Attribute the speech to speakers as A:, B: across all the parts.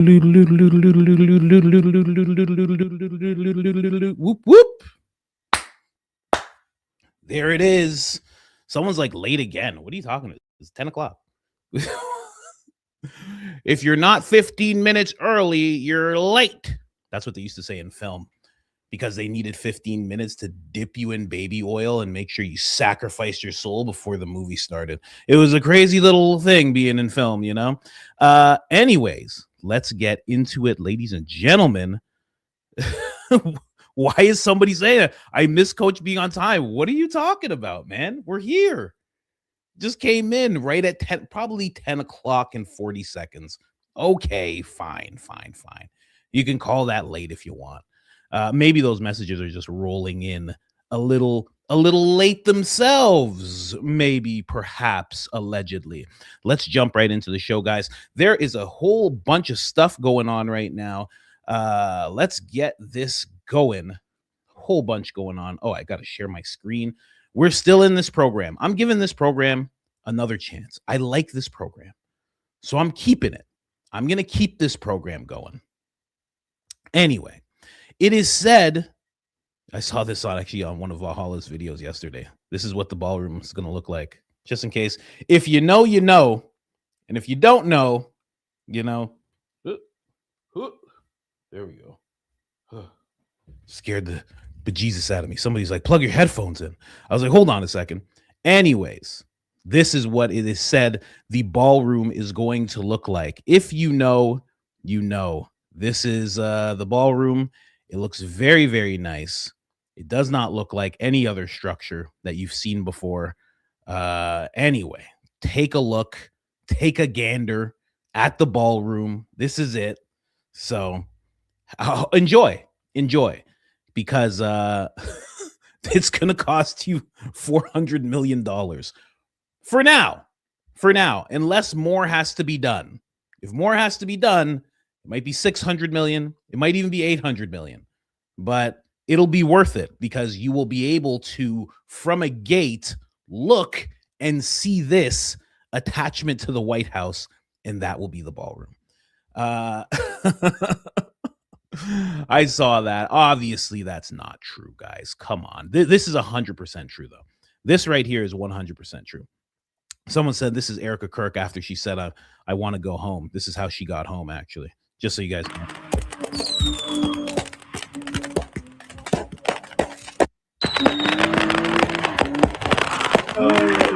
A: Whoop whoop. There it is. Someone's like late again. What are you talking about? It's 10 o'clock. If you're not 15 minutes early, you're late. That's what they used to say in film, because they needed 15 minutes to dip you in baby oil and make sure you sacrificed your soul before the movie started. It was a crazy little thing being in film, you know? Anyways, let's get into it, ladies and gentlemen. Why is somebody saying that? I miss Coach being on time. What are you talking about, man? We're here. Just came in right at 10, probably 10 o'clock and 40 seconds. Okay, fine. You can call that late if you want. Maybe those messages are just rolling in a little late themselves, maybe, perhaps, allegedly. Let's jump right into the show, guys. There is a whole bunch of stuff going on right now. Let's get this going. Whole bunch going on. Oh, I got to share my screen. We're still in this program. I'm giving this program another chance. I like this program, so I'm keeping it. I'm going to keep this program going. Anyway, it is said, I saw this actually on one of Valhalla's videos yesterday. This is what the ballroom is going to look like, just in case. If you know, you know. And if you don't know, you know. There we go. Scared the bejesus out of me. Somebody's like, plug your headphones in. I was like, hold on a second. Anyways, this is what it is said the ballroom is going to look like. If you know, you know. This is the ballroom. It looks very, very nice. It does not look like any other structure that you've seen before. Anyway, take a look, take a gander at the ballroom. This is it. So enjoy, because it's going to cost you $400 million for now, unless more has to be done. If more has to be done, it might be 600 million. It might even be 800 million, but it'll be worth it because you will be able to, from a gate, look and see this attachment to the White House, and that will be the ballroom. I saw that. Obviously, that's not true, guys. Come on. This is 100% true, though. This right here is 100% true. Someone said this is Erica Kirk after she said, I want to go home. This is how she got home, actually. Just so you guys know. Oh my God.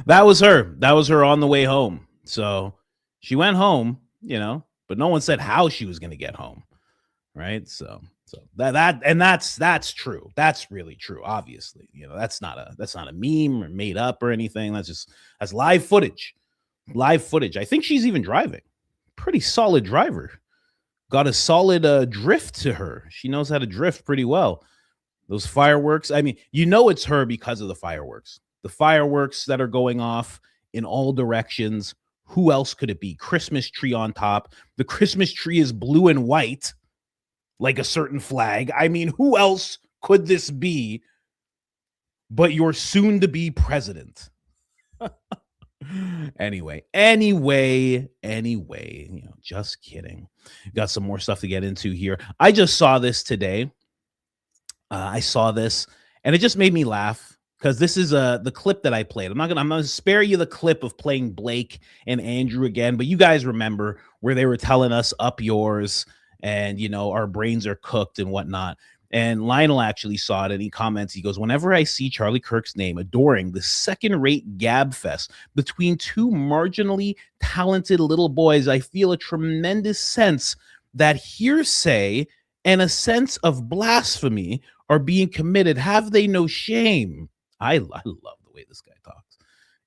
A: That was her. That was her on the way home. So she went home, you know, but no one said how she was going to get home. Right. So that's true. That's really true. Obviously, you know, that's not a meme or made up or anything. That's live footage. I think she's even driving. Pretty solid driver. Got a solid drift to her. She knows how to drift pretty well. Those fireworks. I mean, you know, it's her because of the fireworks. The fireworks that are going off in all directions. Who else could it be? Christmas tree on top. The Christmas tree is blue and white, like a certain flag. I mean, who else could this be but your soon-to-be president? Anyway, you know, just kidding. Got some more stuff to get into here. I just saw this today. I saw this, and it just made me laugh because this is the clip that I played. I'm gonna spare you the clip of playing Blake and Andrew again, but you guys remember where they were telling us up yours, and you know our brains are cooked and whatnot. And Lionel actually saw it, and he comments, he goes, whenever I see Charlie Kirk's name adoring the second-rate gab fest between two marginally talented little boys, I feel a tremendous sense that hearsay and a sense of blasphemy are being committed. Have they no shame? I love the way this guy talks.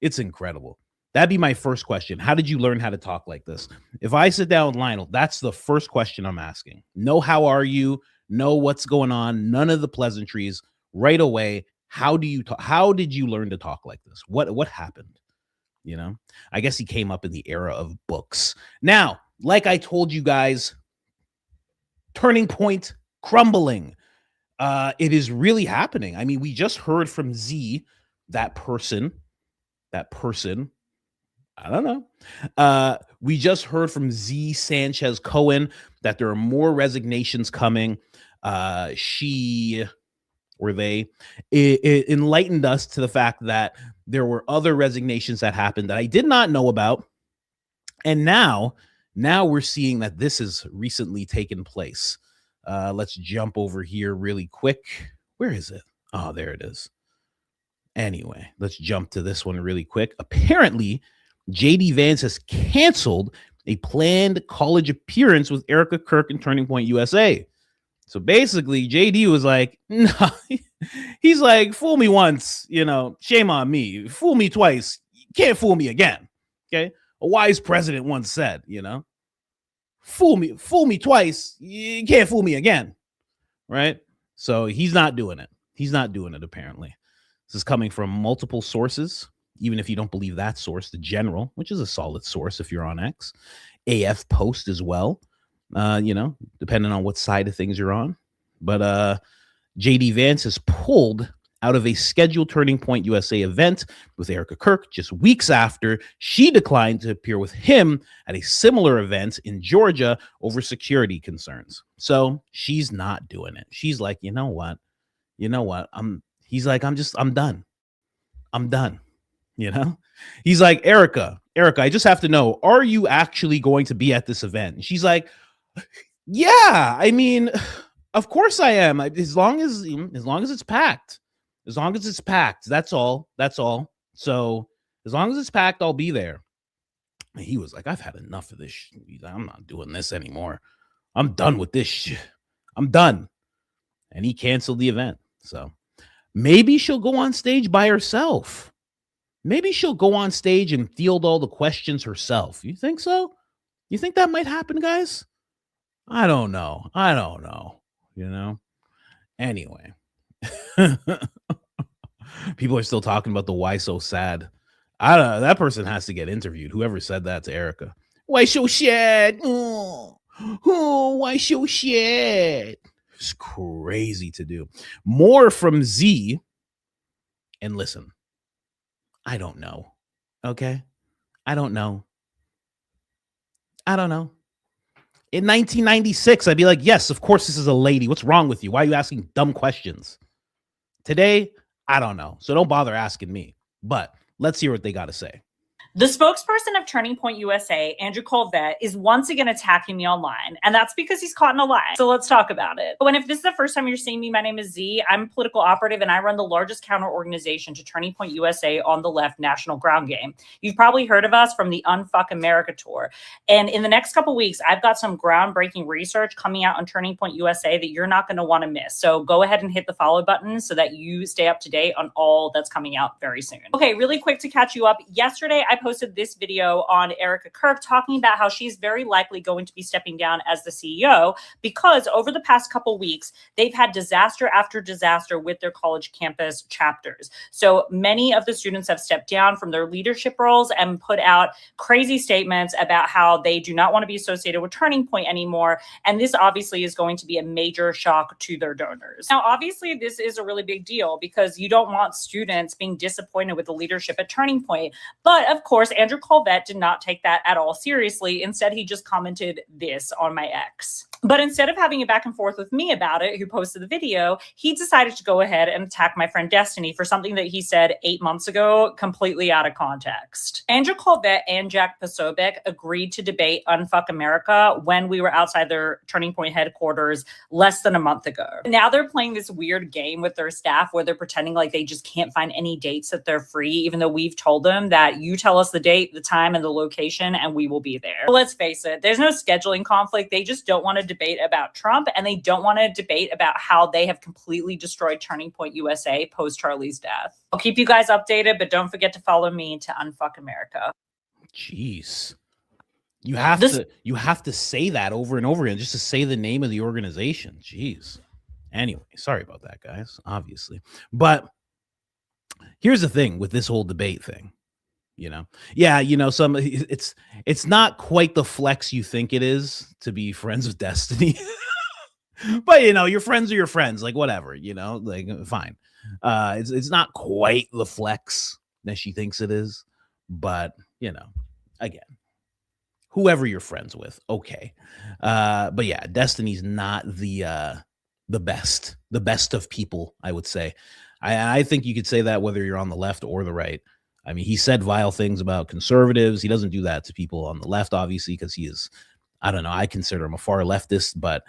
A: It's incredible. That'd be my first question. How did you learn how to talk like this? If I sit down with Lionel, that's the first question I'm asking. No, how are you? No, what's going on? None of the pleasantries. Right away, how did you learn to talk like this? What happened? You know, I guess he came up in the era of books. Now, like I told you guys, turning point, crumbling. It is really happening. I mean, we just heard from Z that person, I don't know. We just heard from Z Sanchez Cohen that there are more resignations coming. She or they it enlightened us to the fact that there were other resignations that happened that I did not know about. And now we're seeing that this has recently taken place. Let's jump over here really quick. Where is it? Oh, there it is. Anyway, let's jump to this one really quick. Apparently, JD Vance has canceled a planned college appearance with Erica Kirk in Turning Point USA. So basically, JD was like, no, he's like, fool me once, shame on me. Fool me twice, you can't fool me again. Okay. A wise president once said, fool me twice, you can't fool me again. Right. So he's not doing it. Apparently. This is coming from multiple sources, even if you don't believe that source, The General, which is a solid source if you're on X, AF Post as well, depending on what side of things you're on. But JD Vance is pulled out of a scheduled Turning Point USA event with Erica Kirk just weeks after she declined to appear with him at a similar event in Georgia over security concerns. So she's not doing it. She's like, you know what? He's like, I'm done. He's like, Erica, I just have to know, are you actually going to be at this event? And she's like, yeah, I mean, of course I am. As long as it's packed. That's all. So as long as it's packed, I'll be there. And he was like, I've had enough of this shit. I'm not doing this anymore. I'm done with this shit. I'm done. And he canceled the event. So maybe she'll go on stage by herself. Maybe she'll go on stage and field all the questions herself. You think so? You think that might happen, guys? I don't know. Anyway. People are still talking about the why so sad. I don't know. That person has to get interviewed. Whoever said that to Erica. Why so sad? Oh, why so sad? It's crazy to do. More from Z. And listen, I don't know. Okay? I don't know. In 1996, I'd be like, yes, of course this is a lady. What's wrong with you? Why are you asking dumb questions? Today, I don't know. So don't bother asking me. But let's hear what they got to say.
B: The spokesperson of Turning Point USA, Andrew Colvett, is once again attacking me online, and that's because he's caught in a lie. So let's talk about it. And if this is the first time you're seeing me, my name is Z. I'm a political operative, and I run the largest counter organization to Turning Point USA on the left national ground game. You've probably heard of us from the Unfuck America tour. And in the next couple weeks, I've got some groundbreaking research coming out on Turning Point USA that you're not going to want to miss. So go ahead and hit the follow button so that you stay up to date on all that's coming out very soon. Okay, really quick to catch you up. Yesterday, I posted this video on Erica Kirk talking about how she's very likely going to be stepping down as the CEO because over the past couple weeks, they've had disaster after disaster with their college campus chapters. So many of the students have stepped down from their leadership roles and put out crazy statements about how they do not want to be associated with Turning Point anymore. And this obviously is going to be a major shock to their donors. Now, obviously, this is a really big deal because you don't want students being disappointed with the leadership at Turning Point. But of course, Andrew Colvett did not take that at all seriously. Instead, he just commented this on my ex. But instead of having a back and forth with me about it, who posted the video, he decided to go ahead and attack my friend Destiny for something that he said 8 months ago, completely out of context. Andrew Colvett and Jack Posobiec agreed to debate Unfuck America when we were outside their Turning Point headquarters less than a month ago. Now they're playing this weird game with their staff where they're pretending like they just can't find any dates that they're free, even though we've told them that you tell us the date, the time, and the location, and we will be there. But let's face it, there's no scheduling conflict. They just don't want to debate about Trump, and they don't want to debate about how they have completely destroyed Turning Point USA post Charlie's death. I'll keep you guys updated, but don't forget to follow me to Unfuck America.
A: Jeez. You have to say that over and over again just to say the name of the organization. Jeez. Anyway, sorry about that, guys, obviously. But here's the thing with this whole debate thing. It's not quite the flex you think it is to be friends with Destiny. But your friends are your friends, like whatever, like fine. It's not quite the flex that she thinks it is, but again, whoever you're friends with, okay. But yeah, Destiny's not the best of people, I would say. I think you could say that whether you're on the left or the right. I mean, he said vile things about conservatives. He doesn't do that to people on the left, obviously, because he is, I don't know, I consider him a far leftist, but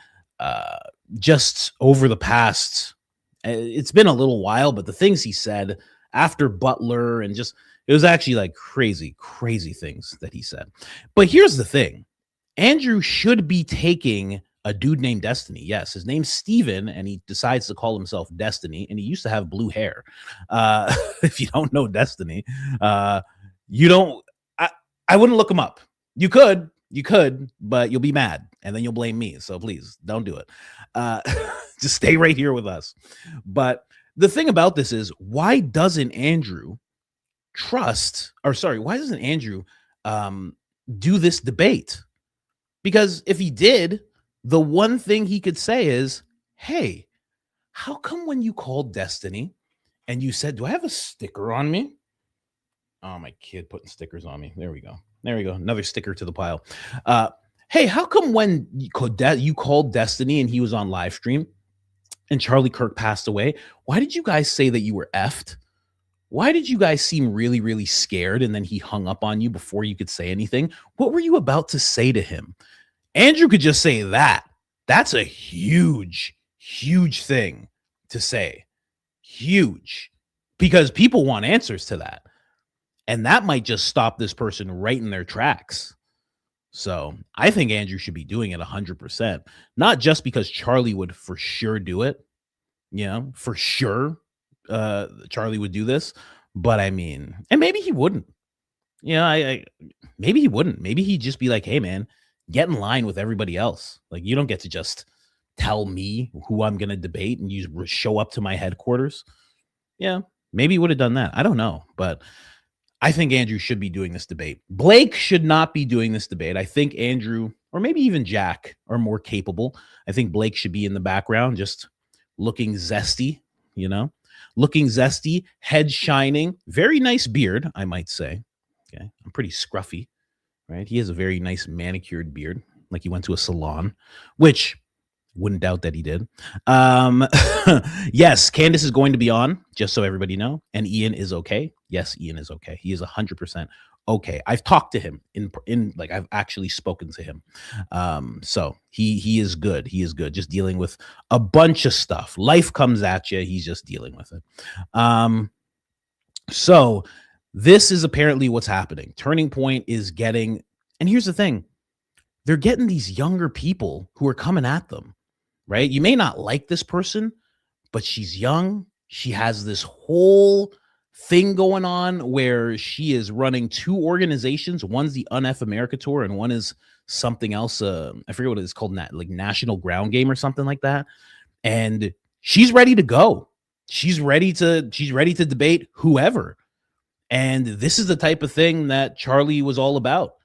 A: just over the past, it's been a little while, but the things he said after Butler and just, it was actually like crazy, crazy things that he said. But here's the thing. Andrew should be taking a dude named Destiny. Yes, his name's Steven, and he decides to call himself Destiny, and he used to have blue hair. If you don't know Destiny, you don't, I wouldn't look him up. You could, but you'll be mad, and then you'll blame me. So please don't do it. Just stay right here with us. But the thing about this is, why doesn't Andrew why doesn't Andrew do this debate? Because if he did, the one thing he could say is, hey, how come when you called Destiny and you said, do I have a sticker on me? Oh, my kid putting stickers on me. There we go. Another sticker to the pile. Hey, how come when you called Destiny and he was on live stream and Charlie Kirk passed away, why did you guys say that you were effed? Why did you guys seem really, really scared and then he hung up on you before you could say anything? What were you about to say to him? Andrew could just say that. That's a huge, huge thing to say. Huge. Because people want answers to that. And that might just stop this person right in their tracks. So I think Andrew should be doing it 100%. Not just because Charlie would for sure do it. For sure. Charlie would do this, but I mean, and maybe he wouldn't. Maybe he wouldn't. Maybe he'd just be like, "Hey, man, get in line with everybody else. Like, you don't get to just tell me who I'm gonna debate and you show up to my headquarters." Yeah, maybe he would have done that. I don't know, but I think Andrew should be doing this debate. Blake should not be doing this debate. I think Andrew, or maybe even Jack, are more capable. I think Blake should be in the background, just looking zesty. Looking zesty, head shining, very nice beard, I might say. Okay, I'm pretty scruffy, right? He has a very nice manicured beard, like he went to a salon, which wouldn't doubt that he did. Yes, Candace is going to be on, just so everybody know, and Ian is okay. Yes, Ian is okay. He is 100% okay. I've talked to him in like I've actually spoken to him. So he is good. He is good. Just dealing with a bunch of stuff. Life comes at you. He's just dealing with it. So this is apparently what's happening. Turning Point is getting, and here's the thing, they're getting these younger people who are coming at them, right? You may not like this person, but she's young. She has this whole thing going on where she is running 2 organizations. One's the UNF America Tour and one is something else. I forget what it's called, like National Ground Game or something like that. And she's ready to go. She's ready to debate whoever. And this is the type of thing that Charlie was all about.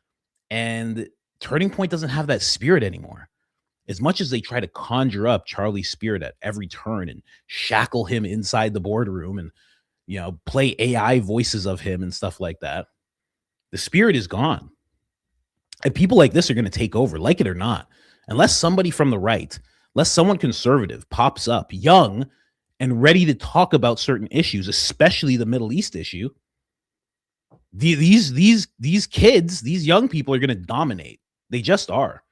A: And Turning Point doesn't have that spirit anymore. As much as they try to conjure up Charlie's spirit at every turn and shackle him inside the boardroom and play AI voices of him and stuff like that, the spirit is gone. And people like this are going to take over, like it or not. Unless somebody from the right, unless someone conservative pops up, young and ready to talk about certain issues, especially the Middle East issue, these kids, these young people are going to dominate. They just are.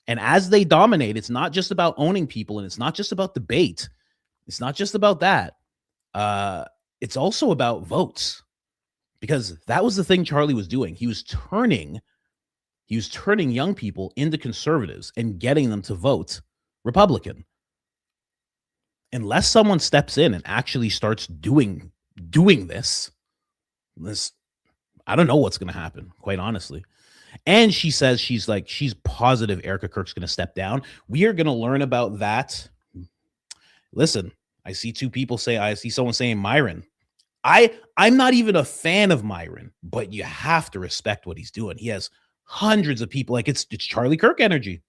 A: And as they dominate, it's not just about owning people, and it's not just about debate. It's not just about that. It's also about votes, because that was the thing Charlie was doing. He was turning young people into conservatives and getting them to vote Republican. Unless someone steps in and actually starts doing this, I don't know what's going to happen, quite honestly. And she says she's positive Erica Kirk's going to step down. We are going to learn about that. Listen, I see someone saying Myron. I'm not even a fan of Myron, but you have to respect what he's doing. He has hundreds of people. Like it's Charlie Kirk energy.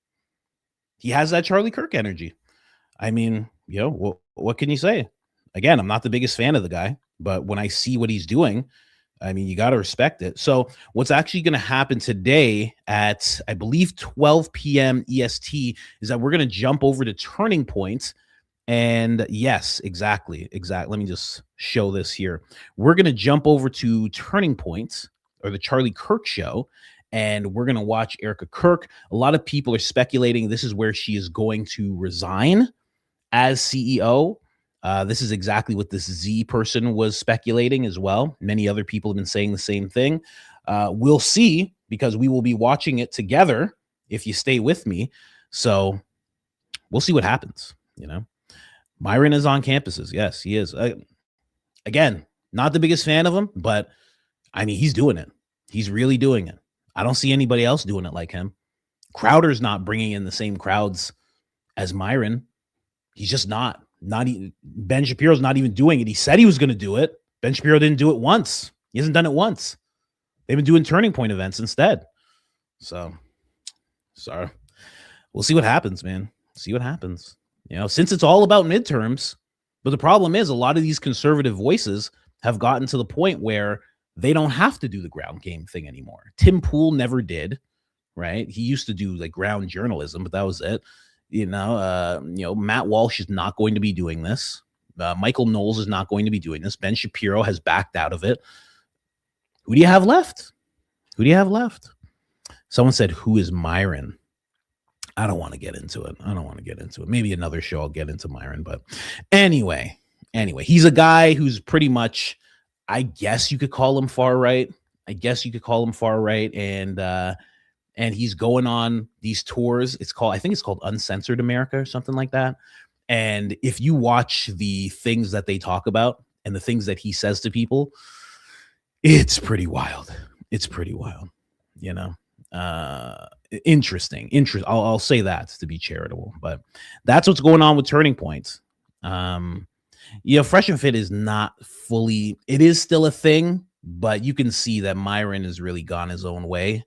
A: He has that Charlie Kirk energy. I mean, what can you say? again, I'm not the biggest fan of the guy, but when I see what he's doing, I mean, you got to respect it. So what's actually going to happen today at, I believe, 12 p.m. EST is that we're going to jump over to Turning Point. And yes, exactly. Let me just show this here. We're going to jump over to Turning Point, or the Charlie Kirk show, and we're going to watch Erica Kirk. A lot of people are speculating this is where she is going to resign as CEO. This is exactly what this Z person was speculating as well. Many other people have been saying the same thing. We'll see, because we will be watching it together if you stay with me. So we'll see what happens. You know, Myron is on campuses. Yes, he is. Again, not the biggest fan of him, but I mean, he's doing it. He's really doing it. I don't see anybody else doing it like him. Crowder's not bringing in the same crowds as Myron. He's just not. Ben Shapiro's not even doing it. He said he was going to do it. Ben Shapiro didn't do it once. He hasn't done it once. They've been doing Turning Point events instead. So, sorry. We'll see what happens, man. See what happens. You know, since it's all about midterms, but the problem is a lot of these conservative voices have gotten to the point where they don't have to do the ground game thing anymore. Tim Pool never did, right? He used to do like ground journalism, but that was it. Matt Walsh is not going to be doing this. Michael Knowles is not going to be doing this. Ben Shapiro has backed out of it. Who do you have left? Someone said, who is Myron? I don't want to get into it. Maybe another show I'll get into Myron. But anyway, he's a guy who's pretty much, I guess you could call him far right. And he's going on these tours. I think it's called Uncensored America or something like that. And if you watch the things that they talk about and the things that he says to people, it's pretty wild. You know, interesting. I'll say that to be charitable, but that's what's going on with Turning Point. Fresh and Fit is not fully, it is still a thing, but you can see that Myron has really gone his own way.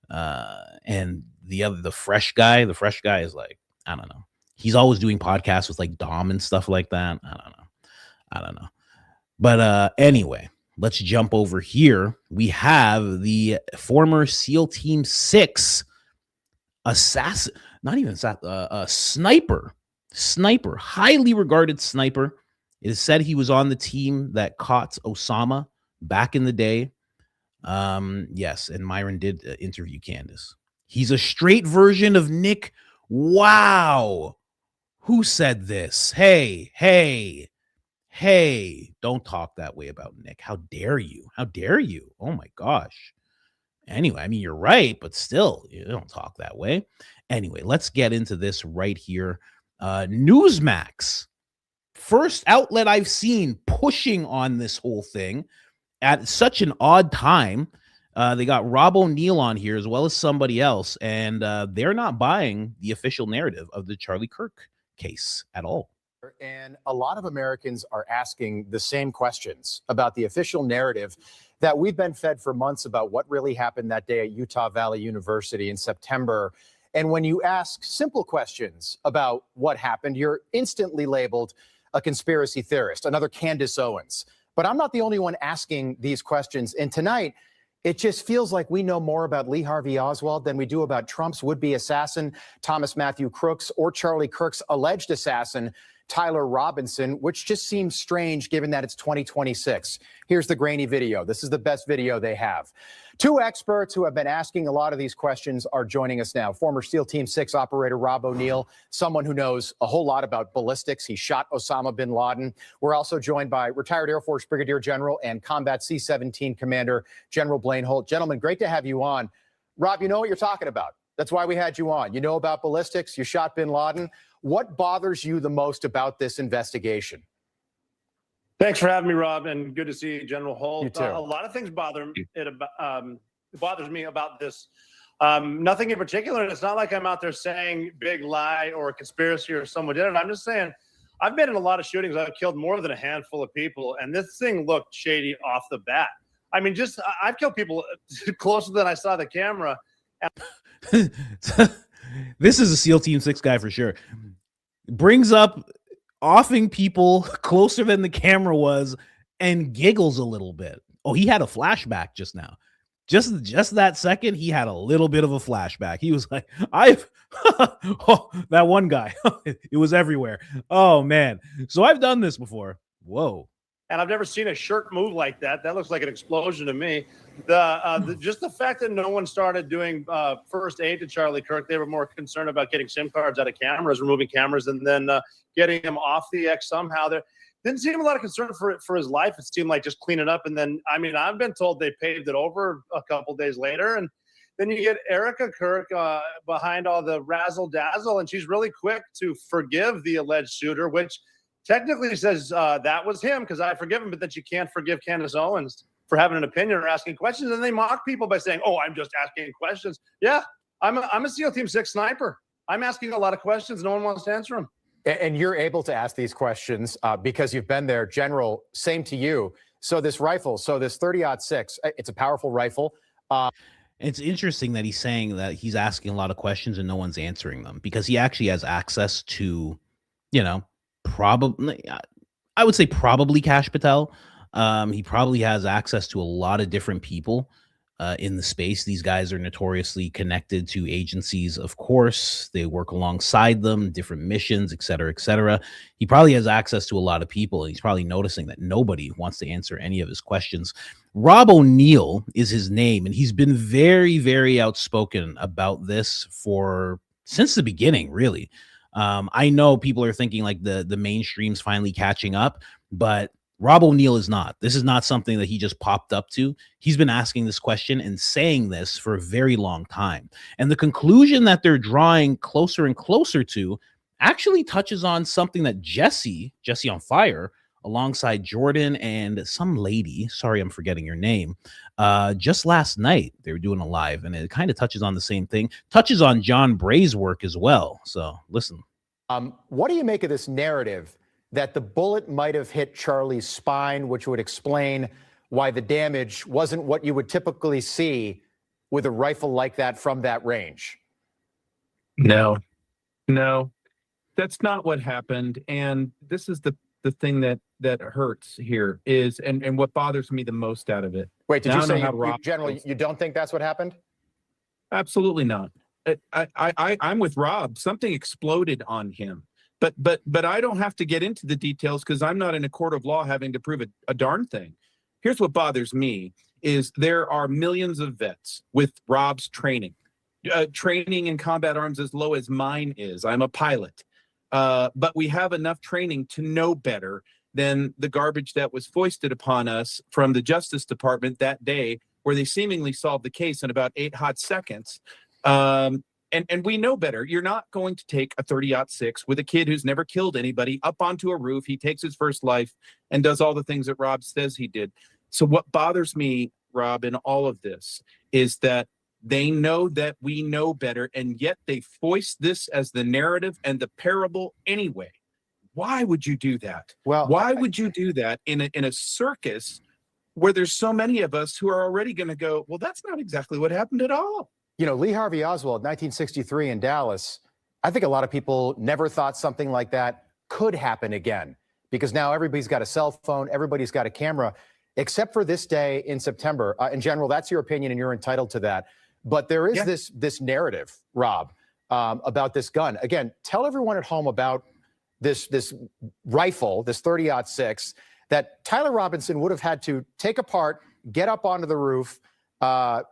A: And the fresh guy is like, I don't know. He's always doing podcasts with like Dom and stuff like that. I don't know. But anyway, let's jump over here. We have the former SEAL Team 6 assassin, not even a sniper, highly regarded sniper. It is said he was on the team that caught Osama back in the day. Yes, and Myron did interview Candace. He's a straight version of Nick. Wow. Who said this? Hey, don't talk that way about Nick. How dare you? Oh my gosh. Anyway, I mean, you're right, but still, you don't talk that way. Anyway, let's get into this right here. Newsmax, first outlet I've seen pushing on this whole thing at such an odd time. They got Rob O'Neill on here as well as somebody else, and they're not buying the official narrative of the Charlie Kirk case at all.
C: And a lot of Americans are asking the same questions about the official narrative that we've been fed for months about what really happened that day at Utah Valley University in September. And when you ask simple questions about what happened, you're instantly labeled a conspiracy theorist, another Candace Owens. But I'm not the only one asking these questions. And tonight, it just feels like we know more about Lee Harvey Oswald than we do about Trump's would-be assassin, Thomas Matthew Crooks, or Charlie Kirk's alleged assassin, Tyler Robinson, which just seems strange given that it's 2026. Here's the grainy video. This is the best video they have. Two experts who have been asking a lot of these questions are joining us now. Former SEAL Team 6 operator Rob O'Neill, someone who knows a whole lot about ballistics. He shot Osama bin Laden. We're also joined by retired Air Force Brigadier General and Combat C-17 Commander General Blaine Holt. Gentlemen, great to have you on. Rob, you know what you're talking about. That's why we had you on. You know about ballistics. You shot bin Laden. What bothers you the most about this investigation?
D: Thanks for having me, Rob, and good to see you, General Holt.
C: You too.
D: A lot of things bother me. It bothers me about this. Nothing in particular. It's not like I'm out there saying big lie or a conspiracy or someone did it. I'm just saying I've been in a lot of shootings. I've killed more than a handful of people, and this thing looked shady off the bat. I mean, I've killed people closer than I saw the camera.
A: This is a SEAL Team 6 guy for sure. Brings up offing people closer than the camera was and giggles a little bit. Oh, he had a flashback just now. Just that second, he had a little bit of a flashback. He was like, oh, that one guy. It was everywhere. Oh, man. So I've done this before. Whoa.
D: And I've never seen a shirt move like that. That looks like an explosion to me. Just the fact that no one started doing first aid to Charlie Kirk. They were more concerned about getting SIM cards out of cameras, removing cameras, and then getting him off the X somehow. There didn't seem a lot of concern for his life. It seemed like just clean it up. And then, I mean, I've been told they paved it over a couple days later. And then you get Erica Kirk behind all the razzle dazzle, and she's really quick to forgive the alleged shooter, which technically says that was him because I forgive him, but that you can't forgive Candace Owens for having an opinion or asking questions. And they mock people by saying, oh, I'm just asking questions. Yeah, I'm a SEAL Team 6 sniper. I'm asking a lot of questions. No one wants to answer them.
C: And you're able to ask these questions because you've been there. General, same to you. So this rifle, so this 30-06, it's a powerful rifle.
A: It's interesting that he's saying that he's asking a lot of questions and no one's answering them because he actually has access to, probably, I would say probably Kash Patel. He probably has access to a lot of different people in the space. These guys are notoriously connected to agencies, of course. They work alongside them, different missions, et cetera, et cetera. He probably has access to a lot of people, and he's probably noticing that nobody wants to answer any of his questions. Rob O'Neill is his name, and he's been very, very outspoken about this since the beginning, really. I know people are thinking like the mainstream's finally catching up, but Rob O'Neill is not. This is not something that he just popped up to. He's been asking this question and saying this for a very long time. And the conclusion that they're drawing closer and closer to actually touches on something that Jesse on Fire, alongside Jordan and some lady, sorry, I'm forgetting your name, just last night, they were doing a live, and it kind of touches on the same thing, touches on John Bray's work as well. So listen.
C: What do you make of this narrative that the bullet might have hit Charlie's spine, which would explain why the damage wasn't what you would typically see with a rifle like that from that range?
E: No, that's not what happened. And this is the thing that hurts here is, and what bothers me the most out of it.
C: Wait, did you say, General, you don't think that's what happened?
E: Absolutely not. I'm with Rob. Something exploded on him. But I don't have to get into the details because I'm not in a court of law having to prove a darn thing. Here's what bothers me is there are millions of vets with Rob's training in combat arms as low as mine is. I'm a pilot. But we have enough training to know better than the garbage that was foisted upon us from the Justice Department that day, where they seemingly solved the case in about 8 hot seconds. And we know better. You're not going to take a 30-06 with a kid who's never killed anybody up onto a roof. He takes his first life and does all the things that Rob says he did. So what bothers me, Rob, in all of this is that they know that we know better, and yet they foist this as the narrative and the parable anyway. Why would you do that?
C: Well,
E: why would you do that in a circus where there's so many of us who are already going to go, well, that's not exactly what happened at all.
C: Lee Harvey Oswald, 1963 in Dallas, I think a lot of people never thought something like that could happen again because now everybody's got a cell phone, everybody's got a camera, except for this day in September. In general, that's your opinion and you're entitled to that. But there is this narrative, Rob, about this gun. Again, tell everyone at home about this rifle, this 30-06, that Tyler Robinson would have had to take apart, get up onto the roof,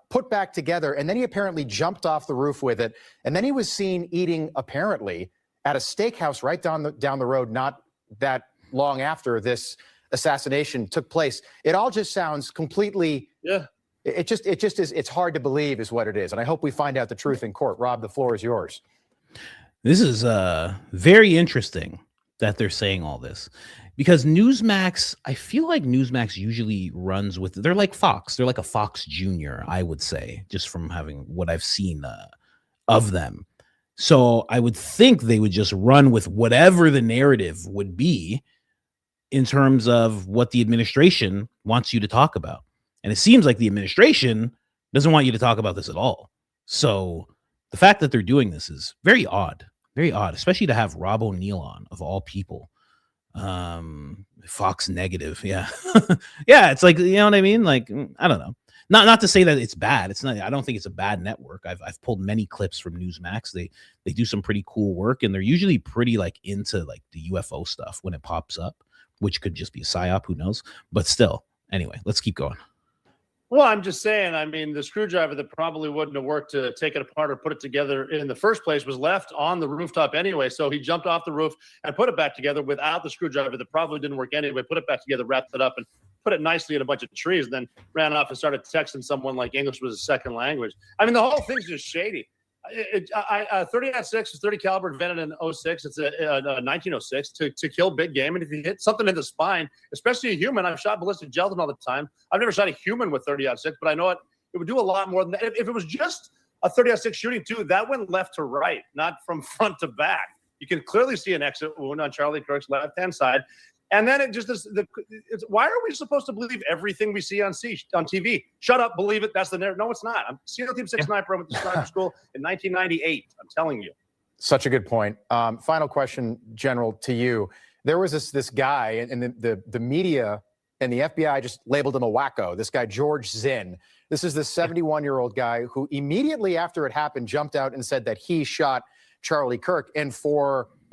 C: put back together, and then he apparently jumped off the roof with it. And then he was seen eating, apparently, at a steakhouse right down the road, not that long after this assassination took place. It all just sounds completely, it just is, it's hard to believe is what it is. And I hope we find out the truth in court. Rob, the floor is yours.
A: This is very interesting that they're saying all this. Because Newsmax, I feel like Newsmax usually runs with, they're like Fox. They're like a Fox Junior, I would say, just from having what I've seen of them. So I would think they would just run with whatever the narrative would be in terms of what the administration wants you to talk about. And it seems like the administration doesn't want you to talk about this at all. So the fact that they're doing this is very odd, especially to have Rob O'Neill on, of all people. Fox negative. Yeah. Yeah. It's like, you know what I mean? Like, I don't know. Not to say that it's bad. It's not, I don't think it's a bad network. I've pulled many clips from Newsmax. They do some pretty cool work, and they're usually pretty like into like the UFO stuff when it pops up, which could just be a psyop, who knows? But still, anyway, let's keep going.
D: Well, I'm just saying, I mean, the screwdriver that probably wouldn't have worked to take it apart or put it together in the first place was left on the rooftop anyway. So he jumped off the roof and put it back together without the screwdriver that probably didn't work anyway, put it back together, wrapped it up, and put it nicely in a bunch of trees, and then ran off and started texting someone like English was a second language. I mean, the whole thing's just shady. 30-06 is 30 caliber, invented in 06. It's a 1906 to kill big game. And if you hit something in the spine, especially a human, I've shot ballistic gelatin all the time. I've never shot a human with 30-06, but I know it would do a lot more than that. If it was just a 30-06 shooting too, that went left to right, not from front to back. You can clearly see an exit wound on Charlie Kirk's left-hand side. And then it just is. Why are we supposed to believe everything we see on TV? Shut up, believe it. That's the narrative. No, it's not. I'm SEAL Team 6 Sniper. I went to sniper school in 1998. I'm telling you.
C: Such a good point. Final question, General, to you. There was this guy, and the media and the FBI just labeled him a wacko. This guy, George Zinn. This is this 71-year-old guy who immediately after it happened jumped out and said that he shot Charlie Kirk. And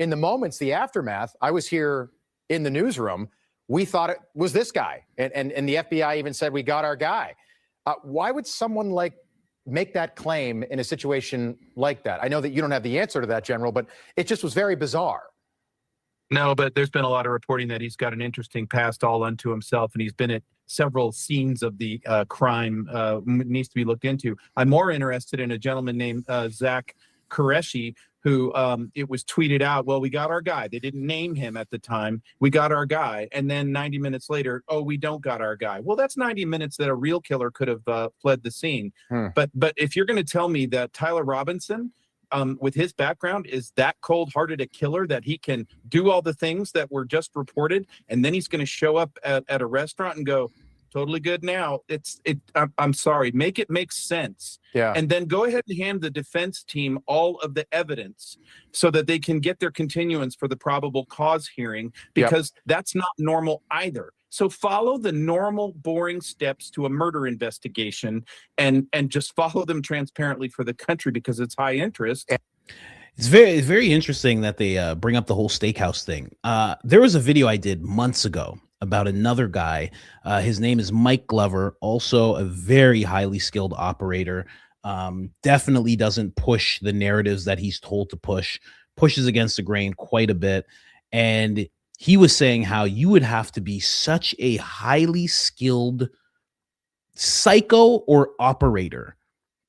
C: in the moments, the aftermath, I was here in the newsroom, we thought it was this guy. And the FBI even said, we got our guy. Why would someone make that claim in a situation like that? I know that you don't have the answer to that, General, but it just was very bizarre.
E: No, but there's been a lot of reporting that he's got an interesting past all unto himself, and he's been at several scenes of the crime. Needs to be looked into. I'm more interested in a gentleman named Zach Qureshi, who it was tweeted out, well, we got our guy. They didn't name him at the time. We got our guy. And then 90 minutes later, oh, we don't got our guy. Well, that's 90 minutes that a real killer could have fled the scene. But if you're going to tell me that Tyler Robinson, with his background, is that cold-hearted a killer that he can do all the things that were just reported, and then he's going to show up at a restaurant and go, totally good now. I'm sorry. Make it make sense.
C: Yeah.
E: And then go ahead and hand the defense team all of the evidence so that they can get their continuance for the probable cause hearing, because that's not normal either. So follow the normal, boring steps to a murder investigation and just follow them transparently for the country, because it's high interest.
A: It's very interesting that they bring up the whole steakhouse thing. There was a video I did months ago about another guy. His name is Mike Glover, also a very highly skilled operator. Definitely doesn't push the narratives that he's told to push, pushes against the grain quite a bit. And he was saying how you would have to be such a highly skilled psycho or operator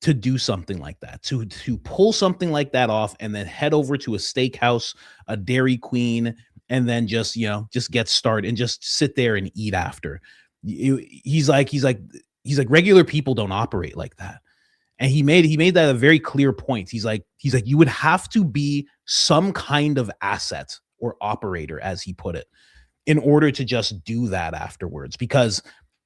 A: to do something like that, to pull something like that off and then head over to a steakhouse, a Dairy Queen, and then just get started and just sit there and eat after. He's like regular people don't operate like that. And he made that a very clear point. He's like you would have to be some kind of asset or operator, as he put it, in order to just do that afterwards, because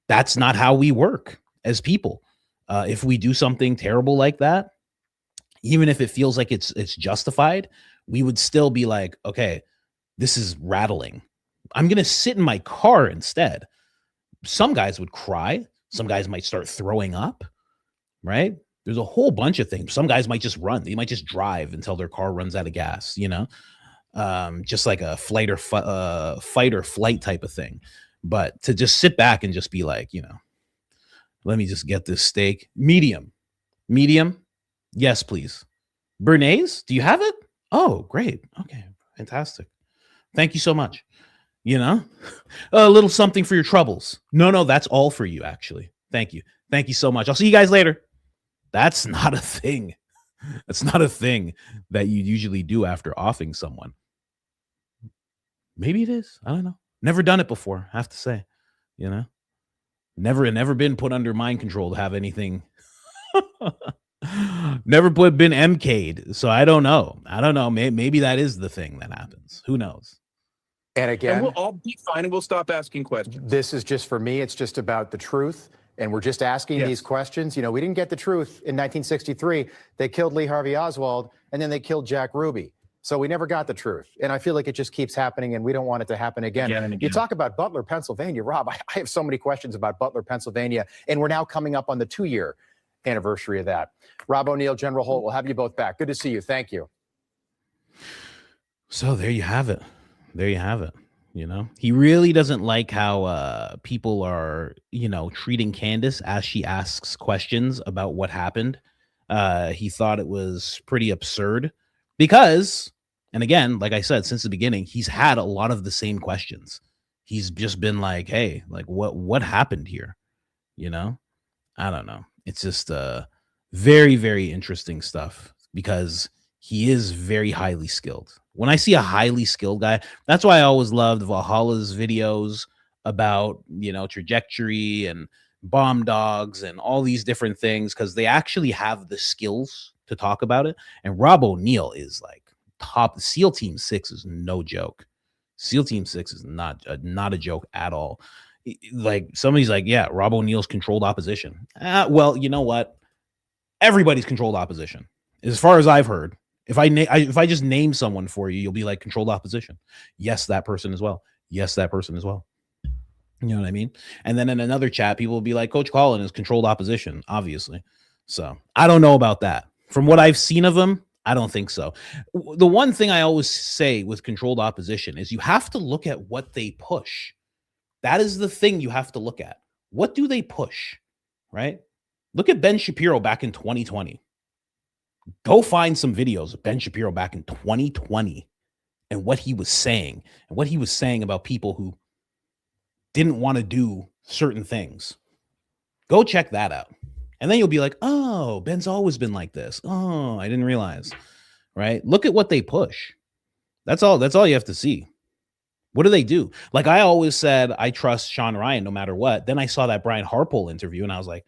A: that's not how we work as people. If we do something terrible like that, even if it feels like it's justified, we would still be like, okay, this is rattling. I'm going to sit in my car instead. Some guys would cry. Some guys might start throwing up, right? There's a whole bunch of things. Some guys might just run. They might just drive until their car runs out of gas, just like a fight or flight type of thing. But to just sit back and just be like, let me just get this steak. Medium. Yes, please. Bernays, do you have it? Oh, great. Okay, fantastic. Thank you so much. A little something for your troubles. No, that's all for you, actually. Thank you. Thank you so much. I'll see you guys later. That's not a thing. That's not a thing that you usually do after offing someone. Maybe it is. I don't know. Never done it before, I have to say. Never been put under mind control to have anything. Never been MK'd. So I don't know. Maybe that is the thing that happens. Who knows?
C: And again,
E: and we'll all be fine, and we'll stop asking questions.
C: This is just, for me, it's just about the truth. And we're just asking these questions. We didn't get the truth in 1963. They killed Lee Harvey Oswald, and then they killed Jack Ruby. So we never got the truth. And I feel like it just keeps happening, and we don't want it to happen again.
E: And
C: You talk about Butler, Pennsylvania. Rob, I have so many questions about Butler, Pennsylvania, and we're now coming up on the 2-year anniversary of that. Rob O'Neill, General Holt, we'll have you both back. Good to see you. Thank you.
A: So there you have it. There you have it. You know, he really doesn't like how people are, you know, treating Candace as she asks questions about what happened. He thought it was pretty absurd because, and again, like I said, since the beginning, he's had a lot of the same questions. He's just been like, hey, like what happened here? You know, I don't know. It's just very, very interesting stuff because he is very highly skilled. When I see a highly skilled guy, that's why I always loved Valhalla's videos about, you know, trajectory and bomb dogs and all these different things, because they actually have the skills to talk about it. And Rob O'Neill is like top. SEAL Team 6 is no joke. SEAL Team 6 is not a joke at all. Like somebody's like, yeah, Rob O'Neill's controlled opposition. Well, you know what? Everybody's controlled opposition, as far as I've heard. If I just name someone for you, you'll be like controlled opposition. Yes, that person as well. Yes, that person as well. You know what I mean? And then in another chat, people will be like, Coach Colin is controlled opposition, obviously. So I don't know about that. From what I've seen of him, I don't think so. The one thing I always say with controlled opposition is you have to look at what they push. That is the thing you have to look at. What do they push? Right? Look at Ben Shapiro back in 2020. Go find some videos of Ben Shapiro back in 2020 and what he was saying and what he was saying about people who didn't want to do certain things. Go check that out. And then you'll be like, oh, Ben's always been like this. Oh, I didn't realize. Right? Look at what they push. That's all you have to see. What do they do? Like I always said, I trust Sean Ryan no matter what. Then I saw that Brian Harpole interview and I was like,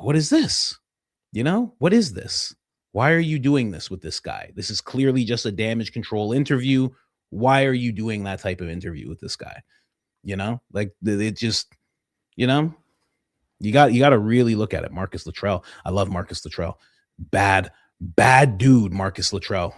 A: what is this? You know, what is this? Why are you doing this with this guy? This is clearly just a damage control interview. Why are you doing that type of interview with this guy? You know, like it just, you know, you got to really look at it. Marcus Luttrell. I love Marcus Luttrell. Bad dude, Marcus Luttrell.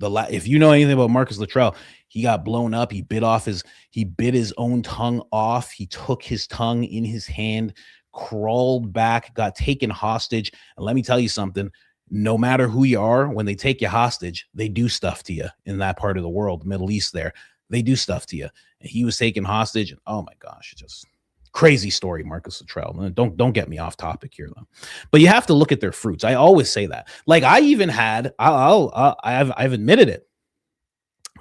A: If you know anything about Marcus Luttrell, he got blown up. He bit his own tongue off. He took his tongue in his hand, crawled back, got taken hostage. And let me tell you something, no matter who you are, when they take you hostage, they do stuff to you in that part of the world, Middle East there. They do stuff to you. And he was taken hostage. And oh my gosh, it's just crazy story, Marcus Luttrell. Don't get me off topic here though. But you have to look at their fruits. I always say that. Like I even had, I've admitted it.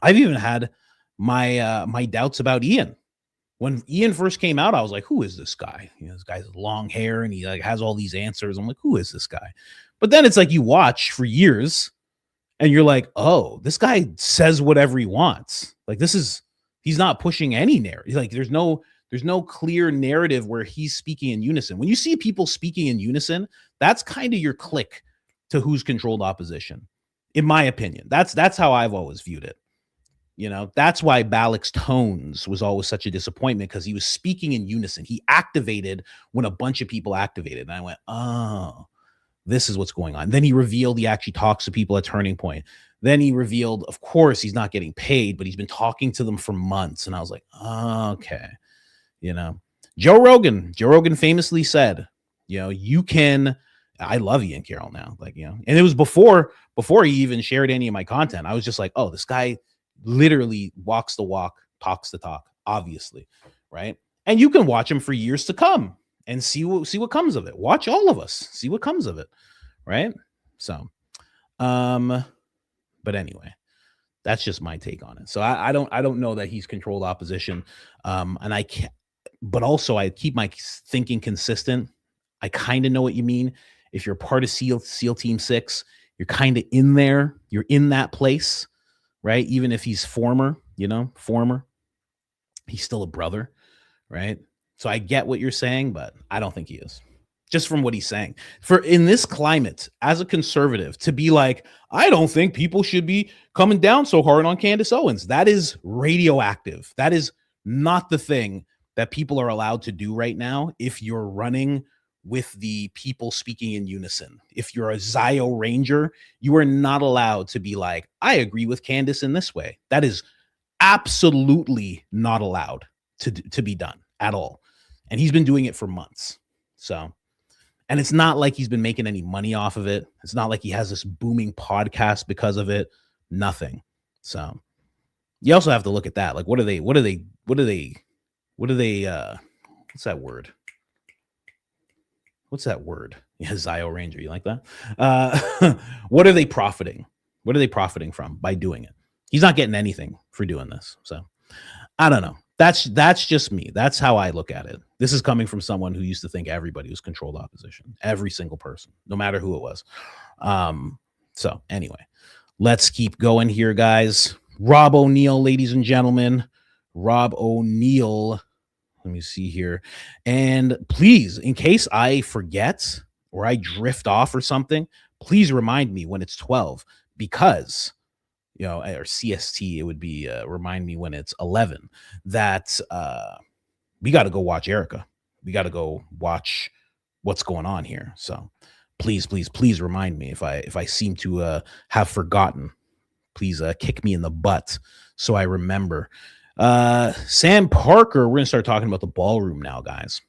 A: I've even had my doubts about Ian. When Ian first came out, I was like, who is this guy? You know, this guy has long hair and he like has all these answers. I'm like, who is this guy? But then it's like you watch for years and you're like, oh, this guy says whatever he wants. Like he's not pushing any narrative. Like there's no clear narrative where he's speaking in unison. When you see people speaking in unison, that's kind of your click to who's controlled opposition. In my opinion, that's how I've always viewed it. You know, that's why Balak's tones was always such a disappointment, because he was speaking in unison. He activated when a bunch of people activated. And I went, oh, this is what's going on. Then he revealed he actually talks to people at Turning Point. Then he revealed, of course, he's not getting paid, but he's been talking to them for months. And I was like, oh, okay. You know, Joe Rogan famously said, you know, I love Ian Carroll now. Like, you know, and it was before he even shared any of my content. I was just like, oh, this guy literally walks the walk, talks the talk, obviously, right? And you can watch him for years to come and see what comes of it. Watch all of us, see what comes of it, right? So, but anyway, that's just my take on it. So I don't know that he's controlled opposition, and I can't. But also, I keep my thinking consistent. I kind of know what you mean. If you're part of SEAL Team 6, you're kind of in there. You're in that place. Right? Even if he's former, he's still a brother, right? So I get what you're saying, but I don't think he is. Just from what he's saying. For in this climate, as a conservative, to be like, I don't think people should be coming down so hard on Candace Owens. That is radioactive. That is not the thing that people are allowed to do right now if you're running with the people speaking in unison. If you're a Zio Ranger, you are not allowed to be like, I agree with Candace in this way. That is absolutely not allowed to be done at all. And he's been doing it for months. So, and it's not like he's been making any money off of it. It's not like he has this booming podcast because of it. Nothing. So you also have to look at that. Like, what's that word? What's that word? Yeah, Zio Ranger. You like that? What are they profiting? What are they profiting from by doing it? He's not getting anything for doing this. So I don't know. That's just me. That's how I look at it. This is coming from someone who used to think everybody was controlled opposition. Every single person, no matter who it was. So anyway, let's keep going here, guys. Rob O'Neill, ladies and gentlemen. Rob O'Neill. Let me see here. And please, in case I forget or I drift off or something, please remind me when it's 12, because, you know, or CST, it would be remind me when it's 11, that we got to go watch Erica. We got to go watch what's going on here. So please, please, please remind me if I seem to have forgotten. Please kick me in the butt so I remember. Sam Parker, we're gonna start talking about the ballroom now, guys.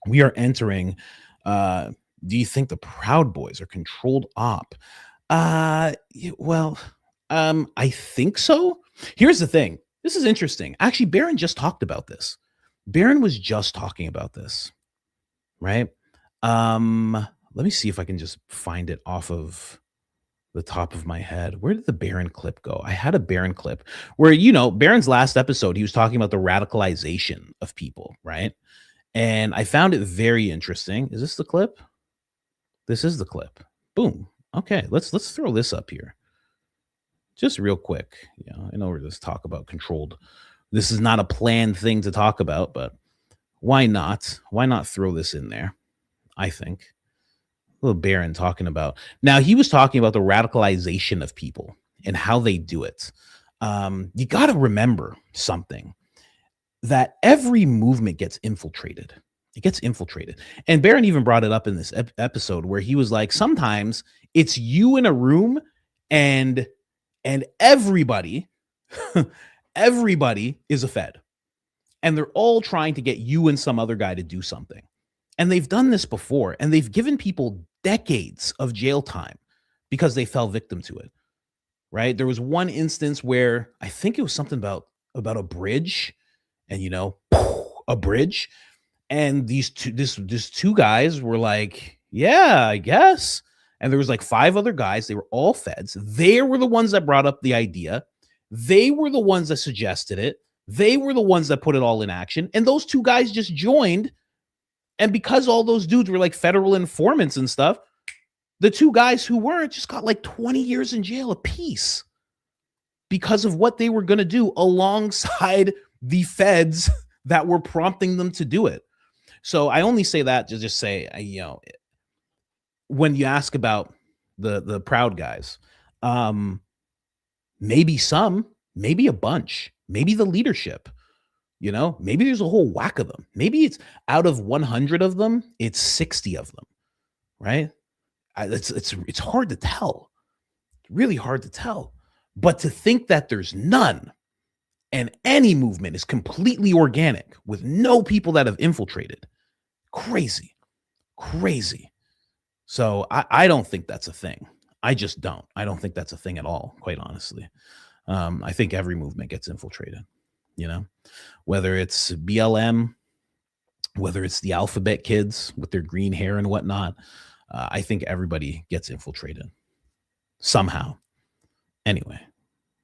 A: We are entering. Do you think the Proud Boys are controlled op? Well, I think so. Here's the thing. This is interesting. Actually, Baron just talked about this. Baron was just talking about this, right? Let me see if I can just find it off of the top of my head. Where did the Baron clip go? I had a Baron clip where, you know, Baron's last episode, he was talking about the radicalization of people, right? And I found it very interesting. Is this the clip? This is the clip. Boom. Okay, let's throw this up here. Just real quick. You know, I know we're just talk about controlled. This is not a planned thing to talk about, but why not? Why not throw this in there? I think. Little Baron talking about. Now, he was talking about the radicalization of people and how they do it. You got to remember something, that every movement gets infiltrated. It gets infiltrated. And Baron even brought it up in this episode where he was like, sometimes it's you in a room and everybody, everybody is a Fed. And they're all trying to get you and some other guy to do something. And they've done this before, and they've given people decades of jail time because they fell victim to it, right? There was one instance where I think it was something about a bridge, and, you know, a bridge. And these two guys were like, yeah, I guess. And there was like 5 other guys. They were all Feds. They were the ones that brought up the idea. They were the ones that suggested it. They were the ones that put it all in action. And those 2 guys just joined. And because all those dudes were like federal informants and stuff, the 2 guys who weren't just got like 20 years in jail apiece because of what they were going to do alongside the Feds that were prompting them to do it. So I only say that to just say, you know, when you ask about the Proud guys, maybe some, maybe a bunch, maybe the leadership. You know, maybe there's a whole whack of them. Maybe it's out of 100 of them, it's 60 of them, right? It's hard to tell. It's really hard to tell. But to think that there's none and any movement is completely organic with no people that have infiltrated, crazy, crazy. So I don't think that's a thing. I just don't. I don't think that's a thing at all, quite honestly. I think every movement gets infiltrated. You know, whether it's BLM, whether it's the alphabet kids with their green hair and whatnot, I think everybody gets infiltrated somehow. Anyway,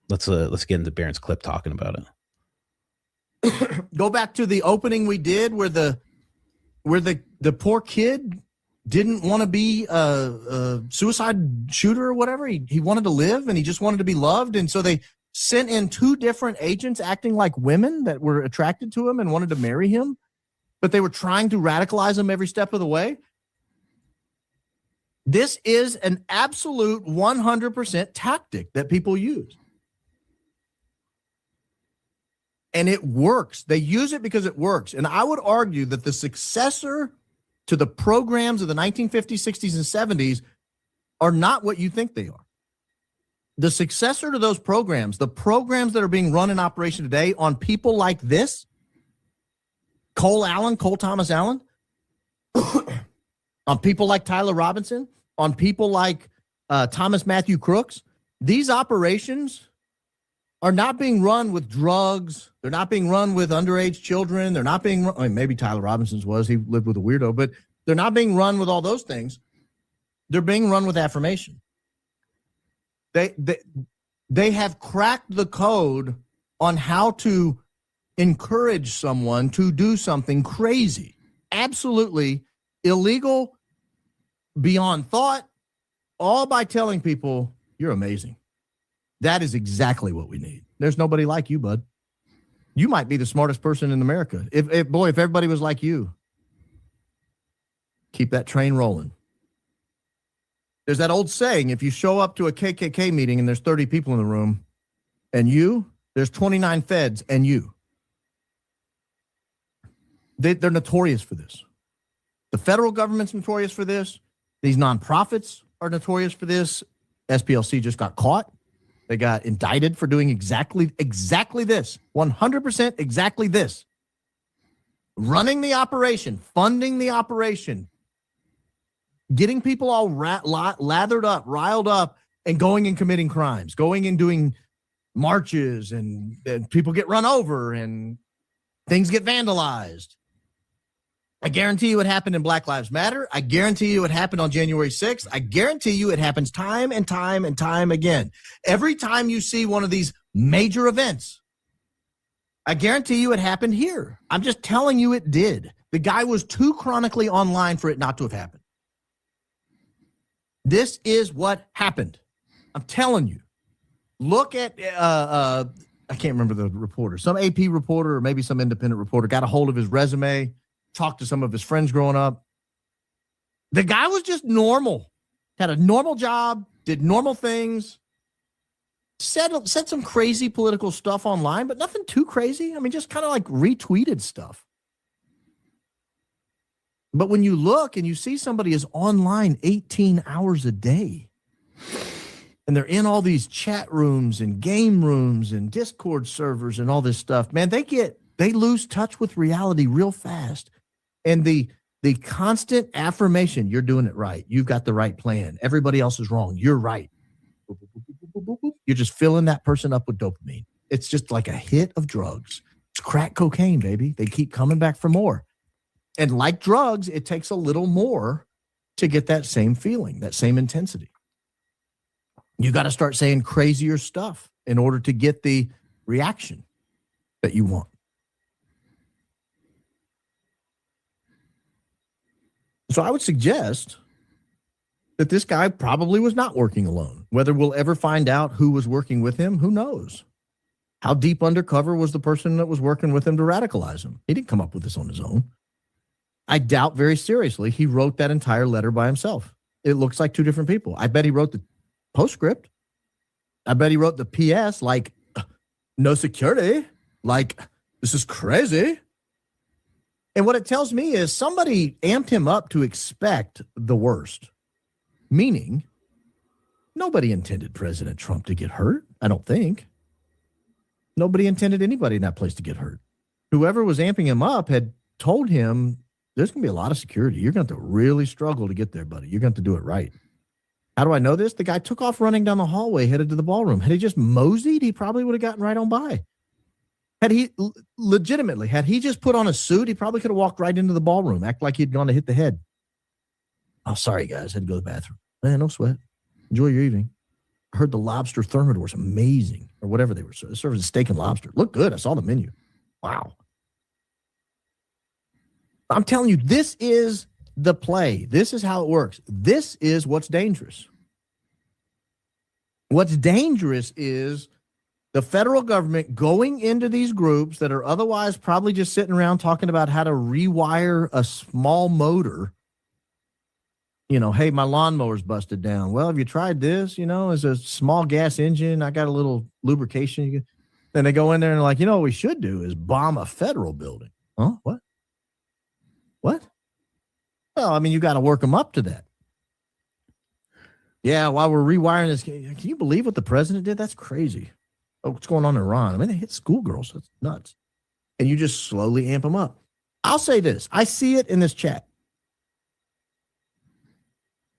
A: let's get into Baron's clip talking about it.
F: Go back to the opening we did where the poor kid didn't want to be a suicide shooter or whatever. He wanted to live and he just wanted to be loved, and so they sent in 2 different agents acting like women that were attracted to him and wanted to marry him, but they were trying to radicalize him every step of the way. This is an absolute 100% tactic that people use. And it works. They use it because it works. And I would argue that the successor to the programs of the 1950s, 60s, and 70s are not what you think they are. The successor to those programs, the programs that are being run in operation today on people like this, Cole Thomas Allen, on people like Tyler Robinson, on people like Thomas Matthew Crooks, these operations are not being run with drugs. They're not being run with underage children. They're not being run, I mean, maybe Tyler Robinson's was. He lived with a weirdo, but they're not being run with all those things. They're being run with affirmation. They have cracked the code on how to encourage someone to do something crazy, absolutely illegal, beyond thought, all by telling people, you're amazing. That is exactly what we need. There's nobody like you, bud. You might be the smartest person in America. If everybody was like you, keep that train rolling. There's that old saying, if you show up to a KKK meeting and there's 30 people in the room and there's 29 feds and you. They're notorious for this. The federal government's notorious for this. These nonprofits are notorious for this. SPLC just got caught. They got indicted for doing exactly this, 100% exactly this. Running the operation, funding the operation, getting people all lathered up, riled up, and going and committing crimes, going and doing marches, and people get run over and things get vandalized. I guarantee you it happened in Black Lives Matter. I guarantee you it happened on January 6th. I guarantee you it happens time and time and time again. Every time you see one of these major events, I guarantee you it happened here. I'm just telling you it did. The guy was too chronically online for it not to have happened. This is what happened. I'm telling you. Look at, I can't remember the reporter, some AP reporter or maybe some independent reporter got a hold of his resume, talked to some of his friends growing up. The guy was just normal, had a normal job, did normal things, said some crazy political stuff online, but nothing too crazy. I mean, just kind of like retweeted stuff. But when you look and you see somebody is online 18 hours a day, and they're in all these chat rooms and game rooms and Discord servers and all this stuff, man, they lose touch with reality real fast. And the constant affirmation, you're doing it right. You've got the right plan. Everybody else is wrong. You're right. You're just filling that person up with dopamine. It's just like a hit of drugs. It's crack cocaine, baby. They keep coming back for more. And like drugs, it takes a little more to get that same feeling, that same intensity. You got to start saying crazier stuff in order to get the reaction that you want. So I would suggest that this guy probably was not working alone. Whether we'll ever find out who was working with him, who knows? How deep undercover was the person that was working with him to radicalize him? He didn't come up with this on his own. I doubt very seriously he wrote that entire letter by himself. It looks like two different people. I bet he wrote the postscript. I bet he wrote the PS, like, no security, like, this is crazy. And what it tells me is somebody amped him up to expect the worst, meaning nobody intended President Trump to get hurt, I don't think. Nobody intended anybody in that place to get hurt. Whoever was amping him up had told him, there's going to be a lot of security. You're going to have to really struggle to get there, buddy. You're going to have to do it right. How do I know this? The guy took off running down the hallway, headed to the ballroom. Had he just moseyed, he probably would have gotten right on by. Had he just put on a suit, he probably could have walked right into the ballroom, act like he'd gone to hit the head. Oh, sorry, guys. Had to go to the bathroom. Man, no sweat. Enjoy your evening. I heard the lobster thermidor was amazing, or whatever they were serving, steak and lobster. Looked good. I saw the menu. Wow. I'm telling you, this is the play. This is how it works. This is what's dangerous. What's dangerous is the federal government going into these groups that are otherwise probably just sitting around talking about how to rewire a small motor. You know, hey, my lawnmower's busted down. Well, have you tried this? You know, it's a small gas engine. I got a little lubrication. Then they go in there and like, you know, what we should do is bomb a federal building. Huh? What? Well, I mean, you got to work them up to that. Yeah, while we're rewiring this, can you believe what the president did? That's crazy. Oh, what's going on in Iran? I mean, they hit schoolgirls. That's nuts. And you just slowly amp them up. I'll say this. I see it in this chat.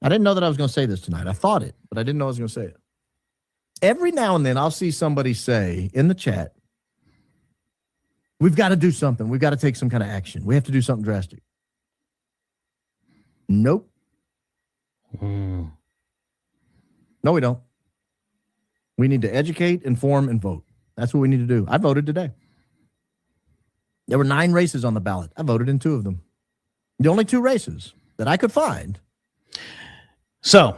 F: I didn't know that I was going to say this tonight. I thought it, but I didn't know I was going to say it. Every now and then I'll see somebody say in the chat, we've got to do something. We've got to take some kind of action. We have to do something drastic. Nope. No, we don't. We need to educate, inform, and vote. That's what we need to do. I voted today. There were 9 races on the ballot. I voted in 2 of them. The only 2 races that I could find.
A: So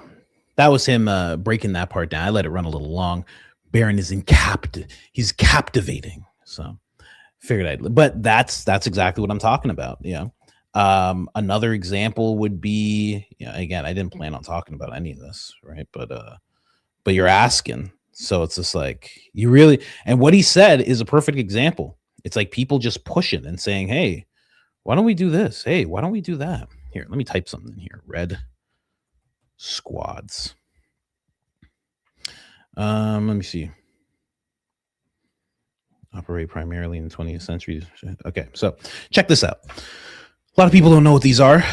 A: that was him breaking that part down. I let it run a little long. Barron is he's captivating. So figured but that's exactly what I'm talking about. Yeah. Another example would be, again, I didn't plan on talking about any of this, right? But you're asking. So it's just like, you really, and what he said is a perfect example. It's like people just pushing and saying, hey, why don't we do this? Hey, why don't we do that? Here, let me type something in here. Red squads. Let me see. Operate primarily in the 20th century. Okay, so check this out. A lot of people don't know what these are.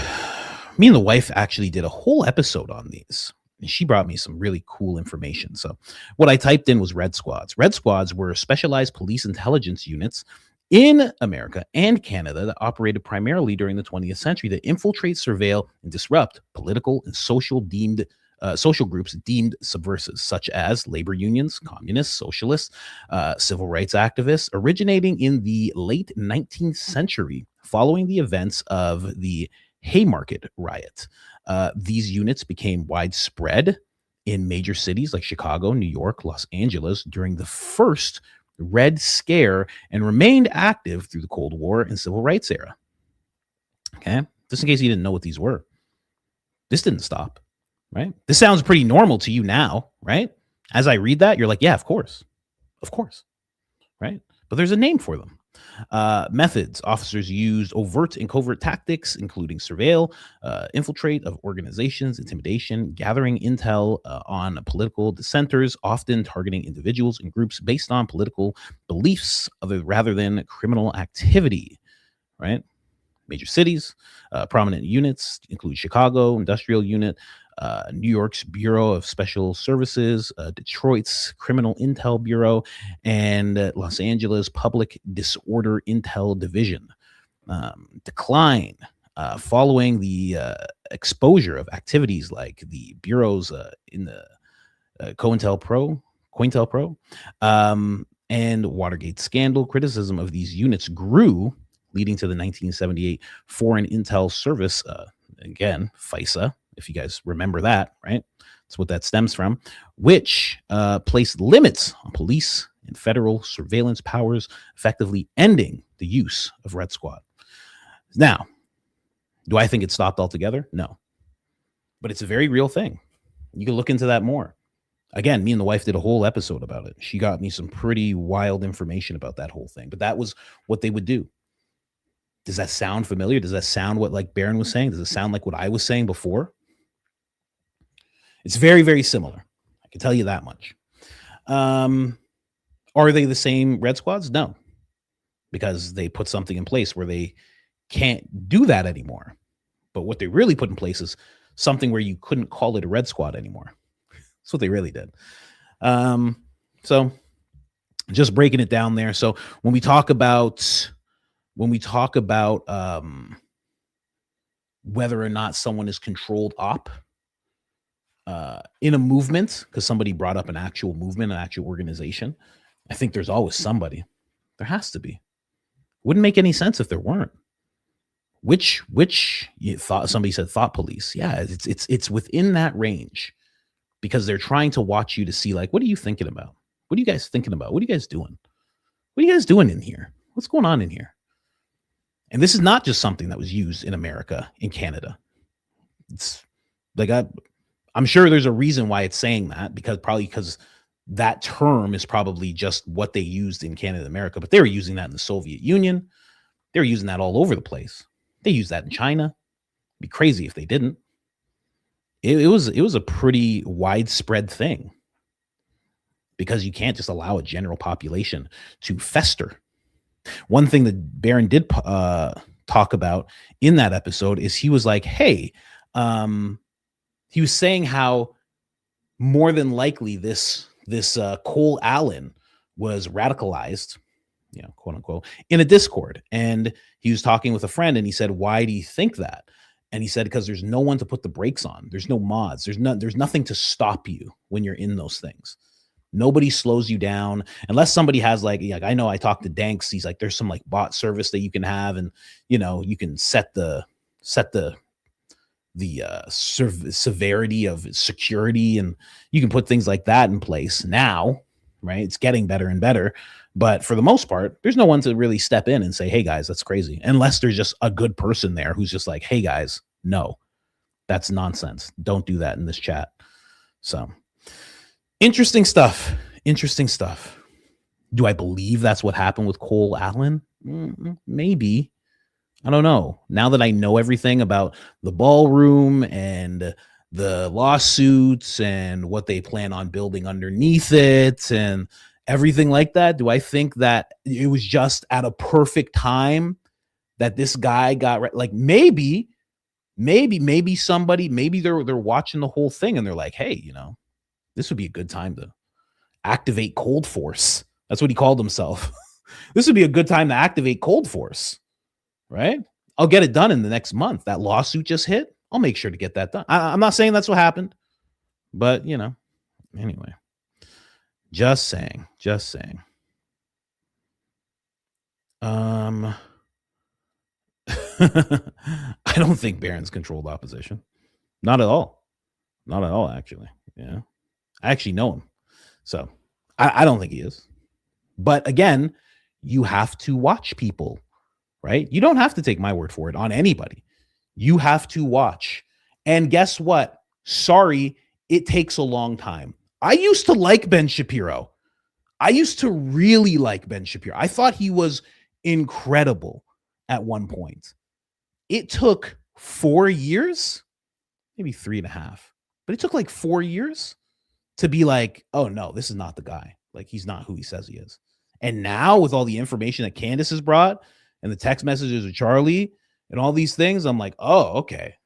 A: Me and the wife actually did a whole episode on these. And she brought me some really cool information. So what I typed in was red squads. Red squads were specialized police intelligence units in America and Canada that operated primarily during the 20th century to infiltrate, surveil, and disrupt political and social groups deemed subversive, such as labor unions, communists, socialists, civil rights activists, originating in the late 19th century following the events of the Haymarket riot. These units became widespread in major cities like Chicago, New York, Los Angeles during the first Red Scare and remained active through the Cold War and Civil Rights era. Okay, just in case you didn't know what these were. This didn't stop, right? This sounds pretty normal to you now, right? As I read that, you're like, yeah, of course, right? But there's a name for them. Methods: officers used overt and covert tactics, including surveil, infiltrate of organizations, intimidation, gathering intel on political dissenters, often targeting individuals and groups based on political beliefs rather than criminal activity, right? Major cities, prominent units include Chicago Industrial Unit, New York's Bureau of Special Services, Detroit's Criminal Intel Bureau, and Los Angeles Public Disorder Intel Division. Decline following the exposure of activities like the bureaus in the COINTELPRO, and Watergate scandal. Criticism of these units grew, leading to the 1978 Foreign Intel Service, again, FISA, if you guys remember that, right? That's what that stems from, which placed limits on police and federal surveillance powers, effectively ending the use of Red Squad. Now, do I think it stopped altogether? No. But it's a very real thing. You can look into that more. Again, me and the wife did a whole episode about it. She got me some pretty wild information about that whole thing. But that was what they would do. Does that sound familiar? Does that sound what like Barron was saying? Does it sound like what I was saying before? It's very, very similar. I can tell you that much. Are they the same Red Squads? No, because they put something in place where they can't do that anymore. But what they really put in place is something where you couldn't call it a Red Squad anymore. That's what they really did. So just breaking it down there. So when we talk about whether or not someone is controlled op in a movement, because somebody brought up an actual movement, an actual organization, I think there's always somebody. There has to be. Wouldn't make any sense if there weren't. Which you thought somebody said thought police. Yeah, it's within that range, because they're trying to watch you to see, like, what are you thinking about? What are you guys thinking about? What are you guys doing? What are you guys doing in here? What's going on in here? And this is not just something that was used in America, in Canada. It's like, I'm sure there's a reason why it's saying that, because that term is probably just what they used in Canada and America, but they were using that in the Soviet Union. They were using that all over the place. They use that in China. It'd be crazy if they didn't. It was a pretty widespread thing, because you can't just allow a general population to fester. One thing that Barron did talk about in that episode is he was like, hey, he was saying how more than likely this Cole Allen was radicalized, quote unquote, in a Discord. And he was talking with a friend and he said, why do you think that? And he said, because there's no one to put the brakes on. There's no mods. There's nothing to stop you when you're in those things. Nobody slows you down unless somebody has like I know I talked to Danks. He's like, there's some like bot service that you can have, and you can set the severity of security, and you can put things like that in place now, right? It's getting better and better, but for the most part, there's no one to really step in and say, hey guys, that's crazy, unless there's just a good person there who's just like, hey guys, no, that's nonsense, don't do that in this chat. So interesting stuff. Do I believe that's what happened with Cole Allen? Maybe. I don't know. Now that I know everything about the ballroom and the lawsuits and what they plan on building underneath it and everything like that, do I think that it was just at a perfect time that this guy got like maybe somebody, maybe they're watching the whole thing and they're like, hey, this would be a good time to activate Cold Force. That's what he called himself. This would be a good time to activate Cold Force, right? I'll get it done in the next month. That lawsuit just hit. I'll make sure to get that done. I'm not saying that's what happened, but anyway, just saying. I don't think Barron's controlled opposition. Not at all, actually. Yeah. I actually know him. So I don't think he is. But again, you have to watch people, right? You don't have to take my word for it on anybody. You have to watch. And guess what? Sorry, it takes a long time. I used to like Ben Shapiro. I used to really like Ben Shapiro. I thought he was incredible at one point. It took 4 years, maybe 3.5, but it took like 4 years to be like, oh no, this is not the guy. Like, he's not who he says he is. And now with all the information that Candace has brought and the text messages of Charlie and all these things, I'm like, oh, okay,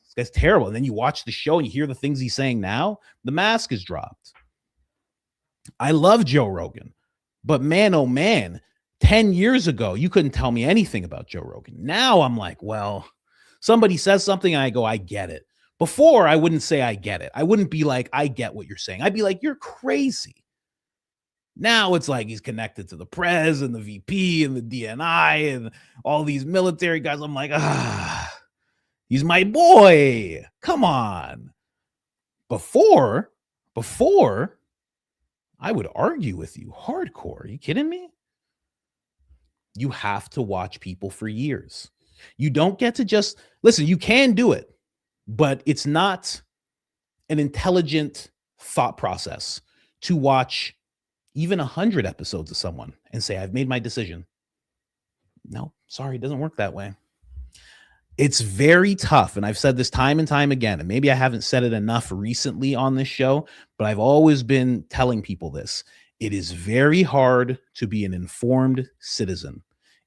A: this guy's terrible. And then you watch the show and you hear the things he's saying now, the mask is dropped. I love Joe Rogan, but man, oh man, 10 years ago, you couldn't tell me anything about Joe Rogan. Now I'm like, well, somebody says something and I go, I get it. Before, I wouldn't say I get it. I wouldn't be like, I get what you're saying. I'd be like, you're crazy. Now it's like he's connected to the prez and the VP and the DNI and all these military guys. I'm like, he's my boy. Come on. Before, I would argue with you hardcore. Are you kidding me? You have to watch people for years. You don't get to just listen. You can do it, but it's not an intelligent thought process to watch even 100 episodes of someone and say, I've made my decision. No, sorry, it doesn't work that way. It's very tough. And I've said this time and time again, and maybe I haven't said it enough recently on this show, but I've always been telling people this. It is very hard to be an informed citizen.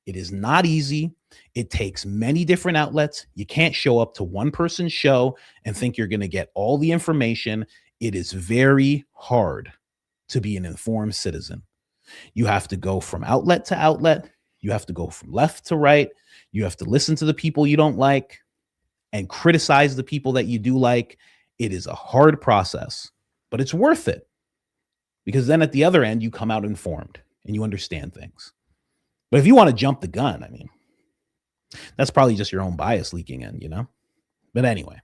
A: It is not easy. It takes many different outlets. You can't show up to one person's show and think you're going to get all the information. It is very hard to be an informed citizen. You have to go from outlet to outlet. You have to go from left to right. You have to listen to the people you don't like and criticize the people that you do like. It is a hard process, but it's worth it, because then at the other end, you come out informed and you understand things. But if you want to jump the gun, I mean, that's probably just your own bias leaking in, But anyway,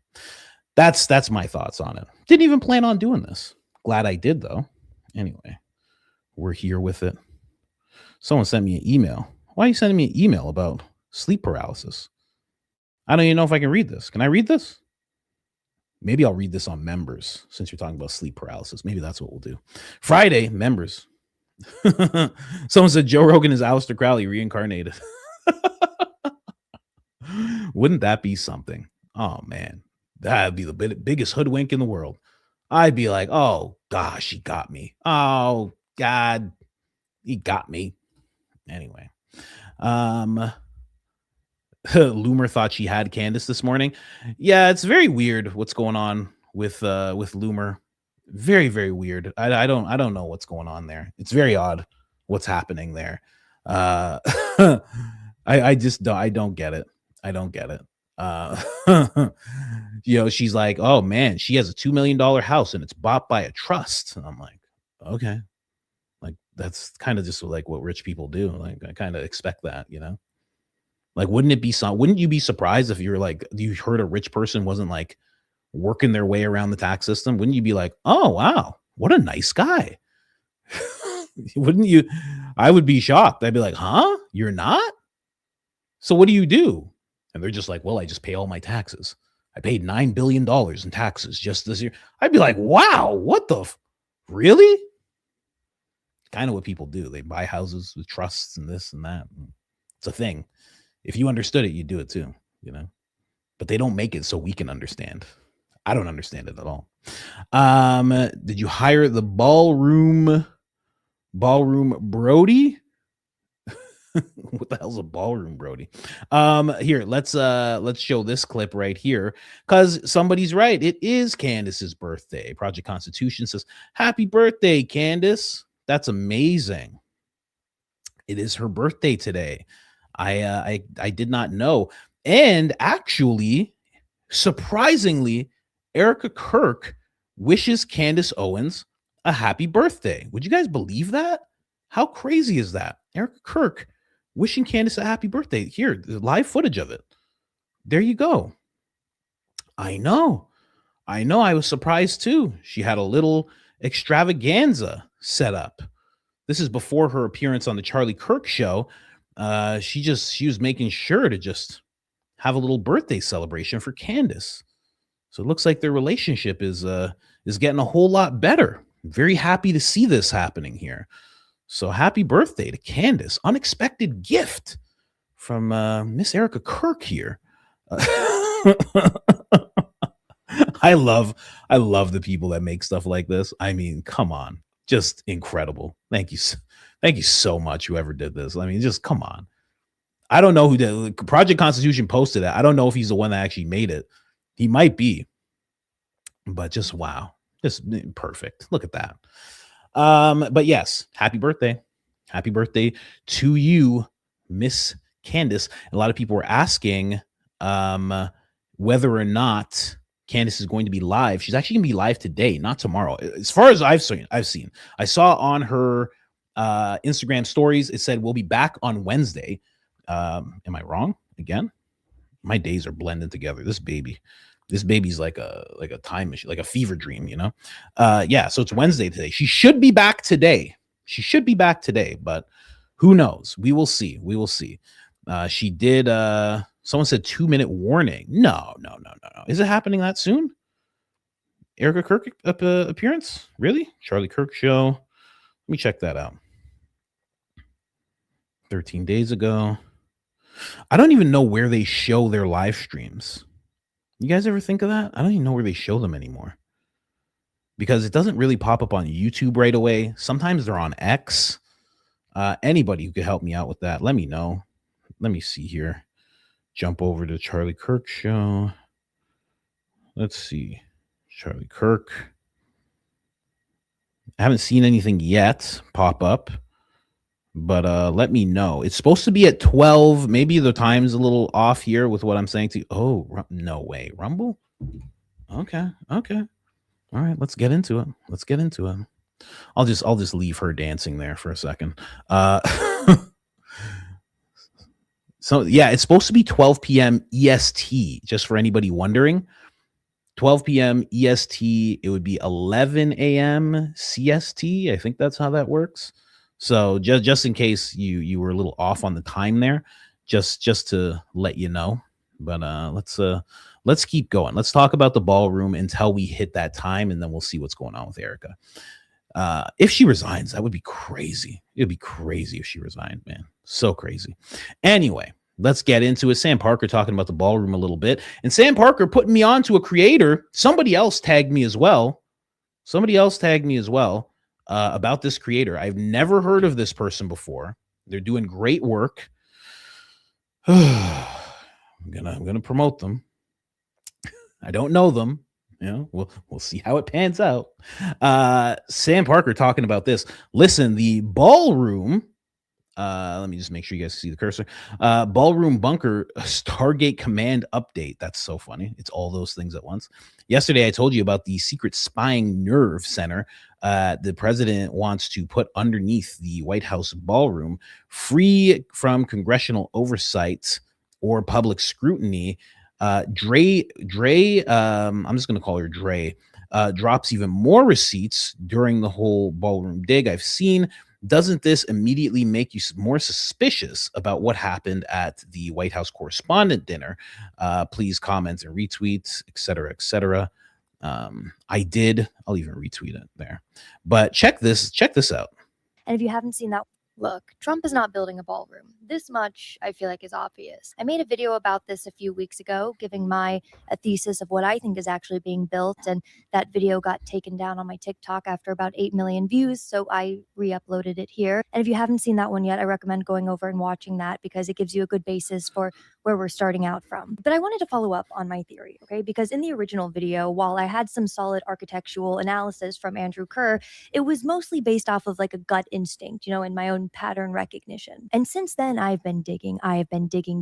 A: that's my thoughts on it. Didn't even plan on doing this. Glad I did, though. Anyway, we're here with it. Someone sent me an email. Why are you sending me an email about sleep paralysis? I don't even know if I can read this. Can I read this? Maybe I'll read this on members, since you're talking about sleep paralysis. Maybe that's what we'll do. Friday, members. Someone said Joe Rogan is Aleister Crowley reincarnated. Wouldn't that be something? Oh man, that'd be the biggest hoodwink in the world. I'd be like, oh gosh, he got me. Oh God, he got me. Anyway, Loomer thought she had Candace this morning. Yeah, it's very weird what's going on with Loomer. Very, very weird. I don't know what's going on there. It's very odd what's happening there. I just don't get it. I don't get it. She's like, oh man, she has a $2 million house and it's bought by a trust. And I'm like, okay. Like, that's kind of just like what rich people do. Like, I kind of expect that, like, wouldn't you be surprised if you're like, you heard a rich person wasn't like working their way around the tax system? Wouldn't you be like, oh wow, what a nice guy? Wouldn't you? I would be shocked. I'd be like, huh? You're not? So what do you do? And they're just like, well, I just pay all my taxes. I paid $9 billion in taxes just this year. I'd be like, wow, what the really? Kind of what people do. They buy houses with trusts and this and that. It's a thing. If you understood it, you'd do it too, but they don't make it so we can understand. I don't understand it at all. Did you hire the ballroom Brody? What the hell's a ballroom Brody? Here, let's show this clip right here, because somebody's right. It is Candace's birthday. Project Constitution says, happy birthday, Candace. That's amazing. It is her birthday today. I did not know. And actually, surprisingly, Erica Kirk wishes Candace Owens a happy birthday. Would you guys believe that? How crazy is that? Erica Kirk wishing Candace a happy birthday. Here, the live footage of it. There you go. I know. I was surprised too. She had a little extravaganza set up. This is before her appearance on the Charlie Kirk show. She was making sure to just have a little birthday celebration for Candace. So it looks like their relationship is getting a whole lot better. Very happy to see this happening here. So happy birthday to Candace. Unexpected gift from Miss Erica Kirk here. I love the people that make stuff like this. I mean, come on. Just incredible. Thank you so much, whoever did this. I mean, just come on. I don't know who did. Project Constitution posted it. I don't know if he's the one that actually made it. He might be. But just wow. Just perfect. Look at that. But yes, happy birthday. Happy birthday to you, Miss Candace. A lot of people were asking whether or not Candace is going to be live. She's actually going to be live today, not tomorrow. As far as I've seen. I saw on her Instagram stories, it said we'll be back on Wednesday. Am I wrong again? My days are blended together. This baby's like a time machine, like a fever dream, yeah, so it's Wednesday today. She should be back today, but who knows? We will see. She did someone said 2-minute warning. No. Is it happening that soon? Erica Kirk appearance? Really? Charlie Kirk show. Let me check that out. 13 days ago. I don't even know where they show their live streams. You guys ever think of that? I don't even know where they show them anymore, because it doesn't really pop up on YouTube right away. Sometimes they're on X. Anybody who could help me out with that, let me know. Let me see here. Jump over to Charlie Kirk show. Let's see. Charlie Kirk. I haven't seen anything yet pop up, but let me know. It's supposed to be at 12. Maybe the time's a little off here with what I'm saying to you. Oh, no way. Rumble? Okay. All right, let's get into it. I'll just leave her dancing there for a second. So yeah, it's supposed to be 12 p.m. EST, just for anybody wondering. 12 p.m. EST, it would be 11 a.m. CST. I think that's how that works. So just in case you were a little off on the time there, just to let you know. But let's keep going. Let's talk about the ballroom until we hit that time, and then we'll see what's going on with Erica. If she resigns, that would be crazy. It would be crazy if she resigned, man. So crazy. Anyway, let's get into it. Sam Parker talking about the ballroom a little bit, and Sam Parker putting me on to a creator. Somebody else tagged me as well. About this creator. I've never heard of this person before. They're doing great work. I'm gonna promote them. I don't know them. We'll see how it pans out. Sam Parker talking about this. Listen, the ballroom. Let me just make sure you guys see the cursor. Ballroom bunker Stargate command update. That's so funny. It's all those things at once. Yesterday, I told you about the secret spying nerve center the president wants to put underneath the White House ballroom, free from congressional oversight or public scrutiny. Dre, I'm just going to call her Dre, drops even more receipts during the whole ballroom dig I've seen. Doesn't this immediately make you more suspicious about what happened at the White House correspondent dinner? Please comment and retweet, etc., etc. I did. I'll even retweet it there. But check this out.
G: And if you haven't seen that, look, Trump is not building a ballroom. This much I feel like is obvious. I made a video about this a few weeks ago, giving a thesis of what I think is actually being built. And that video got taken down on my TikTok after about 8 million views. So I re-uploaded it here. And if you haven't seen that one yet, I recommend going over and watching that because it gives you a good basis for where we're starting out from. But I wanted to follow up on my theory, okay? Because in the original video, while I had some solid architectural analysis from Andrew Kerr, it was mostly based off of like a gut instinct, in my own pattern recognition. And since then, I have been digging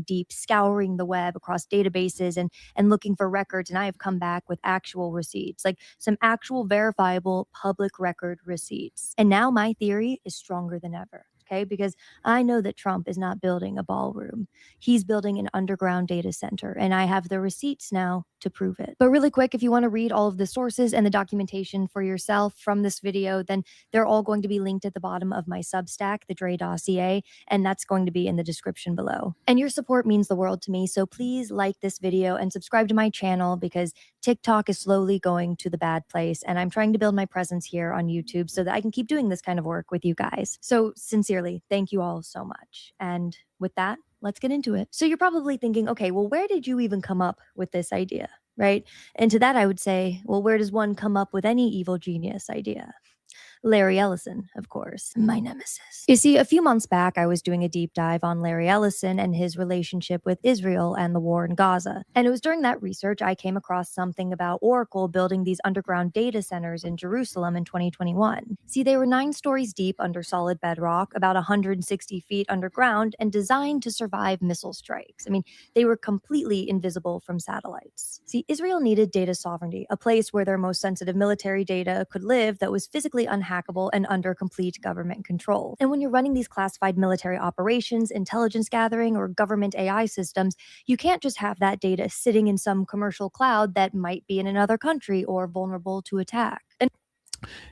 G: deep, scouring the web across databases and looking for records. And I have come back with actual receipts, like some actual verifiable public record receipts. And now my theory is stronger than ever. Okay, because I know that Trump is not building a ballroom. He's building an underground data center, and I have the receipts now to prove it. But really quick, if you want to read all of the sources and the documentation for yourself from this video, then they're all going to be linked at the bottom of my Substack, the Dre Dossier, and that's going to be in the description below. And your support means the world to me, so please like this video and subscribe to my channel because TikTok is slowly going to the bad place, and I'm trying to build my presence here on YouTube so that I can keep doing this kind of work with you guys. So sincerely, thank you all so much. And with that, let's get into it. So you're probably thinking, okay, well, where did you even come up with this idea, right? And to that, I would say, well, where does one come up with any evil genius idea? Larry Ellison, of course, my nemesis. You see, a few months back, I was doing a deep dive on Larry Ellison and his relationship with Israel and the war in Gaza. And it was during that research I came across something about Oracle building these underground data centers in Jerusalem in 2021. See, they were 9 stories deep under solid bedrock, about 160 feet underground, and designed to survive missile strikes. I mean, they were completely invisible from satellites. See, Israel needed data sovereignty, a place where their most sensitive military data could live that was physically unhackable and under complete government control. And when you're running these classified military operations, intelligence gathering, or government AI systems, you can't just have that data sitting in some commercial cloud that might be in another country or vulnerable to attack. And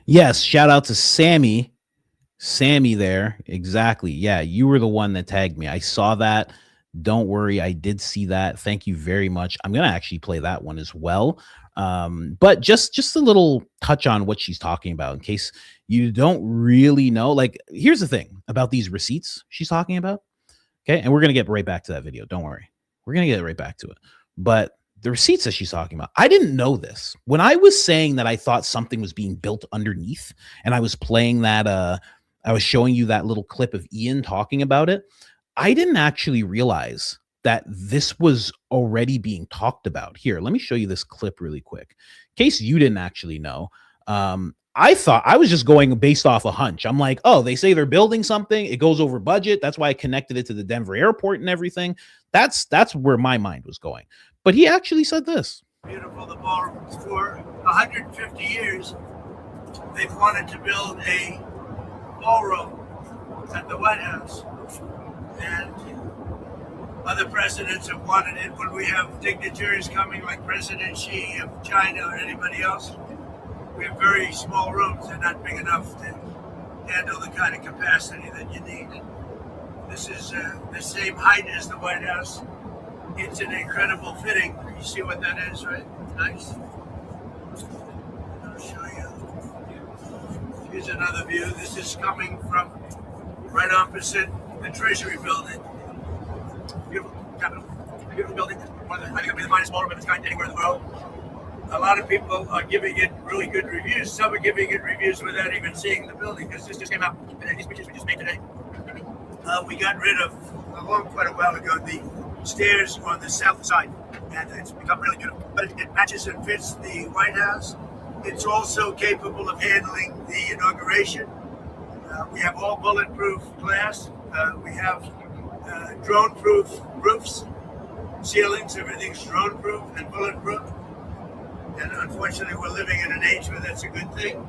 A: yes, shout out to Sammy there. Exactly. Yeah, you were the one that tagged me. I saw that. Don't worry, I did see that. Thank you very much. I'm gonna actually play that one as well. But just a little touch on what she's talking about in case you don't really know. Like, here's the thing about these receipts she's talking about. Okay, and we're gonna get right back to that video. Don't worry, we're gonna get right back to it. But the receipts that she's talking about, I didn't know this. When I was saying that I thought something was being built underneath, and I was playing that, I was showing you that little clip of Ian talking about it. I didn't actually realize that this was already being talked about. Here, let me show you this clip really quick. In case you didn't actually know, I thought I was just going based off a hunch. I'm like, oh, they say they're building something. It goes over budget. That's why I connected it to the Denver airport and everything. That's where my mind was going. But he actually said this.
H: Beautiful, the ballroom. For 150 years, they've wanted to build a ballroom at the White House. And other presidents have wanted it. When we have dignitaries coming like President Xi of China or anybody else, we have very small rooms. They're not big enough to handle the kind of capacity that you need. This is the same height as the White House. It's an incredible fitting. You see what that is, right? Nice. I'll show you. Here's another view. This is coming from right opposite the Treasury building. Beautiful. Capitol. Beautiful building. One of the, I think it'll be the finest ballroom of its kind anywhere in the world. A lot of people are giving it really good reviews. Some are giving it reviews without even seeing the building, because this just came out today. These pictures we just made today. We got rid of, quite a while ago, the stairs on the south side, and it's become really beautiful. But it matches and fits the White House. It's also capable of handling the inauguration. We have all bulletproof glass. We have drone-proof roofs, ceilings. Everything's drone-proof and bulletproof. And unfortunately, we're living in an age where that's a good thing.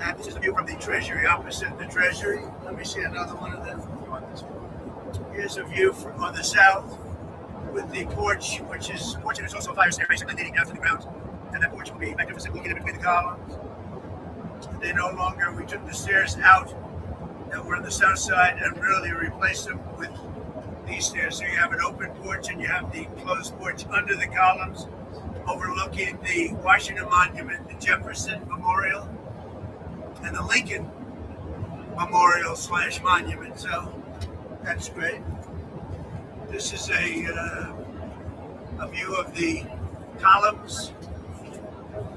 H: And this is a view from the Treasury, opposite the Treasury. Let me see another one of them. Here's a view from on the south with the porch, which is also a fire stair basically leading down to the ground. And that porch will be magnificent looking in between the columns. They no longer, we took the stairs out that were on the south side and really replaced them with these stairs. So you have an open porch and you have the closed porch under the columns, overlooking the Washington Monument, the Jefferson Memorial, and the Lincoln Memorial / Monument. So that's great. This is a view of the columns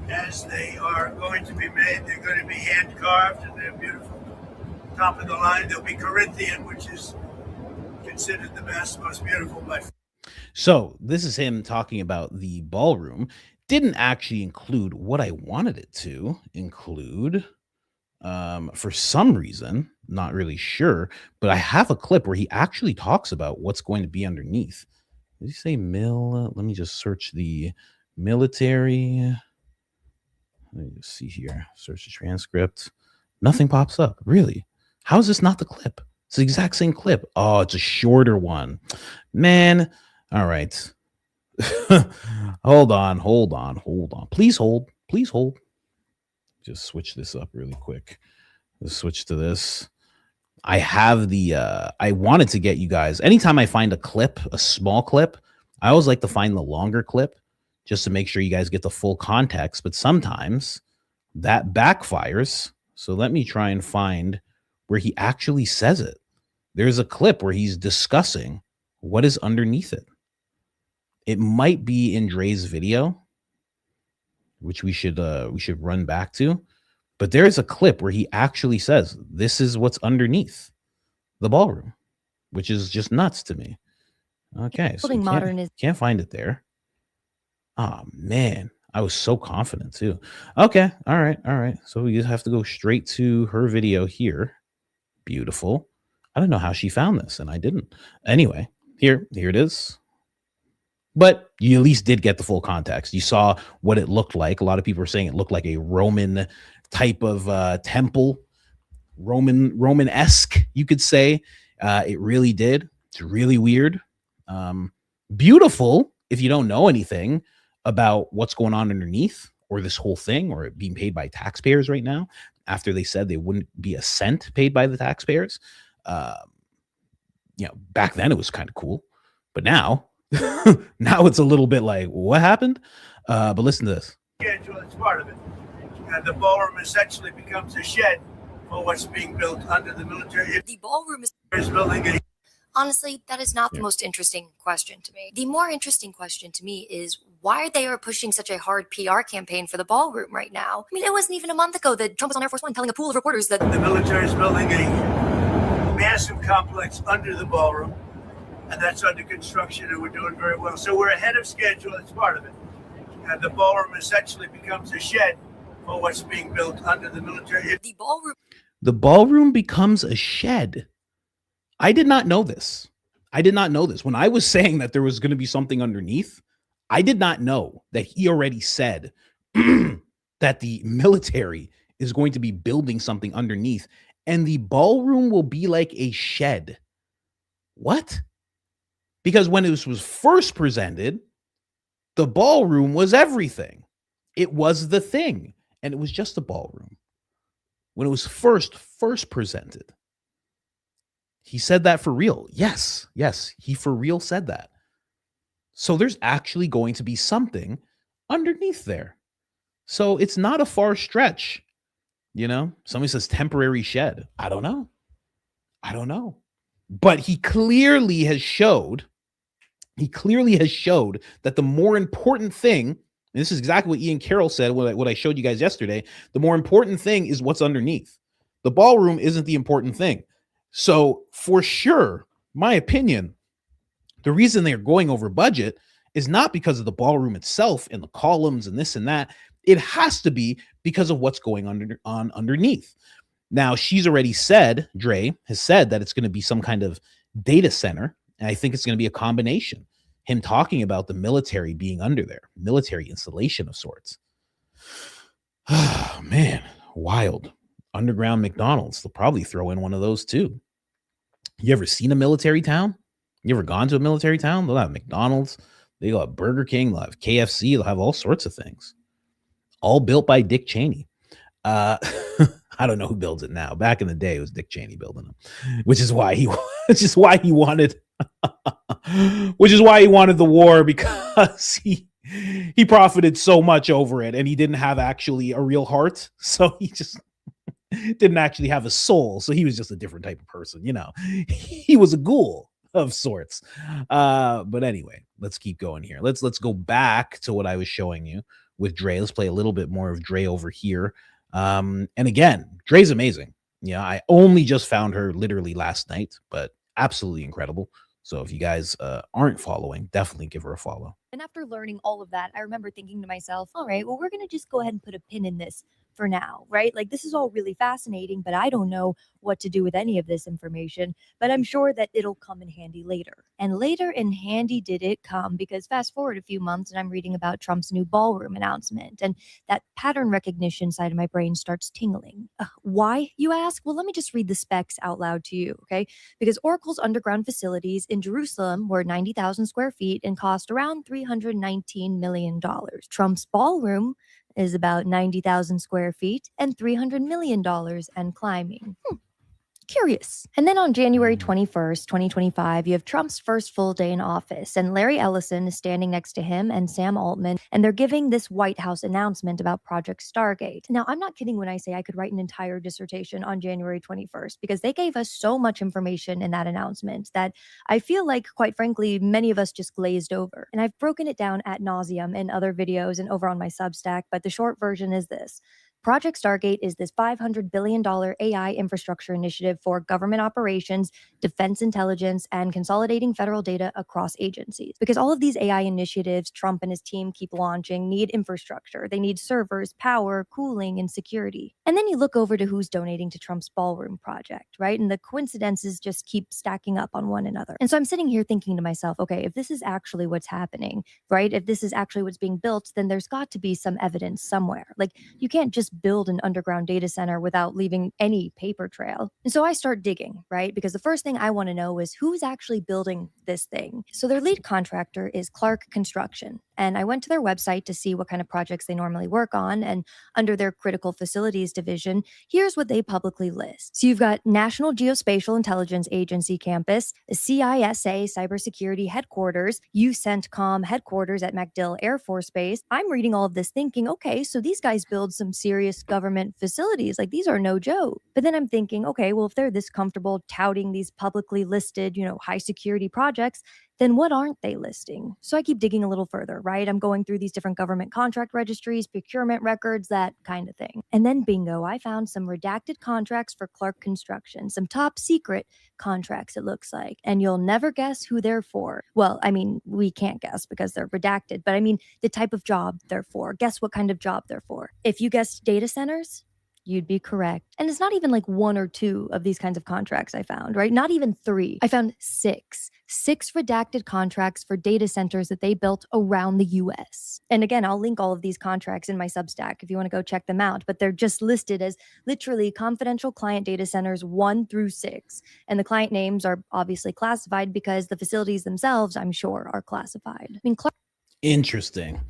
H: as they are going to be made. They're going to be hand carved and they're beautiful. Top of the line, they'll be Corinthian, which is considered the best, most beautiful by far.
A: So this is him talking about the ballroom. Didn't actually include what I wanted it to include. For some reason, not really sure, but I have a clip where he actually talks about what's going to be underneath. Did he say let me just search the military. Let me just see here. Search the transcript. Nothing pops up. Really? How is this not the clip? It's the exact same clip. Oh, it's a shorter one. Man. All right. Hold on. Please hold. Just switch this up really quick. Let's switch to this. I have I wanted to get you guys, anytime I find a clip, a small clip, I always like to find the longer clip just to make sure you guys get the full context. But sometimes that backfires. So let me try and find where he actually says it. There's a clip where he's discussing what is underneath it. It might be in Dre's video, which we should run back to. But there's a clip where he actually says, this is what's underneath the ballroom, which is just nuts to me. Okay, so can't find it there. Oh, man. I was so confident, too. Okay, all right. So we just have to go straight to her video here. Beautiful. I don't know how she found this, and I didn't. Anyway, here it is. But you at least did get the full context. You saw what it looked like. A lot of people were saying it looked like a Roman type of temple, Roman-esque, you could say. It really did. It's really weird. Beautiful if you don't know anything about what's going on underneath or this whole thing or it being paid by taxpayers right now after they said they wouldn't be a cent paid by the taxpayers. Back then it was kind of cool, but now it's a little bit like, what happened? But listen to this.
H: Schedule is part of it. And the ballroom essentially becomes a shed for what's being built under the military.
I: The ballroom
H: is building a.
I: Honestly, that is not the most interesting question to me. The more interesting question to me is why they are pushing such a hard PR campaign for the ballroom right now. I mean, it wasn't even a month ago that Trump was on Air Force One telling a pool of reporters that
H: the military is building a massive complex under the ballroom, and that's under construction, and we're doing very well. So we're ahead of schedule. It's part of it. And the ballroom essentially becomes a shed for what's being built under the military.
A: The ballroom becomes a shed. I did not know this. When I was saying that there was going to be something underneath, I did not know that he already said that the military is going to be building something underneath and the ballroom will be like a shed. What? Because when it was first presented, the ballroom was everything. It was the thing. And it was just a ballroom. When it was first presented, he said that for real. Yes, he for real said that. So there's actually going to be something underneath there. So it's not a far stretch. Somebody says temporary shed. I don't know. But he clearly has showed He clearly has showed that the more important thing, and this is exactly what Ian Carroll said, what I showed you guys yesterday, the more important thing is what's underneath. The ballroom isn't the important thing. So for sure, my opinion, the reason they're going over budget is not because of the ballroom itself and the columns and this and that. It has to be because of what's going on underneath. Now, she's already said, Dre has said that it's going to be some kind of data center. And I think it's going to be a combination. Him talking about the military being under there, military installation of sorts. Oh, man, wild. Underground McDonald's. They'll probably throw in one of those too. You ever seen a military town? You ever gone to a military town? They'll have McDonald's. They'll have Burger King. They'll have KFC. They'll have all sorts of things. All built by Dick Cheney. I don't know who builds it now. Back in the day, it was Dick Cheney building them, which is why he wanted the war, because he profited so much over it, and he didn't have actually a real heart. So he just didn't actually have a soul. So he was just a different type of person. You know, he was a ghoul of sorts. But anyway, let's keep going here. Let's go back to what I was showing you with Dre. Let's play a little bit more of Dre over here. And again, Dre's amazing. Yeah, I only just found her literally last night, but absolutely incredible. So if you guys aren't following, definitely give her a follow.
G: And after learning all of that, I remember thinking to myself, all right, well, we're going to just go ahead and put a pin in this for now, right? Like, this is all really fascinating, but I don't know what to do with any of this information, but I'm sure that it'll come in handy later. And later in handy did it come, because fast forward a few months and I'm reading about Trump's new ballroom announcement, and that pattern recognition side of my brain starts tingling. Why, you ask? Well, let me just read the specs out loud to you, okay? Because Oracle's underground facilities in Jerusalem were 90,000 square feet and cost around $319 million. Trump's ballroom is about 90,000 square feet and $300 million and climbing. Curious. And then on January 21st, 2025, you have Trump's first full day in office, and Larry Ellison is standing next to him and Sam Altman, and they're giving this White House announcement about Project Stargate. Now, I'm not kidding when I say I could write an entire dissertation on January 21st, because they gave us so much information in that announcement that I feel like, quite frankly, many of us just glazed over. And I've broken it down ad nauseum in other videos and over on my Substack, but the short version is this. Project Stargate is this $500 billion AI infrastructure initiative for government operations, defense intelligence, and consolidating federal data across agencies. Because all of these AI initiatives Trump and his team keep launching need infrastructure. They need servers, power, cooling, and security. And then you look over to who's donating to Trump's ballroom project, right? And the coincidences just keep stacking up on one another. And so I'm sitting here thinking to myself, okay, if this is actually what's happening, right? If this is actually what's being built, then there's got to be some evidence somewhere. Like, you can't just build an underground data center without leaving any paper trail. And so I start digging, right? Because the first thing I want to know is who's actually building this thing. So their lead contractor is Clark Construction. And I went to their website to see what kind of projects they normally work on. And under their critical facilities division, here's what they publicly list. So you've got National Geospatial Intelligence Agency campus, a CISA cybersecurity headquarters, UCENTCOM headquarters at MacDill Air Force Base. I'm reading all of this thinking, okay, so these guys build some serious government facilities. Like, these are no joke. But then I'm thinking, okay, well, if they're this comfortable touting these publicly listed, high security projects, then what aren't they listing? So I keep digging a little further, right? I'm going through these different government contract registries, procurement records, that kind of thing. And then bingo, I found some redacted contracts for Clark Construction, some top secret contracts, it looks like. And you'll never guess who they're for. Well, I mean, we can't guess because they're redacted, but I mean the type of job they're for. Guess what kind of job they're for. If you guessed data centers, you'd be correct. And it's not even like one or two of these kinds of contracts I found, right? Not even three. I found six redacted contracts for data centers that they built around the US. And again, I'll link all of these contracts in my Substack if you want to go check them out, but they're just listed as literally confidential client data centers 1 through 6. And the client names are obviously classified because the facilities themselves, I'm sure, are classified. I mean,
A: Interesting.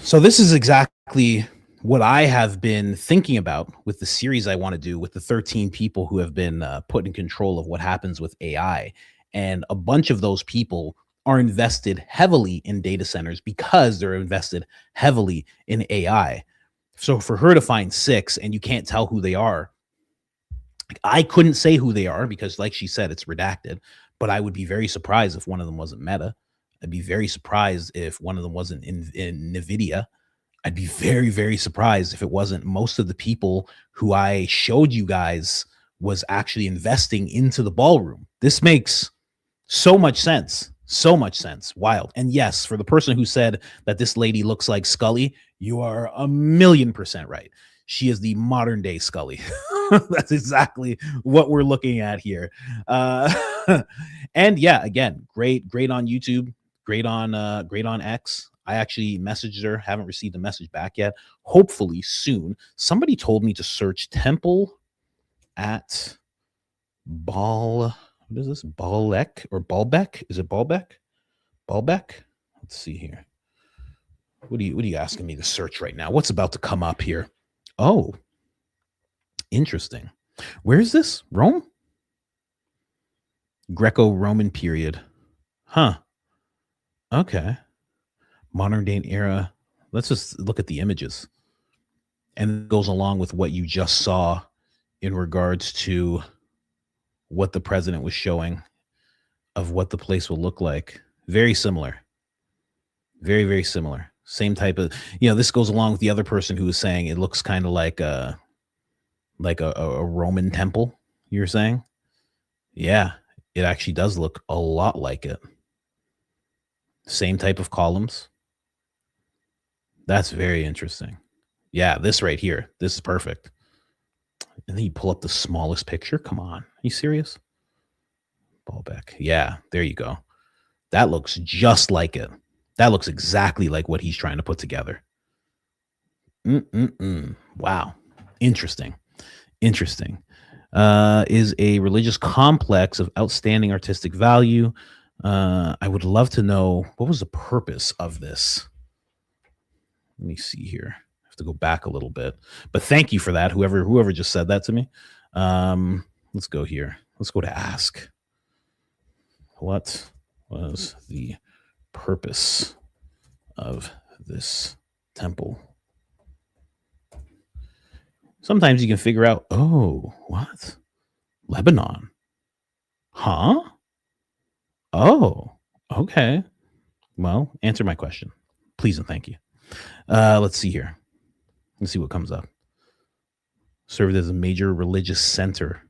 A: So this is exactly what I have been thinking about with the series I want to do with the 13 people who have been put in control of what happens with AI. And a bunch of those people are invested heavily in data centers because they're invested heavily in AI. So for her to find 6 and you can't tell who they are, I couldn't say who they are because, like she said, it's redacted. but I would be very surprised if one of them wasn't Meta. I'd be very surprised if one of them wasn't in NVIDIA. I'd be very, very surprised if it wasn't most of the people who I showed you guys was actually investing into the ballroom. This makes so much sense. So much sense. Wild. And yes, for the person who said that this lady looks like Scully, you are 1,000,000% right. She is the modern day Scully. That's exactly what we're looking at here. And yeah, again, great on YouTube, great on X. I actually messaged her, haven't received a message back yet. Hopefully soon. Somebody told me to search temple at what is this? Baalek or Baalbek? Is it Baalbek? Baalbek? Let's see here. What are you asking me to search right now? What's about to come up here? Oh, interesting. Where is this? Rome? Greco-Roman period. Huh. Okay. Modern day era. Let's just look at the images. And it goes along with what you just saw in regards to what the president was showing of what the place will look like. Very similar. Very, very similar. Same type of, this goes along with the other person who was saying it looks kind of like a Roman temple, you're saying? Yeah, it actually does look a lot like it. Same type of columns. That's very interesting. Yeah, this right here. This is perfect. And then you pull up the smallest picture. Come on. Are you serious? Baalbek. Yeah, there you go. That looks just like it. That looks exactly like what he's trying to put together. Wow. Interesting. Is a religious complex of outstanding artistic value. I would love to know what was the purpose of this. Let me see here. I have to go back a little bit, but thank you for that. Whoever just said that to me. Let's go here. Let's go to ask. What was the purpose of this temple? Sometimes you can figure out, oh, what? Lebanon. Huh? Oh, okay. Well, answer my question. Please and thank you. Let's see here. Let's see what comes up. Served as a major religious center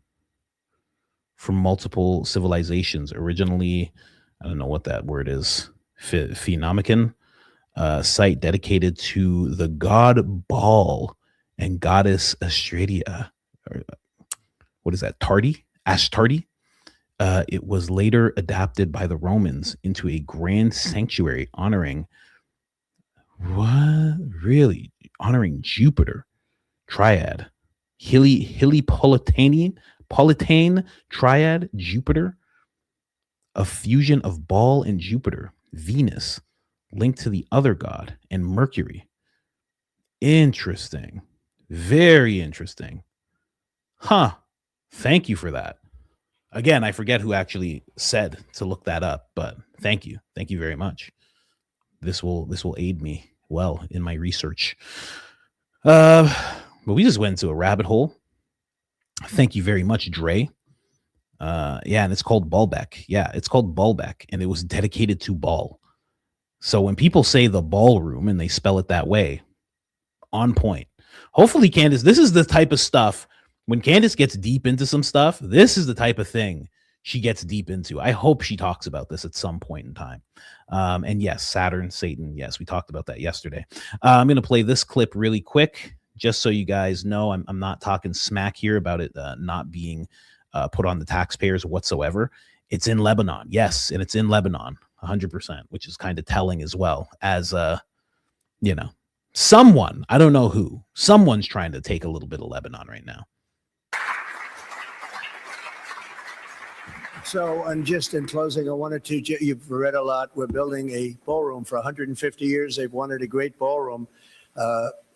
A: for multiple civilizations. Originally, I don't know what that word is. Phenomicon. Site dedicated to the god Baal and goddess Astradia. What is that? Astarte. It was later adapted by the Romans into a grand sanctuary honoring Jupiter, Triad, Polytane, Triad, Jupiter, a fusion of Baal and Jupiter, Venus, linked to the other god, and Mercury. Interesting. Very interesting. Huh. Thank you for that. Again, I forget who actually said to look that up, but thank you. Thank you very much. This will aid me well in my research. But we just went into a rabbit hole. Thank you very much, Dre. Yeah, and it's called Baalbek. Yeah, it's called Baalbek, and it was dedicated to Baal. So when people say the ballroom and they spell it that way, on point. Hopefully, Candace, this is the type of stuff, when Candace gets deep into some stuff, this is the type of thing she gets deep into. I hope she talks about this at some point in time. And yes, Saturn, Satan. Yes, we talked about that yesterday. I'm going to play this clip really quick, just so you guys know I'm not talking smack here about it not being put on the taxpayers whatsoever. It's in Lebanon. Yes, and it's in Lebanon 100%, which is kind of telling as well as, someone, I don't know who, someone's trying to take a little bit of Lebanon right now.
H: So, and just in closing, I wanted to, you've read a lot. We're building a ballroom for 150 years. They've wanted a great ballroom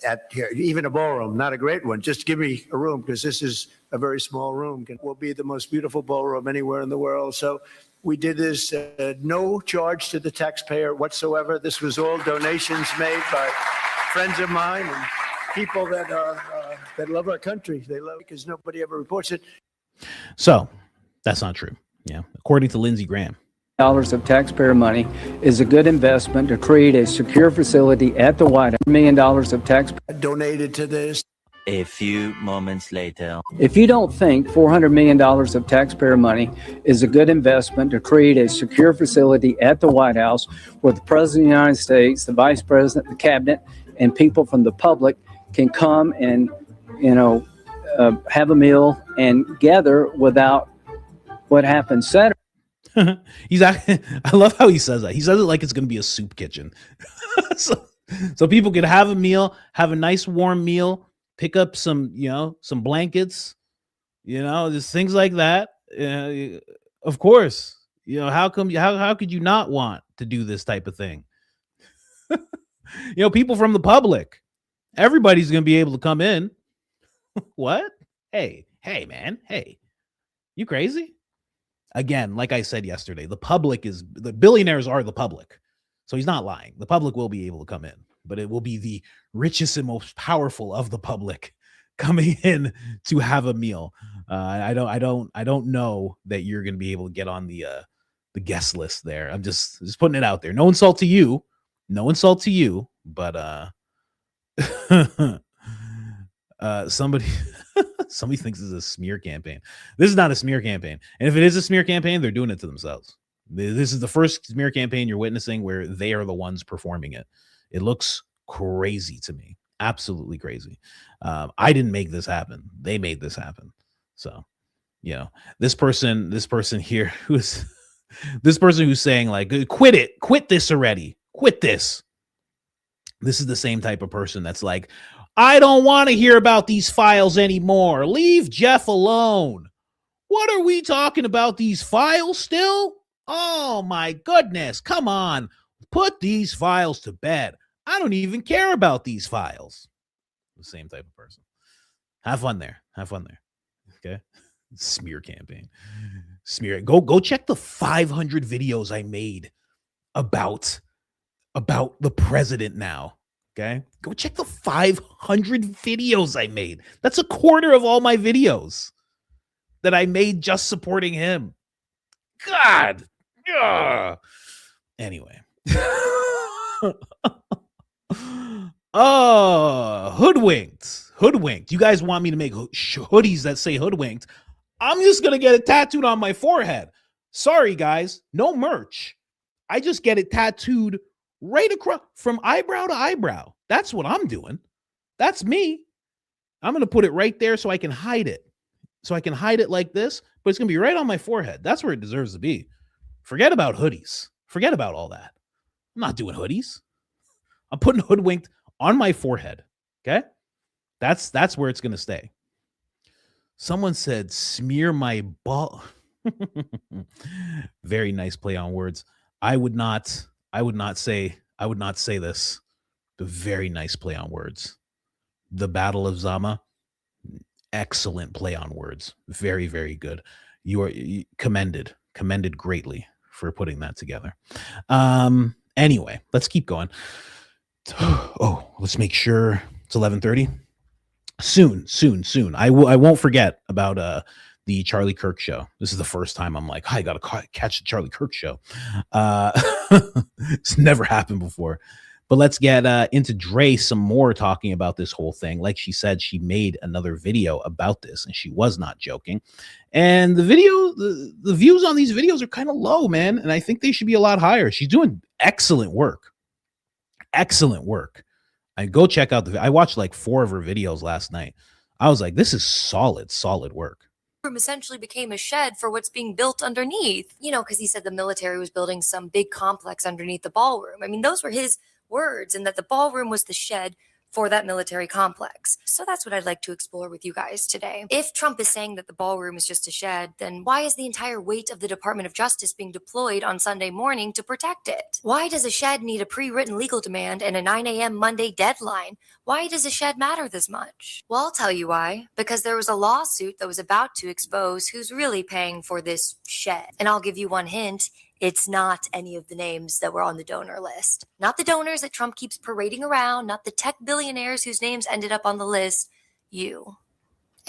H: at here, even a ballroom, not a great one. Just give me a room, because this is a very small room. It will be the most beautiful ballroom anywhere in the world. So we did this, no charge to the taxpayer whatsoever. This was all donations made by friends of mine and people that are that love our country. They love it because nobody ever reports it.
A: So that's not true. Yeah, according to Lindsey Graham.
J: Dollars of taxpayer money is a good investment to create a secure facility at the White House. $1 million of taxpayer
H: Donated to this.
K: A few moments later.
J: If you don't think $400 million of taxpayer money is a good investment to create a secure facility at the White House where the President of the United States, the Vice President, the Cabinet, and people from the public can come and, have a meal and gather without what happened Saturday.
A: I love how he says that. He says it like it's going to be a soup kitchen. so people could have a meal, have a nice warm meal, pick up some blankets, just things like that. Of course, how could you not want to do this type of thing? People from the public, everybody's going to be able to come in. What? Hey, man. Hey, you crazy? Again, like I said yesterday, the billionaires are the public. So he's not lying. The public will be able to come in, but it will be the richest and most powerful of the public coming in to have a meal. I don't know that you're going to be able to get on the guest list there. I'm just putting it out there. No insult to you, but somebody thinks this is a smear campaign. This is not a smear campaign. And if it is a smear campaign, they're doing it to themselves. This is the first smear campaign you're witnessing where they are the ones performing it. It looks crazy to me. Absolutely crazy. I didn't make this happen. They made this happen. So, this person here who's saying like, quit this already. Quit this. This is the same type of person that's like, I don't want to hear about these files anymore. Leave Jeff alone. What are we talking about? These files still? Oh my goodness. Come on. Put these files to bed. I don't even care about these files. The same type of person. Have fun there. Okay. Smear campaign. Smear. Go check the 500 videos I made about the president now. Okay. Go check the 500 videos I made. That's a quarter of all my videos that I made just supporting him. God. Ugh. Anyway. Hoodwinked. You guys want me to make hoodies that say hoodwinked? I'm just going to get it tattooed on my forehead. Sorry, guys. No merch. I just get it tattooed right across from eyebrow to eyebrow. That's what I'm doing. That's me. I'm going to put it right there so I can hide it. So I can hide it like this, but it's going to be right on my forehead. That's where it deserves to be. Forget about hoodies. Forget about all that. I'm not doing hoodies. I'm putting hoodwinked on my forehead. Okay? That's where it's going to stay. Someone said, smear my ball. Very nice play on words. I would not say this. The very nice play on words. The Battle of Zama. Excellent play on words. Very, very good. You are commended greatly for putting that together. Anyway, let's keep going. Oh, let's make sure it's 11:30. Soon. I won't forget about the Charlie Kirk show. This is the first time I'm like, I gotta catch the Charlie Kirk show. It's never happened before. But let's get into Dre some more talking about this whole thing. Like she said, she made another video about this, and she was not joking. And the views on these videos are kind of low, man. And I think they should be a lot higher. She's doing excellent work. I go check out I watched like 4 of her videos last night. I was like, this is solid work.
I: Room essentially became a shed for what's being built underneath, because he said the military was building some big complex underneath the ballroom. I mean, those were his words, and that the ballroom was the shed for that military complex. So that's what I'd like to explore with you guys today. If Trump is saying that the ballroom is just a shed, then why is the entire weight of the Department of Justice being deployed on Sunday morning to protect it? Why does a shed need a pre-written legal demand and a 9 a.m. Monday deadline? Why does a shed matter this much? Well, I'll tell you why. Because there was a lawsuit that was about to expose who's really paying for this shed. And I'll give you one hint. It's not any of the names that were on the donor list. Not the donors that Trump keeps parading around, not the tech billionaires whose names ended up on the list. You.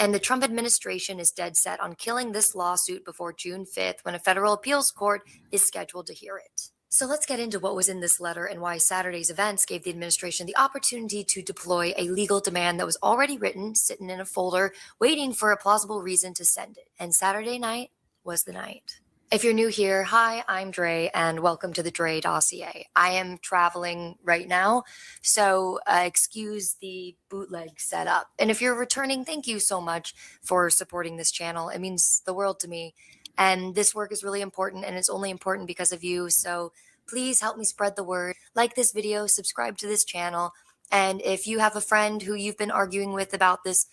I: And the Trump administration is dead set on killing this lawsuit before June 5th, when a federal appeals court is scheduled to hear it. So let's get into what was in this letter and why Saturday's events gave the administration the opportunity to deploy a legal demand that was already written, sitting in a folder, waiting for a plausible reason to send it. And Saturday night was the night. If you're new here, hi, I'm Dre, and welcome to the Dre Dossier. I am traveling right now, so excuse the bootleg setup. And if you're returning, thank you so much for supporting this channel. It means the world to me. And this work is really important, and it's only important because of you. So please help me spread the word. Like this video, subscribe to this channel. And if you have a friend who you've been arguing with about this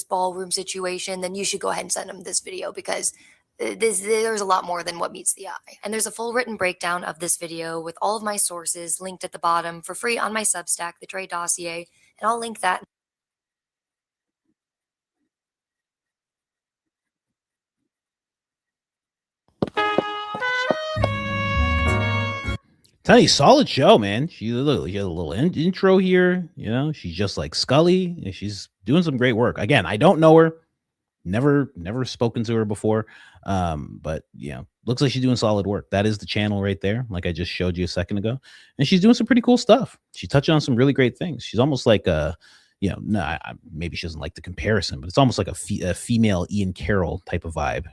I: ballroom situation, then you should go ahead and send them this video, because there's a lot more than what meets the eye. And there's a full written breakdown of this video with all of my sources linked at the bottom for free on my Substack, the Dre Dossier, and I'll link that.
A: Tell you, solid show, man. She had a little intro here. You know, she's just like Scully, and she's doing some great work. Again, I don't know her, never spoken to her before, but looks like she's doing solid work. That is the channel right there, like I just showed you a second ago, and she's doing some pretty cool stuff. She's touching on some really great things. She's almost like maybe she doesn't like the comparison, but it's almost like a female Ian Carroll type of vibe.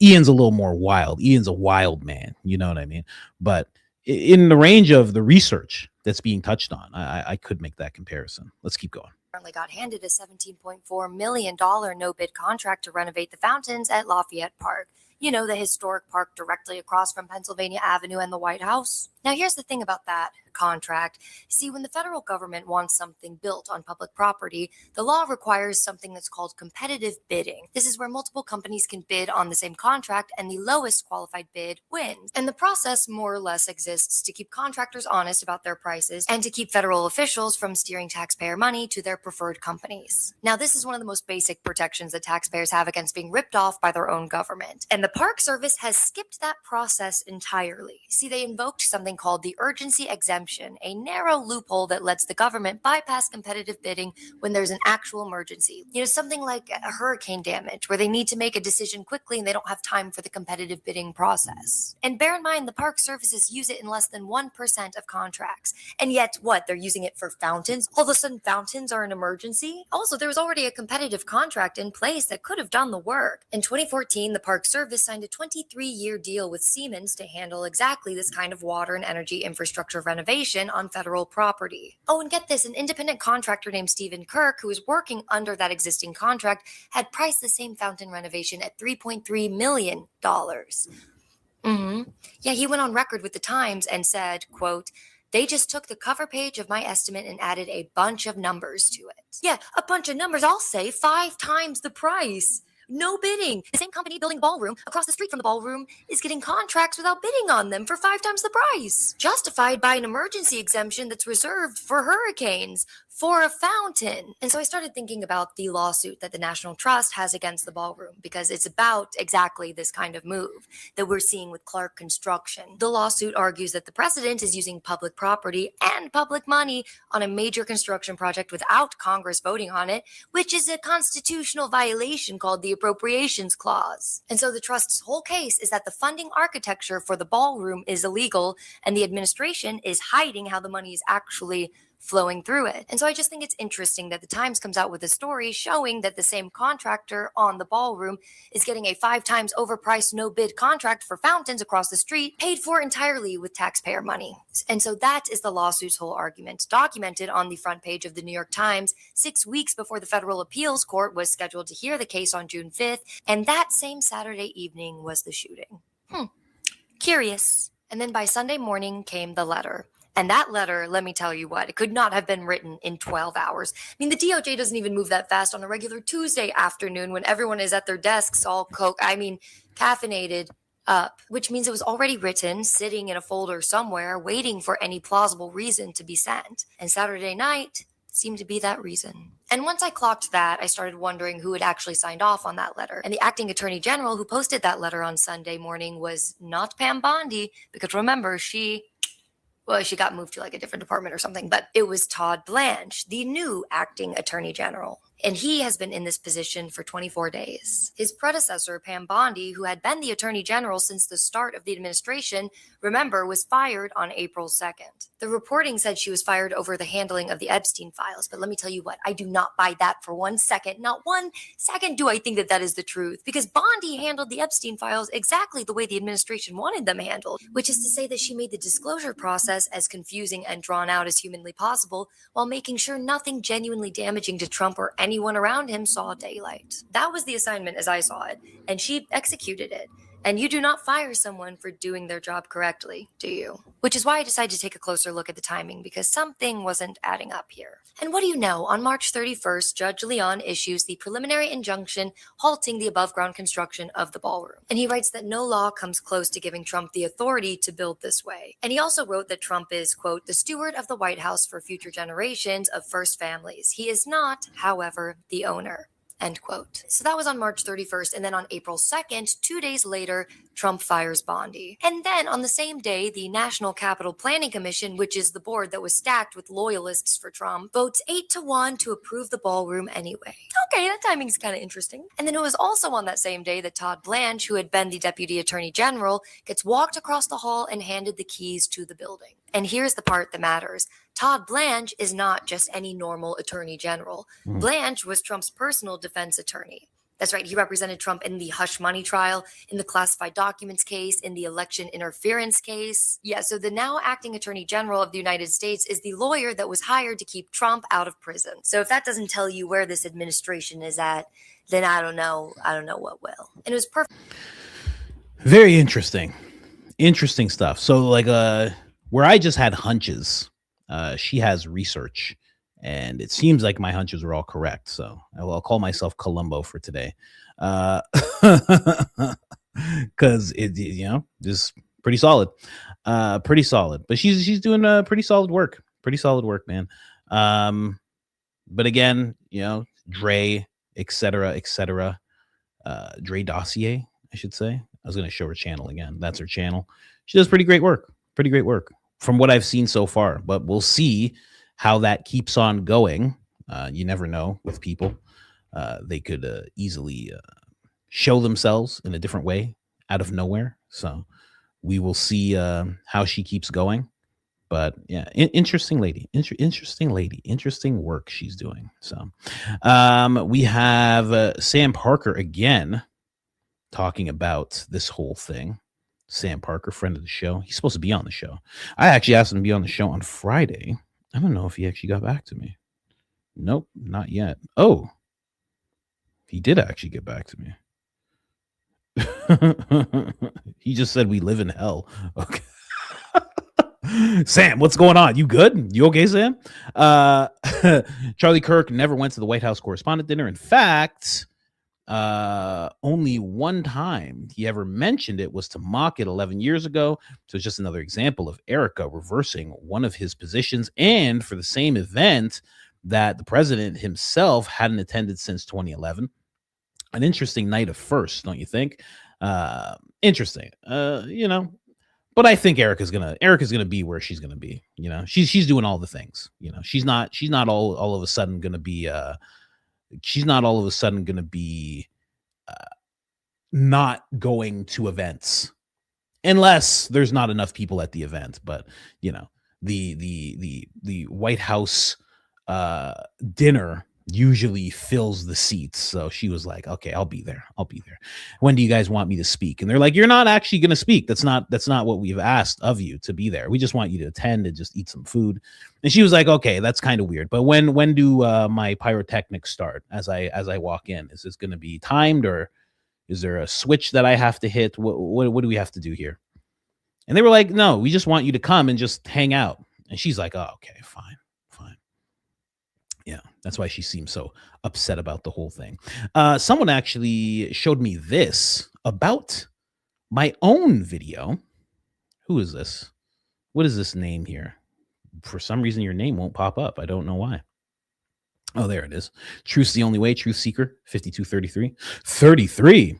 A: Ian's a little more wild. Ian's a wild man. You know what I mean? But in the range of the research that's being touched on, I could make that comparison. Let's keep going.
I: Got handed a $17.4 million no-bid contract to renovate the fountains at Lafayette Park. You know, the historic park directly across from Pennsylvania Avenue and the White House. Now, here's the thing about that contract. See, when the federal government wants something built on public property, the law requires something that's called competitive bidding. This is where multiple companies can bid on the same contract, and the lowest qualified bid wins. And the process more or less exists to keep contractors honest about their prices and to keep federal officials from steering taxpayer money to their preferred companies. Now, this is one of the most basic protections that taxpayers have against being ripped off by their own government. And the Park Service has skipped that process entirely. See, they invoked something called the urgency exemption, a narrow loophole that lets the government bypass competitive bidding when there's an actual emergency. Something like a hurricane damage, where they need to make a decision quickly and they don't have time for the competitive bidding process. And bear in mind, the Park Services use it in less than 1% of contracts. And yet, they're using it for fountains? All of a sudden, fountains are an emergency? Also, there was already a competitive contract in place that could have done the work. In 2014, the Park Service signed a 23-year deal with Siemens to handle exactly this kind of water and energy infrastructure renovation on federal property. Oh, and get this, an independent contractor named Charlie Kirk, who was working under that existing contract, had priced the same fountain renovation at $3.3 million. Yeah, he went on record with the Times and said, quote, "They just took the cover page of my estimate and added a bunch of numbers to it." Yeah, a bunch of numbers. I'll say 5 times the price. No bidding. The same company building Ballroom across the street from the Ballroom is getting contracts without bidding on them for 5 times the price. Justified by an emergency exemption that's reserved for hurricanes, for a fountain. And so I started thinking about the lawsuit that the National Trust has against the Ballroom, because it's about exactly this kind of move that we're seeing with Clark Construction. The lawsuit argues that the president is using public property and public money on a major construction project without Congress voting on it, which is a constitutional violation called the Appropriations Clause. And so the trust's whole case is that the funding architecture for the Ballroom is illegal, and the administration is hiding how the money is actually flowing through it. And so I just think it's interesting that the Times comes out with a story showing that the same contractor on the Ballroom is getting a 5 times overpriced no-bid contract for fountains across the street, paid for entirely with taxpayer money. And so that is the lawsuit's whole argument, documented on the front page of the New York Times 6 weeks before the federal appeals court was scheduled to hear the case on June 5th. And that same Saturday evening was the shooting. Curious. And then by Sunday morning came the letter. And that letter, let me tell you what, it could not have been written in 12 hours. I mean, the DOJ doesn't even move that fast on a regular Tuesday afternoon when everyone is at their desks all caffeinated up, which means it was already written, sitting in a folder somewhere, waiting for any plausible reason to be sent. And Saturday night seemed to be that reason. And once I clocked that, I started wondering who had actually signed off on that letter. And the acting attorney general who posted that letter on Sunday morning was not Pam Bondi, because remember, she got moved to like a different department or something, but it was Todd Blanche, the new acting attorney general. And he has been in this position for 24 days. His predecessor, Pam Bondi, who had been the Attorney General since the start of the administration, remember, was fired on April 2nd. The reporting said she was fired over the handling of the Epstein files, but let me tell you what, I do not buy that for 1 second. Not 1 second do I think that that is the truth, because Bondi handled the Epstein files exactly the way the administration wanted them handled, which is to say that she made the disclosure process as confusing and drawn out as humanly possible, while making sure nothing genuinely damaging to Trump or anyone around him saw daylight. That was the assignment as I saw it, and she executed it. And you do not fire someone for doing their job correctly, do you? Which is why I decided to take a closer look at the timing, because something wasn't adding up here. And what do you know? On March 31st, Judge Leon issues the preliminary injunction halting the above-ground construction of the ballroom. And he writes that no law comes close to giving Trump the authority to build this way. And he also wrote that Trump is, quote, the steward of the White House for future generations of first families. He is not, however, the owner. End quote. So that was on March 31st. And then on April 2nd, 2 days later, Trump fires Bondi. And then on the same day, the National Capital Planning Commission, which is the board that was stacked with loyalists for Trump, votes 8-1 to approve the ballroom anyway. Okay, that timing's kind of interesting. And then it was also on that same day that Todd Blanche, who had been the Deputy Attorney General, gets walked across the hall and handed the keys to the building. And here's the part that matters. Todd Blanche is not just any normal attorney general. Blanche was Trump's personal defense attorney. That's right. He represented Trump in the hush money trial, in the classified documents case, in the election interference case. Yeah, so the now acting attorney general of the United States is the lawyer that was hired to keep Trump out of prison. So if that doesn't tell you where this administration is at, then I don't know what will. And it was perfect.
A: Very interesting. Interesting stuff. So like where I just had hunches, she has research, and it seems like my hunches were all correct. So I'll call myself Columbo for today, because it, just pretty solid, But she's doing pretty solid work, man. But again, Dre, etc. Dre Dossier, I should say. I was going to show her channel again. That's her channel. She does pretty great work from what I've seen so far, but we'll see how that keeps on going. You never know with people. They could easily show themselves in a different way out of nowhere. So we will see how she keeps going. But yeah, interesting lady, interesting work she's doing. So we have Sam Parker again talking about this whole thing. Sam Parker, friend of the show. He's supposed to be on the show. I actually asked him to be on the show on Friday. I don't know if he actually got back to me. Nope, not yet. Oh, he did actually get back to me. He just said we live in hell. Okay. Sam, what's going on? You good? You okay, Sam? Charlie Kirk never went to the White House correspondent dinner. In fact, only one time he ever mentioned it was to mock it 11 years ago. So it's just another example of Erica reversing one of his positions, and for the same event that the president himself hadn't attended since 2011. An interesting night of firsts, don't you think? Interesting. But I think Erica's gonna be where she's gonna be. She's doing all the things. She's not all of a sudden gonna be not going to events unless there's not enough people at the event. But the White House dinner usually fills the seats. So she was like, okay, I'll be there. When do you guys want me to speak? And they're like, you're not actually going to speak. That's not what we've asked of you to be there. We just want you to attend and just eat some food. And she was like, okay, that's kind of weird. But when do my pyrotechnics start as I walk in? Is this going to be timed, or is there a switch that I have to hit? What do we have to do here? And they were like, no, we just want you to come and just hang out. And she's like, oh, okay, fine. Yeah, that's why she seems so upset about the whole thing. Someone actually showed me this about my own video. Who is this? What is this name here? For some reason, your name won't pop up. I don't know why. Oh, there it is. Truth's the only way. Truth Seeker, 5233. 33.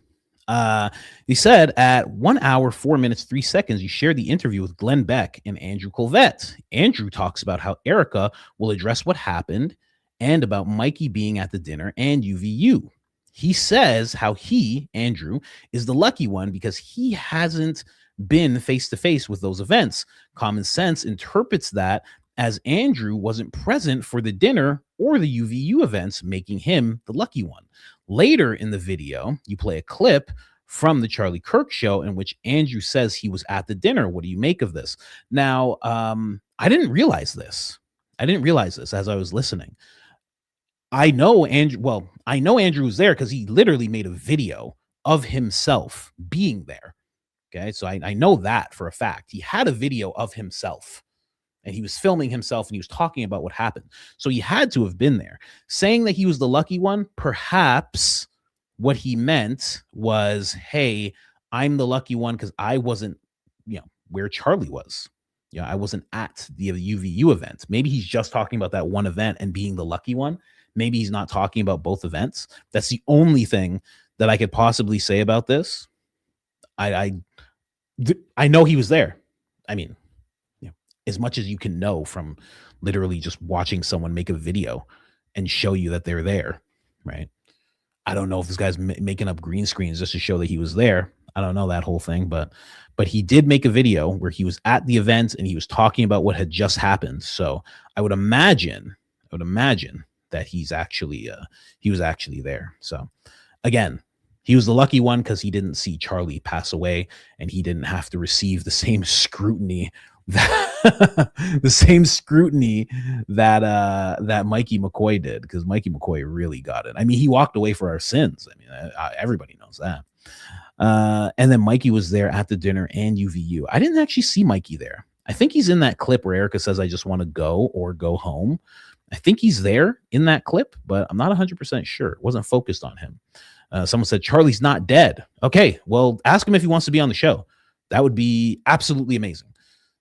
A: He said at 1 hour, 4 minutes, 3 seconds, you shared the interview with Glenn Beck and Andrew Colvette. Andrew talks about how Erica will address what happened and about Mikey being at the dinner and UVU. He says how he, Andrew, is the lucky one because he hasn't been face to face with those events. Common sense interprets that as Andrew wasn't present for the dinner or the UVU events, making him the lucky one. Later in the video, you play a clip from the Charlie Kirk show in which Andrew says he was at the dinner. What do you make of this? Now, I didn't realize this. I didn't realize this as I was listening. I know Andrew was there because he literally made a video of himself being there. Okay, so I know that for a fact. He had a video of himself and he was filming himself and he was talking about what happened. So he had to have been there. Saying that he was the lucky one, perhaps what he meant was, hey, I'm the lucky one because I wasn't, where Charlie was. I wasn't at the UVU event. Maybe he's just talking about that one event and being the lucky one. Maybe he's not talking about both events. That's the only thing that I could possibly say about this. I know he was there. I mean, as much as you can know from literally just watching someone make a video and show you that they're there, right? I don't know if this guy's making up green screens just to show that he was there. I don't know that whole thing, but he did make a video where he was at the event and he was talking about what had just happened. So I would imagine that he was actually there. So again, he was the lucky one because he didn't see Charlie pass away and he didn't have to receive the same scrutiny that Mikey McCoy did, because Mikey McCoy really got it. I mean, he walked away for our sins. I mean, everybody knows that. And then Mikey was there at the dinner and UVU. I didn't actually see Mikey there. I think he's in that clip where Erica says, I just want to go or go home. I think he's there in that clip, but I'm not 100% sure. It wasn't focused on him. Someone said, Charlie's not dead. Okay, well, ask him if he wants to be on the show. That would be absolutely amazing.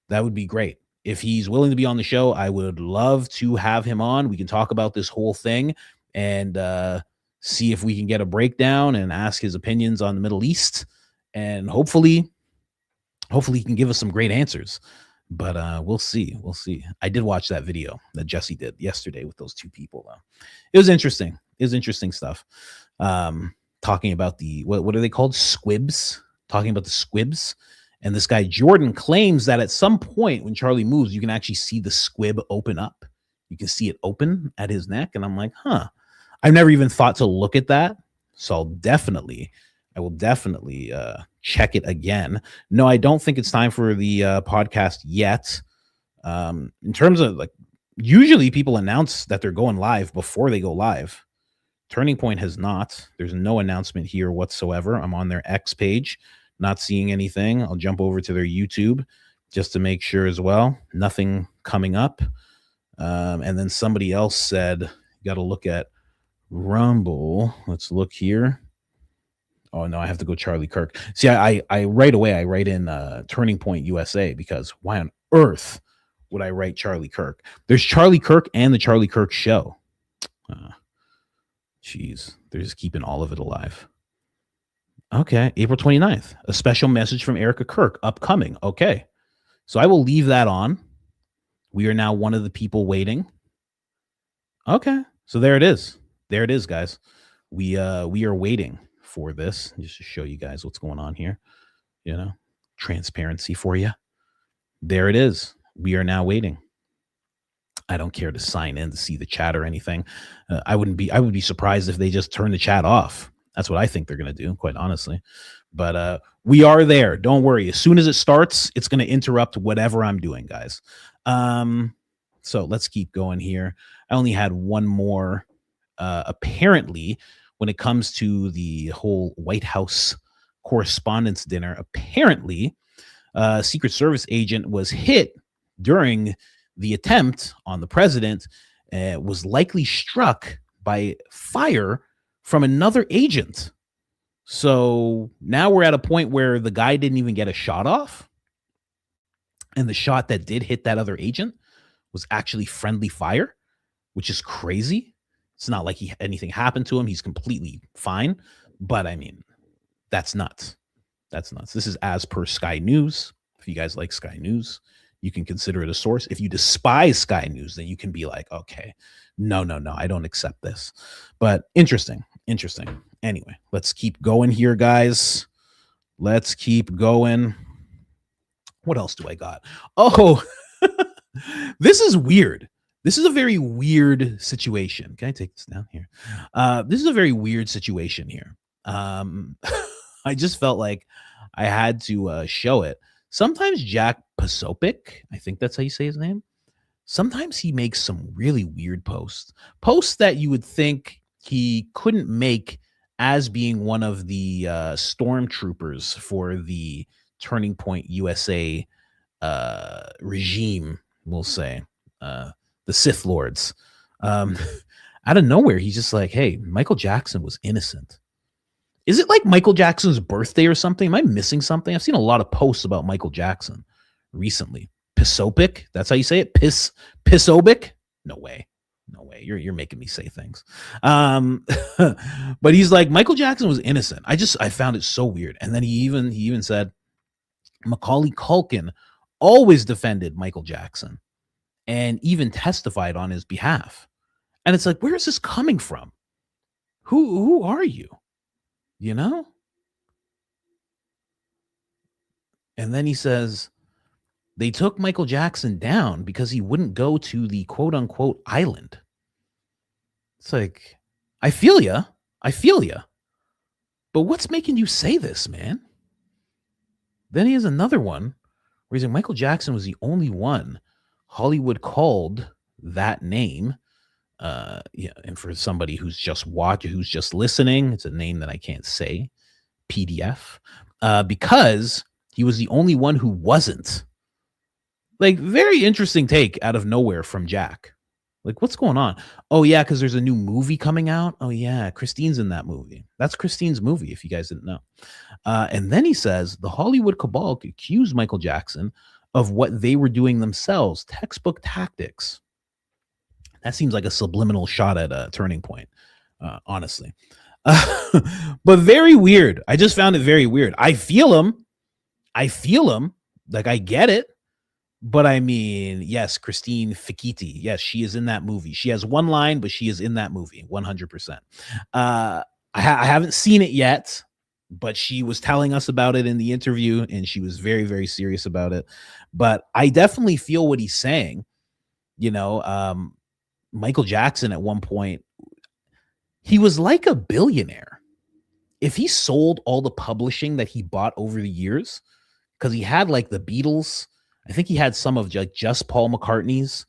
A: That would be great. If he's willing to be on the show, I would love to have him on. We can talk about this whole thing and see if we can get a breakdown and ask his opinions on the Middle East. And hopefully he can give us some great answers. But we'll see. We'll see. I did watch that video that Jesse did yesterday with those two people, though. It was interesting. It was interesting stuff. Talking about the, what are they called? Squibs. Talking about the squibs. And this guy, Jordan, claims that at some point when Charlie moves, you can actually see the squib open up. You can see it open at his neck. And I'm like, I've never even thought to look at that. So I will definitely check it again. No, I don't think it's time for the podcast yet. In terms of usually people announce that they're going live before they go live. Turning Point has not. There's no announcement here whatsoever. I'm on their X page. Not seeing anything. I'll jump over to their YouTube just to make sure as well. Nothing coming up. And then somebody else said, you got to look at Rumble. Let's look here. Oh, no, I have to go Charlie Kirk. See, I right away, I write in Turning Point USA because why on earth would I write Charlie Kirk? There's Charlie Kirk and the Charlie Kirk show. Jeez, they're just keeping all of it alive. Okay, April 29th, a special message from Erica Kirk upcoming. Okay, so I will leave that on. We are now one of the people waiting. Okay, so there it is. There it is, guys. We are waiting for this just to show you guys what's going on here. Transparency for you. There it is. We are now waiting. I don't care to sign in to see the chat or anything. I would be surprised if they just turn the chat off. That's what I think they're going to do, quite honestly. But we are there. Don't worry. As soon as it starts, it's going to interrupt whatever I'm doing, guys. So let's keep going here. I only had one more. Apparently, when it comes to the whole White House Correspondents' Dinner, apparently a Secret Service agent was hit during the attempt on the president, was likely struck by fire from another agent. So now we're at a point where the guy didn't even get a shot off. And the shot that did hit that other agent was actually friendly fire, which is crazy. It's not like anything happened to him. He's completely fine. But I mean, that's nuts. That's nuts. This is as per Sky News. If you guys like Sky News, you can consider it a source. If you despise Sky News, then you can be like, okay, no, I don't accept this. But interesting. Anyway, let's keep going here, guys. Let's keep going. What else do I got? Oh, this is weird. This is a very weird situation. Can I take this down here? This is a very weird situation here. I just felt like I had to show it. Sometimes Jack Posobiec, I think that's how you say his name. Sometimes he makes some really weird posts that you would think he couldn't make as being one of the stormtroopers for the Turning Point USA regime, we'll say, the Sith Lords. Out of nowhere, he's just like, hey, Michael Jackson was innocent. Is it like Michael Jackson's birthday or something? Am I missing something? I've seen a lot of posts about Michael Jackson recently. Posobiec, that's how you say it? Posobiec? No way. You're making me say things. But he's like, Michael Jackson was innocent. I found it so weird. And then he even said Macaulay Culkin always defended Michael Jackson and even testified on his behalf. And it's like, where is this coming from? Who are you? You know? And then he says, they took Michael Jackson down because he wouldn't go to the quote unquote island. It's like, I feel ya. But what's making you say this, man? Then he has another one where he's like, Michael Jackson was the only one Hollywood called that name. And for somebody who's just who's just listening, it's a name that I can't say, PDF, because he was the only one who wasn't. Like, very interesting take out of nowhere from Jack. Like, what's going on? Oh, yeah, because there's a new movie coming out. Oh, yeah, Christine's in that movie. That's Christine's movie, if you guys didn't know. And then he says, the Hollywood cabal accused Michael Jackson of what they were doing themselves, textbook tactics. That seems like a subliminal shot at a Turning Point, honestly. But very weird. I just found it very weird. I feel him. Like, I get it. But I mean, yes, Christine Fikiti. Yes, she is in that movie. She has one line, but she is in that movie 100%. I haven't seen it yet, but she was telling us about it in the interview, and she was very, very serious about it. But I definitely feel what he's saying. You know, Michael Jackson at one point, he was like a billionaire. If he sold all the publishing that he bought over the years, because he had like the Beatles, I think he had some of just Paul McCartney's.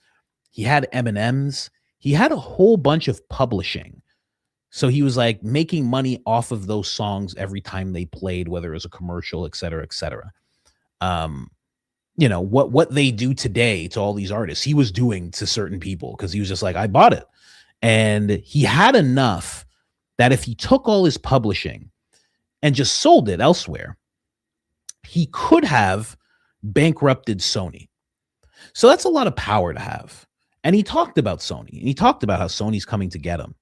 A: He had Eminem's. He had a whole bunch of publishing. So he was like making money off of those songs every time they played, whether it was a commercial, et cetera, et cetera. You know, what they do today to all these artists, he was doing to certain people because he was just like, I bought it. And he had enough that if he took all his publishing and just sold it elsewhere, he could have bankrupted Sony. So that's a lot of power to have. And he talked about Sony, and he talked about how Sony's coming to get him,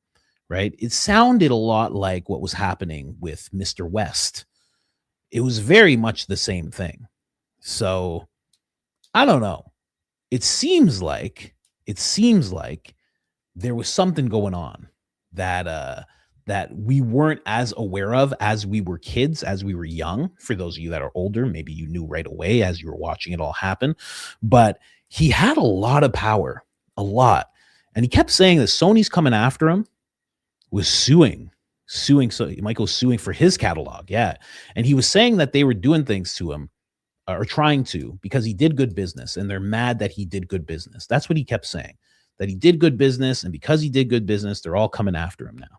A: right? It sounded a lot like what was happening with Mr. West. It was very much the same thing. So I don't know. It seems like there was something going on that we weren't as aware of as we were kids, as we were young. For those of you that are older, maybe you knew right away as you were watching it all happen. But he had a lot of power, a lot. And he kept saying that Sony's coming after him, was suing. So Michael's suing for his catalog. Yeah. And he was saying that they were doing things to him, or trying to, because he did good business, and they're mad that he did good business. That's what he kept saying, that he did good business. And because he did good business, they're all coming after him now.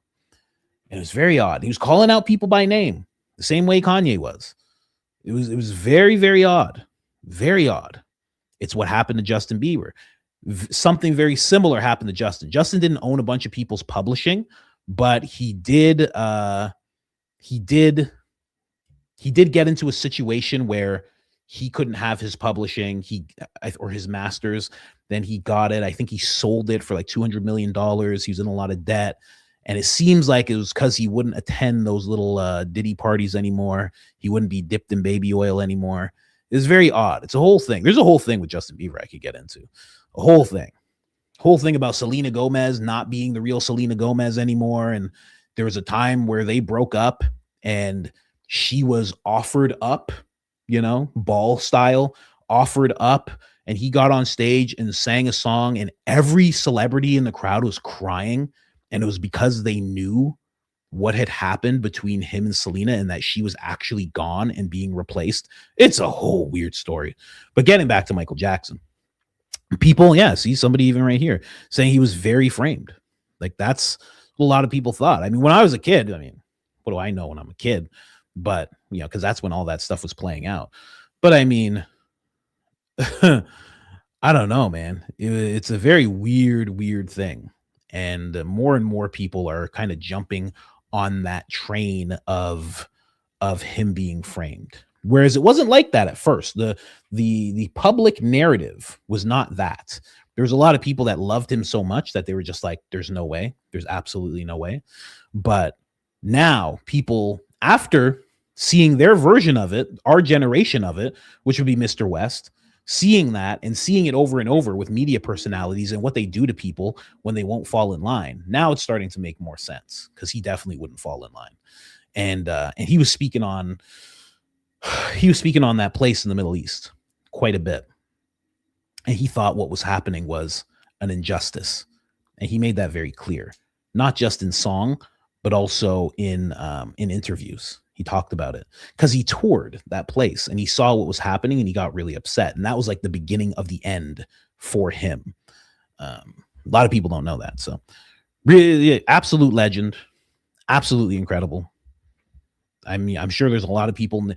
A: And it was very odd. He was calling out people by name, the same way Kanye was. It was very, very odd. Very odd. It's what happened to Justin Bieber. Something very similar happened to Justin. Justin didn't own a bunch of people's publishing, but he did get into a situation where he couldn't have his publishing, or his masters. Then he got it. I think he sold it for like $200 million. He was in a lot of debt. And it seems like it was because he wouldn't attend those little Diddy parties anymore. He wouldn't be dipped in baby oil anymore. It's very odd. It's a whole thing. There's a whole thing with Justin Bieber I could get into. A whole thing about Selena Gomez not being the real Selena Gomez anymore. And there was a time where they broke up and she was offered up, ball style, offered up. And he got on stage and sang a song, and every celebrity in the crowd was crying. And it was because they knew what had happened between him and Selena and that she was actually gone and being replaced. It's a whole weird story. But getting back to Michael Jackson, people, see somebody even right here saying he was very framed. Like, that's what a lot of people thought. I mean, when I was a kid, what do I know when I'm a kid? But, because that's when all that stuff was playing out. But I mean, I don't know, man. It's a very weird thing. And more and more people are kind of jumping on that train of him being framed. Whereas it wasn't like that at first. The public narrative was not that. There was a lot of people that loved him so much that they were just like, there's no way. There's absolutely no way. But now people, after seeing their version of it, our generation of it, which would be Mr. West, seeing that and seeing it over and over with media personalities and what they do to people when they won't fall in line. Now it's starting to make more sense because he definitely wouldn't fall in line. And he was speaking on that place in the Middle East quite a bit. And he thought what was happening was an injustice. And he made that very clear, not just in song, but also in interviews. He talked about it because he toured that place and he saw what was happening and he got really upset. And that was like the beginning of the end for him. A lot of people don't know that. So really, absolute legend, absolutely incredible. I mean, I'm sure there's a lot of people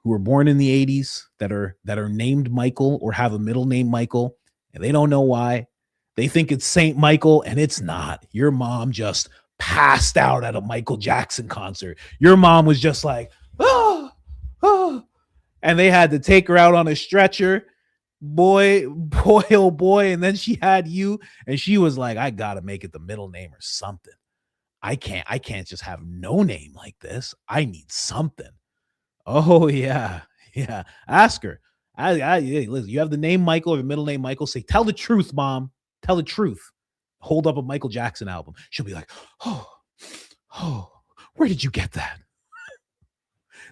A: who were born in the 80s that are named Michael or have a middle name Michael, and they don't know why. They think it's Saint Michael, and it's not. Your mom just passed out at a Michael Jackson concert. Your mom was just like, oh, and they had to take her out on a stretcher. Boy, oh boy. And then she had you, and she was like, I gotta make it the middle name or something. I can't just have no name like this. I need something. Oh yeah. Ask her. Hey, listen, you have the name Michael or the middle name Michael. Say, tell the truth, mom. Tell the truth. Hold up a Michael Jackson album. She'll be like, oh, where did you get that?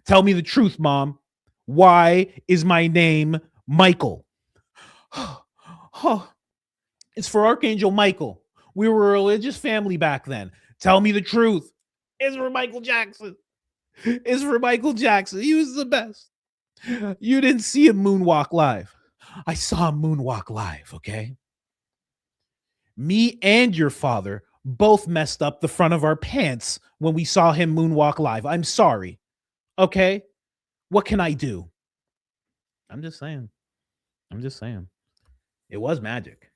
A: Tell me the truth, mom. Why is my name Michael? It's for Archangel Michael. We were a religious family back then. Tell me the truth. It's for Michael Jackson. It's for Michael Jackson. He was the best. You didn't see him moonwalk live. I saw him moonwalk live, okay? Me and your father both messed up the front of our pants when we saw him moonwalk live. I'm sorry. Okay? What can I do? I'm just saying. It was magic.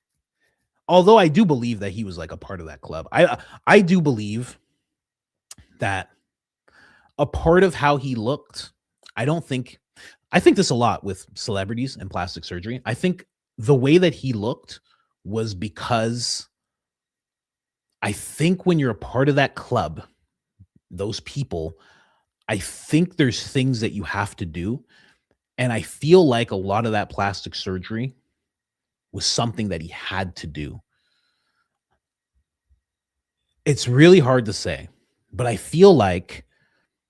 A: Although I do believe that he was like a part of that club. I do believe that a part of how he looked, I think this a lot with celebrities and plastic surgery. I think the way that he looked was because I think when you're a part of that club, those people, I think there's things that you have to do. And I feel like a lot of that plastic surgery was something that he had to do. It's really hard to say, but I feel like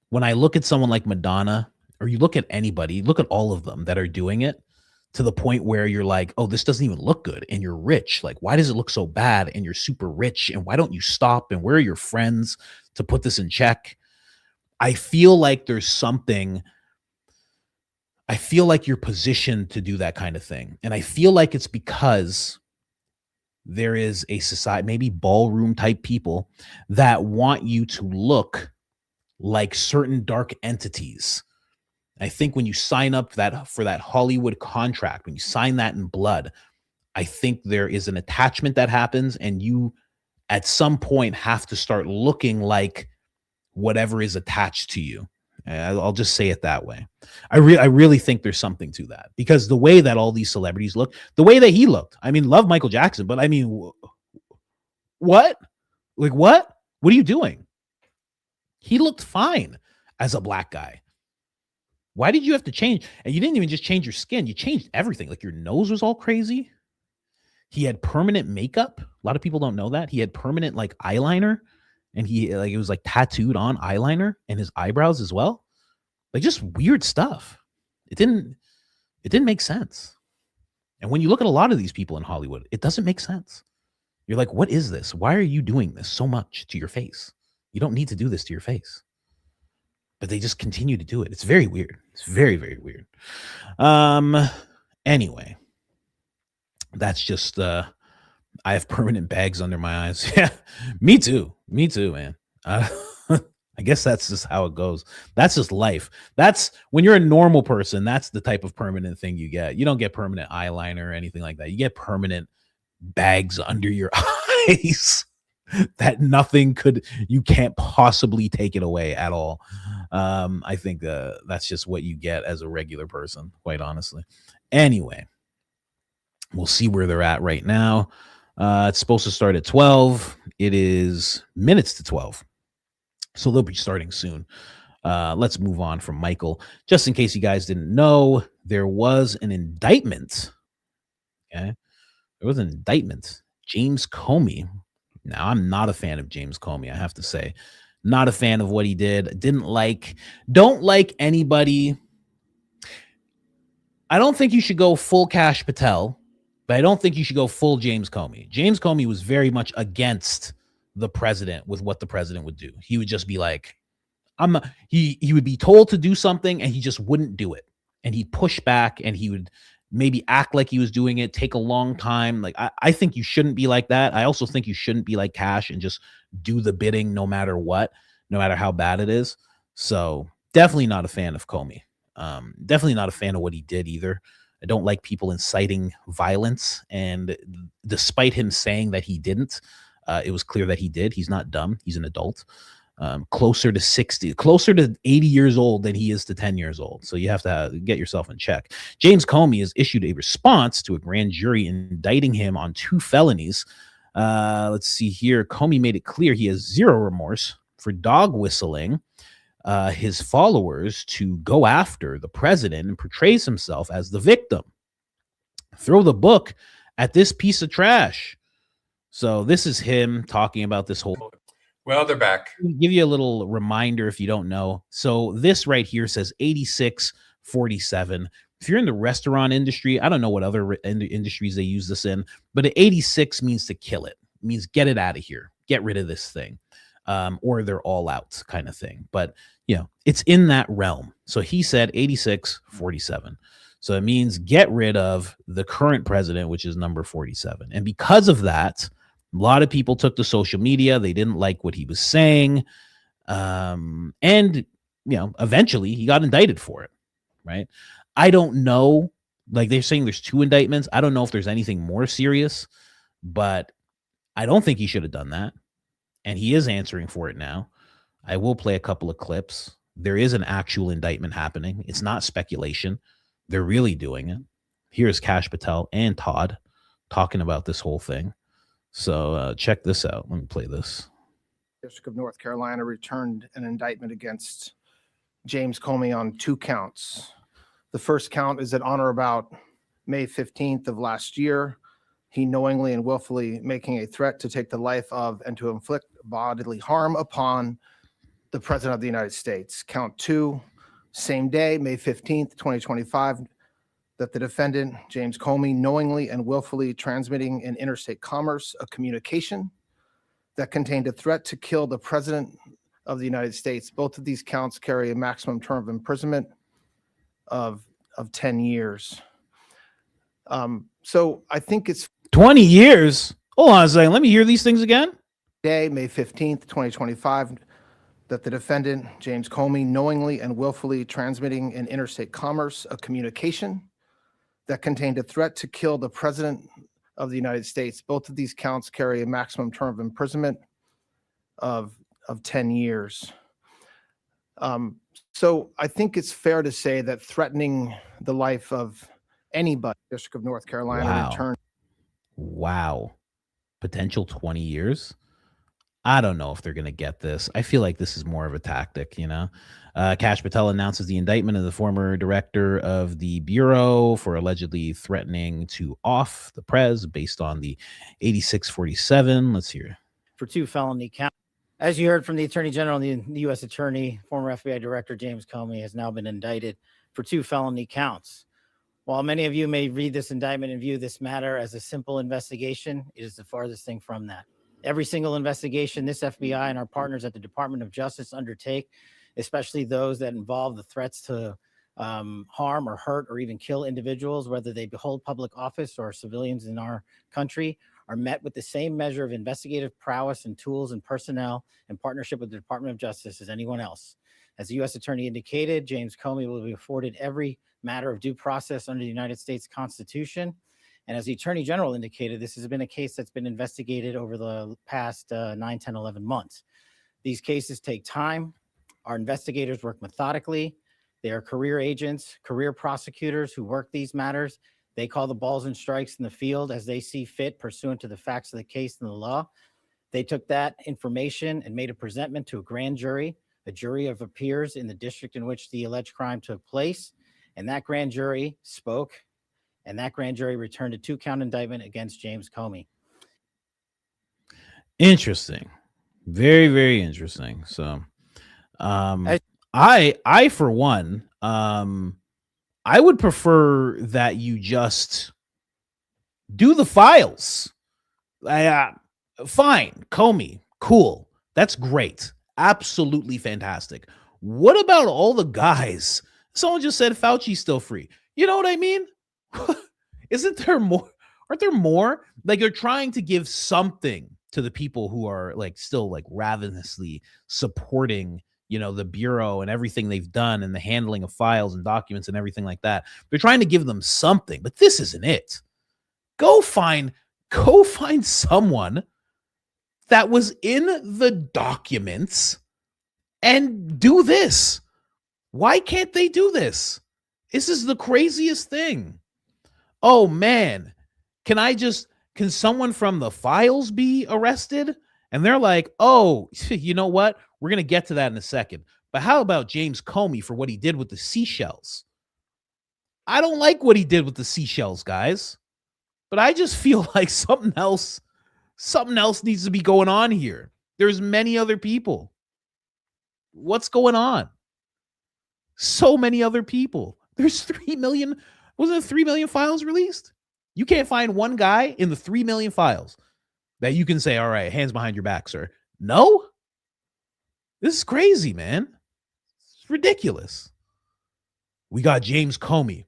A: when I look at someone like Madonna, or you look at anybody, look at all of them that are doing it to the point where you're like, oh, this doesn't even look good. And you're rich. Like, why does it look so bad? And you're super rich. And why don't you stop? And where are your friends to put this in check? I feel like there's something. I feel like you're positioned to do that kind of thing. And I feel like it's because there is a society, maybe ballroom type people that want you to look like certain dark entities. I think when you sign up for that Hollywood contract, when you sign that in blood, I think there is an attachment that happens, and you at some point have to start looking like whatever is attached to you. I'll just say it that way. I really think there's something to that, because the way that all these celebrities look, the way that he looked, I mean, love Michael Jackson, but I mean, what? Like, what are you doing? He looked fine as a black guy. Why did you have to change? And you didn't even just change your skin. You changed everything. Like your nose was all crazy. He had permanent makeup. A lot of people don't know that. He had permanent like eyeliner, and it was like tattooed on eyeliner and his eyebrows as well. Like just weird stuff. It didn't make sense. And when you look at a lot of these people in Hollywood, it doesn't make sense. You're like, what is this? Why are you doing this so much to your face? You don't need to do this to your face. But they just continue to do it. It's very weird. It's very, very weird. Anyway, that's just I have permanent bags under my eyes. Yeah, me too, man. I guess that's just how it goes. That's just life. That's when you're a normal person, that's the type of permanent thing you get. You don't get permanent eyeliner or anything like that. You get permanent bags under your eyes that you can't possibly take it away at all. I think that's just what you get as a regular person, quite honestly. Anyway, we'll see where they're at right now. It's supposed to start at 12. It is minutes to 12. So they'll be starting soon. Let's move on from Michael. Just in case you guys didn't know, there was an indictment. Okay. There was an indictment. James Comey. Now, I'm not a fan of James Comey, I have to say. Not a fan of what he did. Don't like anybody. I don't think you should go full Kash Patel, but I don't think you should go full James Comey. James Comey was very much against the president with what the president would do. He would just be like, he would be told to do something and he just wouldn't do it. And he'd push back and he would maybe act like he was doing it, take a long time. Like, I think you shouldn't be like that. I also think you shouldn't be like Kash and just do the bidding no matter what, no matter how bad it is. So definitely not a fan of Comey. Definitely not a fan of what he did either. I don't like people inciting violence. And despite him saying that he didn't, it was clear that he did. He's not dumb. He's an adult. Closer to 80 years old than he is to 10 years old. So you have to get yourself in check. James Comey has issued a response to a grand jury indicting him on 2 felonies. Let's see here. Comey made it clear he has zero remorse for dog whistling his followers to go after the president and portrays himself as the victim. Throw the book at this piece of trash. So this is him talking about this whole.
L: Well, they're back.
A: I'll give you a little reminder if you don't know. So this right here says 8647. If you're in the restaurant industry, I don't know what other industries they use this in, but 86 means to kill it. It means get it out of here. Get rid of this thing. Or they're all out kind of thing. But, it's in that realm. So he said 8647. So it means get rid of the current president, which is number 47. And because of that, a lot of people took to social media. They didn't like what he was saying. And, eventually he got indicted for it. Right. I don't know. Like they're saying there's 2 indictments. I don't know if there's anything more serious, but I don't think he should have done that. And he is answering for it now. I will play a couple of clips. There is an actual indictment happening. It's not speculation. They're really doing it. Here's Kash Patel and Todd talking about this whole thing. So check this out. Let me play this.
M: District of North Carolina returned an indictment against James Comey on 2 counts. The first count is that on or about May 15th of last year, he knowingly and willfully making a threat to take the life of and to inflict bodily harm upon the President of the United States. Count 2, same day, May 15th, 2025, that the defendant, James Comey, knowingly and willfully transmitting in interstate commerce a communication that contained a threat to kill the President of the United States. Both of these counts carry a maximum term of imprisonment of 10 years. So I think it's
A: 20 years. Hold on a second. Let me hear these things again.
M: Day, May 15th, 2025, that the defendant, James Comey, knowingly and willfully transmitting in interstate commerce a communication that contained a threat to kill the President of the United States. Both of these counts carry a maximum term of imprisonment of 10 years. So I think it's fair to say that threatening the life of anybody, District of North Carolina,
A: Wow. Potential 20 years. I don't know if they're going to get this. I feel like this is more of a tactic, you know. Kash Patel announces the indictment of the former director of the Bureau for allegedly threatening to off the prez based on the 8647. Let's hear.
L: For 2 felony counts. As you heard from the Attorney General, the U.S. Attorney, former FBI Director James Comey has now been indicted for 2 felony counts. While many of you may read this indictment and view this matter as a simple investigation, it is the farthest thing from that. Every single investigation this FBI and our partners at the Department of Justice undertake, especially those that involve the threats to harm or hurt or even kill individuals, whether they hold public office or civilians in our country, are met with the same measure of investigative prowess and tools and personnel in partnership with the Department of Justice as anyone else. As the U.S. Attorney indicated, James Comey will be afforded every matter of due process under the United States Constitution. And as the Attorney General indicated, this has been a case that's been investigated over the past 9, 10, 11 months. These cases take time. Our investigators work methodically. They are career agents, career prosecutors who work these matters. They call the balls and strikes in the field as they see fit, pursuant to the facts of the case and the law. They took that information and made a presentment to a grand jury, a jury of peers in the district in which the alleged crime took place. And that grand jury spoke, and that grand jury returned a 2-count indictment against James Comey.
A: Interesting. Very, very interesting. So I for one, I would prefer that you just do the files. Fine, Comey, cool. That's great. Absolutely fantastic. What about all the guys? Someone just said Fauci's still free. You know what I mean? Isn't there more? Aren't there more? Like, you're trying to give something to the people who are like still like ravenously supporting, you know, the Bureau and everything they've done and the handling of files and documents and everything like that. They're trying to give them something, but this isn't it. Go find someone that was in the documents and do this. Why can't they do this? This is the craziest thing. Oh man, can someone from the files be arrested? And they're like, oh, you know what? We're going to get to that in a second. But how about James Comey for what he did with the seashells? I don't like what he did with the seashells, guys. But I just feel like something else needs to be going on here. There's many other people. What's going on? So many other people. There's 3 million. Wasn't it 3 million files released? You can't find one guy in the 3 million files that you can say, all right, hands behind your back, sir. No? This is crazy, man. It's ridiculous. We got James Comey.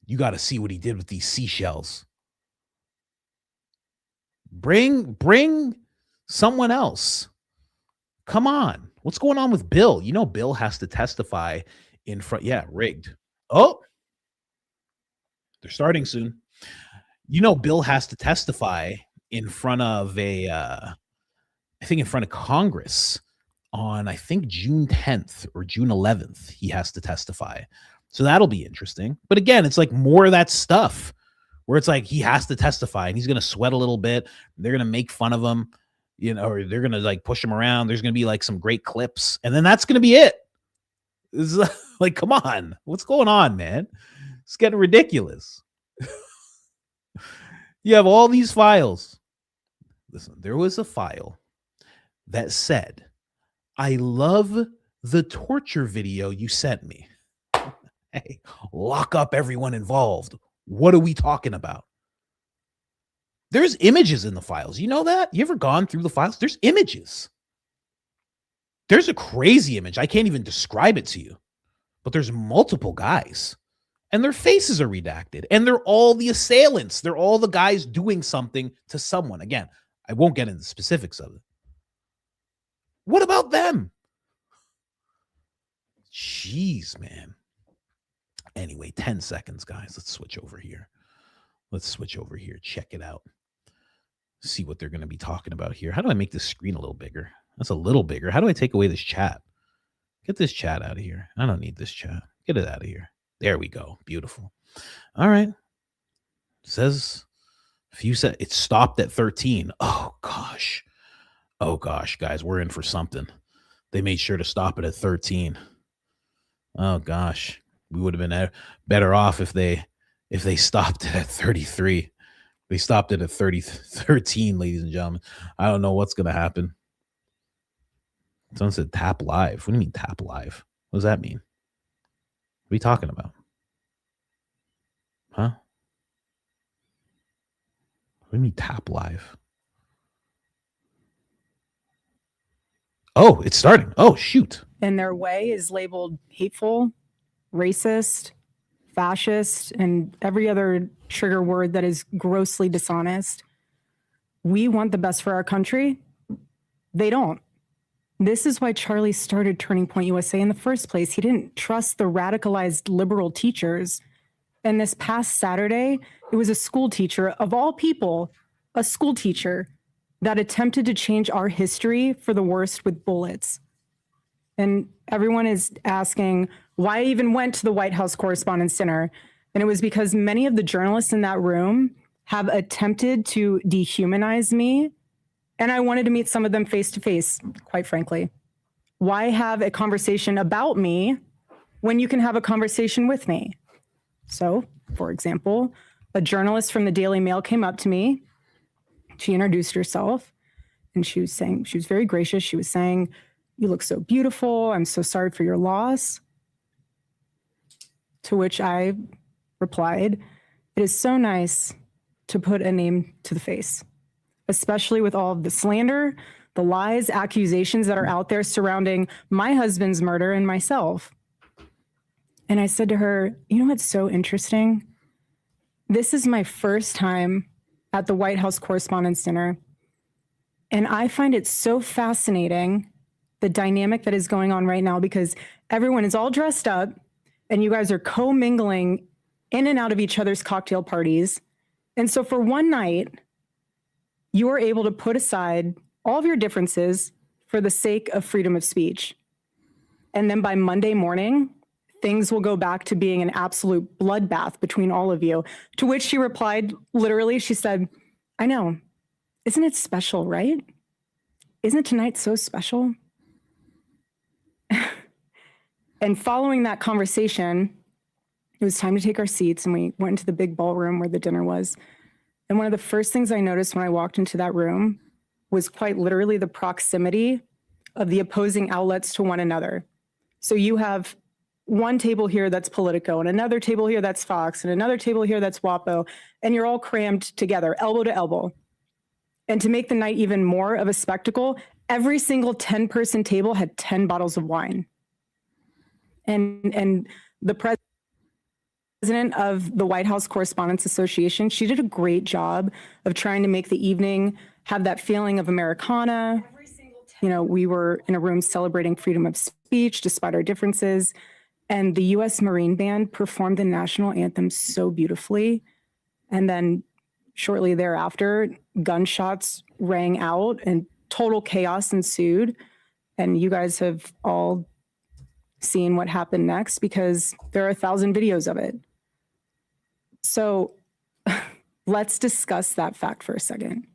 A: You got to see what he did with these seashells. Bring someone else. Come on. What's going on with Bill? You know, Bill has to testify in front. Yeah, rigged. Oh, they're starting soon. You know, Bill has to testify in front of I think in front of Congress on, I think, June 10th or June 11th. He has to testify. So that'll be interesting. But again, it's like more of that stuff where it's like he has to testify and he's going to sweat a little bit. They're going to make fun of him, you know, or they're going to like push him around. There's going to be like some great clips. And then that's going to be it. It's like, come on. What's going on, man? It's getting ridiculous. You have all these files. Listen, there was a file that said, I love the torture video you sent me. Hey, lock up everyone involved. What are we talking about? There's images in the files. You know that? You ever gone through the files? There's images. There's a crazy image. I can't even describe it to you. But there's multiple guys. And their faces are redacted. And they're all the assailants. They're all the guys doing something to someone. Again, I won't get into the specifics of it. What about them? Jeez, man. Anyway, 10 seconds, guys. Let's switch over here. Check it out. See what they're going to be talking about here. How do I make this screen a little bigger? That's a little bigger. How do I take away this chat? Get this chat out of here. I don't need this chat. Get it out of here. There we go. Beautiful. All right. It says it stopped at 13. Oh, gosh. Oh gosh, guys, we're in for something. They made sure to stop it at 13. Oh gosh, we would have been better off if they stopped it at 33. They stopped it at 13, ladies and gentlemen. I don't know what's going to happen. Someone said tap live. What do you mean tap live? What does that mean? What are you talking about? Huh? What do you mean tap live? Oh, it's starting. Oh, shoot.
N: And their way is labeled hateful, racist, fascist, and every other trigger word that is grossly dishonest. We want the best for our country. They don't. This is why Charlie started Turning Point USA in the first place. He didn't trust the radicalized liberal teachers. And this past Saturday, it was a school teacher, of all people, a school teacher that attempted to change our history for the worst with bullets. And everyone is asking why I even went to the White House Correspondents' Dinner. And it was because many of the journalists in that room have attempted to dehumanize me. And I wanted to meet some of them face to face, quite frankly. Why have a conversation about me when you can have a conversation with me? So, for example, a journalist from the Daily Mail came up to me. She introduced herself and she was very gracious. She was saying, "You look so beautiful. I'm so sorry for your loss." To which I replied, "It is so nice to put a name to the face, especially with all of the slander, the lies, accusations that are out there surrounding my husband's murder and myself." And I said to her, "You know what's so interesting? This is my first time at the White House Correspondents' Dinner, and I find it so fascinating, the dynamic that is going on right now, because everyone is all dressed up and you guys are co-mingling in and out of each other's cocktail parties. And so for one night, you are able to put aside all of your differences for the sake of freedom of speech. And then by Monday morning, things will go back to being an absolute bloodbath between all of you." To which she replied, literally, she said, "I know. Isn't it special, right? Isn't tonight so special?" And following that conversation, it was time to take our seats and we went into the big ballroom where the dinner was. And one of the first things I noticed when I walked into that room was quite literally the proximity of the opposing outlets to one another. So you have one table here that's Politico and another table here that's Fox and another table here that's WAPO, and you're all crammed together, elbow to elbow. And to make the night even more of a spectacle, every single 10-person table had 10 bottles of wine. And the president of the White House Correspondents Association, she did a great job of trying to make the evening have that feeling of Americana. You know, we were in a room celebrating freedom of speech despite our differences. And the U.S. Marine Band performed the national anthem so beautifully. And then shortly thereafter, gunshots rang out and total chaos ensued. And you guys have all seen what happened next because there are 1,000 videos of it. So let's discuss that fact for a second.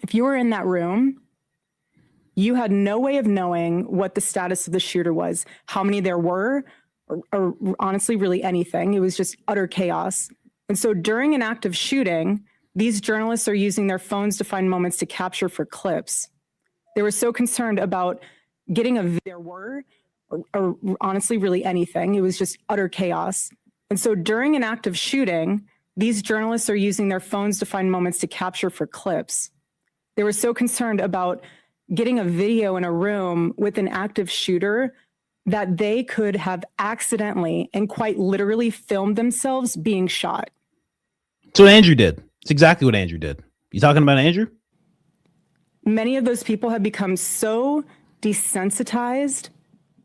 N: If you were in that room, you had no way of knowing what the status of the shooter was, how many there were, or honestly, really anything. It was just utter chaos. And so during an active shooting, these journalists are using their phones to find moments to capture for clips. They were so concerned about getting there were, or honestly, really anything. It was just utter chaos. And so during an active shooting, these journalists are using their phones to find moments to capture for clips. They were so concerned about getting a video in a room with an active shooter that they could have accidentally and quite literally filmed themselves being shot.
A: That's what Andrew did. It's exactly what Andrew did. You talking about Andrew?
N: Many of those people have become so desensitized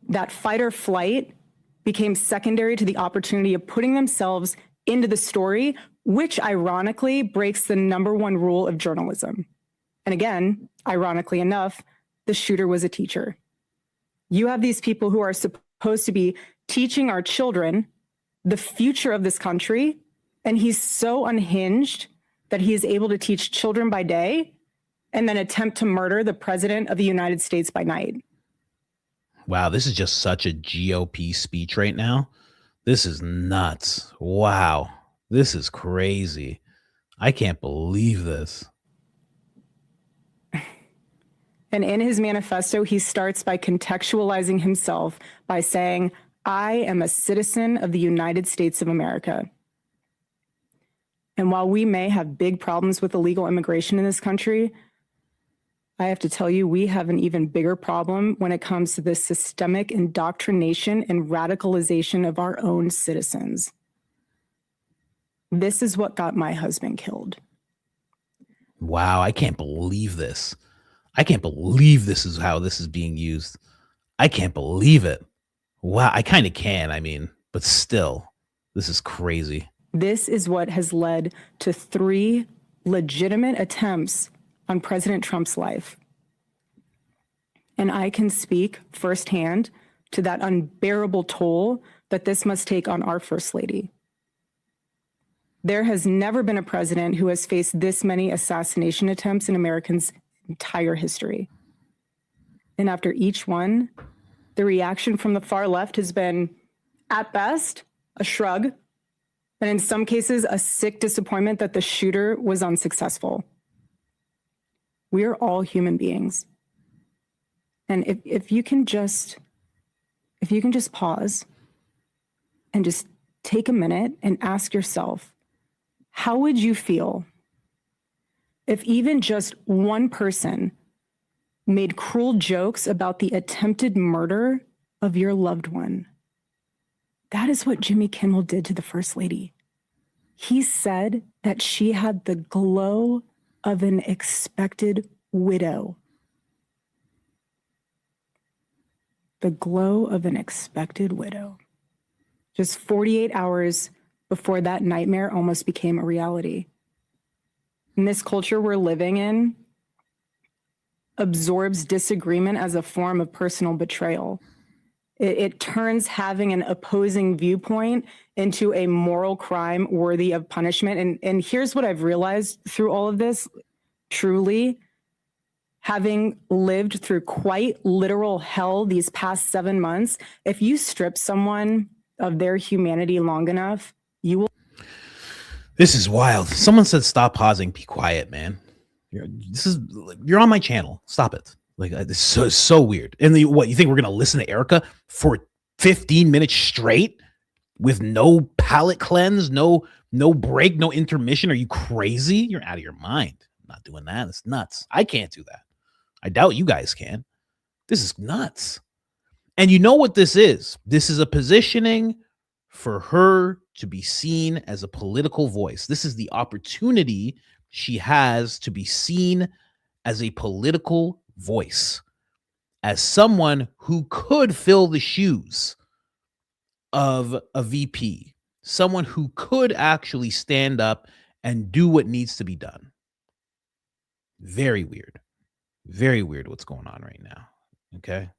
N: that fight or flight became secondary to the opportunity of putting themselves into the story, which ironically breaks the #1 rule of journalism. And again, ironically enough, the shooter was a teacher. You have these people who are supposed to be teaching our children the future of this country, and he's so unhinged that he is able to teach children by day and then attempt to murder the president of the United States by night.
A: Wow, this is just such a GOP speech right now. This is nuts. Wow, this is crazy. I can't believe this.
N: And in his manifesto, he starts by contextualizing himself by saying, I am a citizen of the United States of America. And while we may have big problems with illegal immigration in this country, I have to tell you, we have an even bigger problem when it comes to the systemic indoctrination and radicalization of our own citizens. This is what got my husband killed.
A: Wow, I can't believe this. I can't believe this is how this is being used. I can't believe it. Wow, I kind of can, I mean, but still, this is crazy.
N: This is what has led to 3 legitimate attempts on President Trump's life. And I can speak firsthand to that unbearable toll that this must take on our First Lady. There has never been a president who has faced this many assassination attempts in Americans' entire history. And after each one, the reaction from the far left has been, at best, a shrug, and in some cases, a sick disappointment that the shooter was unsuccessful. We are all human beings. And if you can just pause and just take a minute and ask yourself, how would you feel if even just one person made cruel jokes about the attempted murder of your loved one? That is what Jimmy Kimmel did to the First Lady. He said that she had the glow of an expected widow. The glow of an expected widow. Just 48 hours before that nightmare almost became a reality. In this culture we're living in, absorbs disagreement as a form of personal betrayal. It turns having an opposing viewpoint into a moral crime worthy of punishment. And here's what I've realized through all of this, truly, having lived through quite literal hell these past 7 months, if you strip someone of their humanity long enough, you will.
A: This is wild. Someone said, stop pausing. Be quiet, man. You're on my channel. Stop it. Like, this is so weird. And what, you think we're going to listen to Erica for 15 minutes straight with no palate cleanse, no break, no intermission? Are you crazy? You're out of your mind. I'm not doing that. It's nuts. I can't do that. I doubt you guys can. This is nuts. And you know what this is? This is a positioning for her to be seen as a political voice. This is the opportunity she has to be seen as a political voice, as someone who could fill the shoes of a VP, someone who could actually stand up and do what needs to be done. Very weird. Very weird what's going on right now. Okay.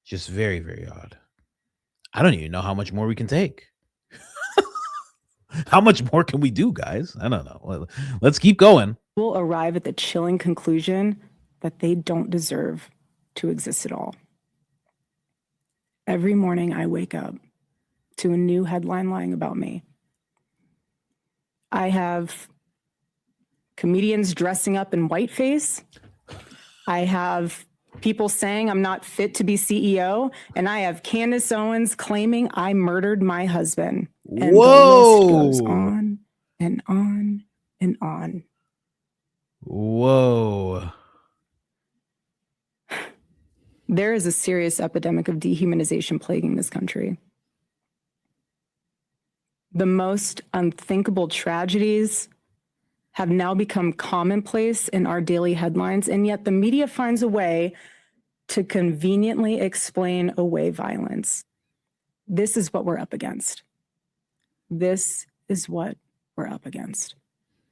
A: Just very, very odd. I don't even know how much more we can take. How much more can we do, guys? I don't know. Let's keep going.
N: Will arrive at the chilling conclusion that they don't deserve to exist at all. Every morning I wake up to a new headline lying about me. I have comedians dressing up in whiteface. I have people saying I'm not fit to be CEO. And I have Candace Owens claiming I murdered my husband. And
A: Whoa.
N: the list goes on and on and on.
A: Whoa.
N: There is a serious epidemic of dehumanization plaguing this country. The most unthinkable tragedies have now become commonplace in our daily headlines, and yet the media finds a way to conveniently explain away violence. This is what we're up against. This is what we're up against.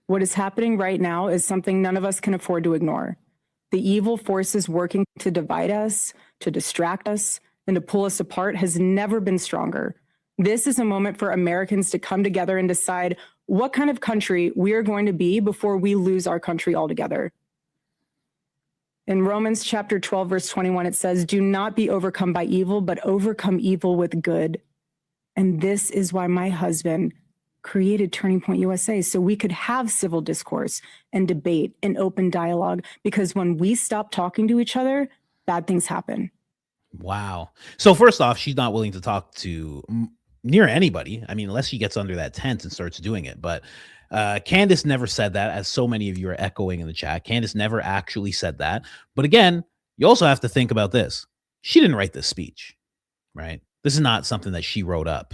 N: What is happening right now is something none of us can afford to ignore. The evil forces working to divide us, to distract us, and to pull us apart has never been stronger. This is a moment for Americans to come together and decide what kind of country we are going to be before we lose our country altogether. In Romans chapter 12, verse 21, it says, do not be overcome by evil, but overcome evil with good. And this is why my husband created Turning Point USA, so we could have civil discourse and debate and open dialogue, because when we stop talking to each other, bad things happen.
A: Wow. So first off, she's not willing to talk to near anybody. I mean, unless she gets under that tent and starts doing it. But Candace never said that, as so many of you are echoing in the chat. Candace never actually said that. But again, you also have to think about this. She didn't write this speech, right? This is not something that she wrote up.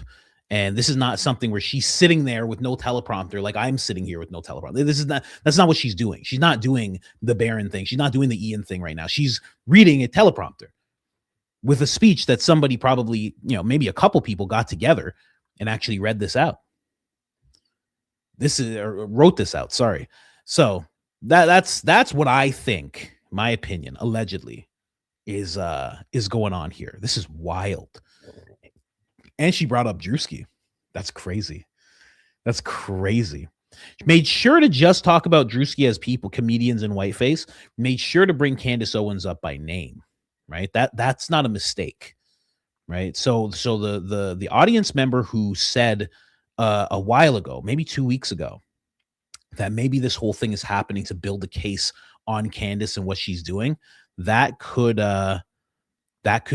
A: And this is not something where she's sitting there with no teleprompter, like I'm sitting here with no teleprompter. That's not what she's doing. She's not doing the Baron thing. She's not doing the Ian thing right now. She's reading a teleprompter with a speech that somebody probably, maybe a couple people got together and actually read this out. Wrote this out. Sorry. So that's what I think, my opinion, allegedly is going on here. This is wild. And she brought up Drewski. That's crazy. That's crazy. She made sure to just talk about Drewski as people, comedians in whiteface. Made sure to bring Candace Owens up by name, right? That's not a mistake, right? So the audience member who said a while ago, maybe 2 weeks ago, that maybe this whole thing is happening to build a case on Candace and what she's doing, that could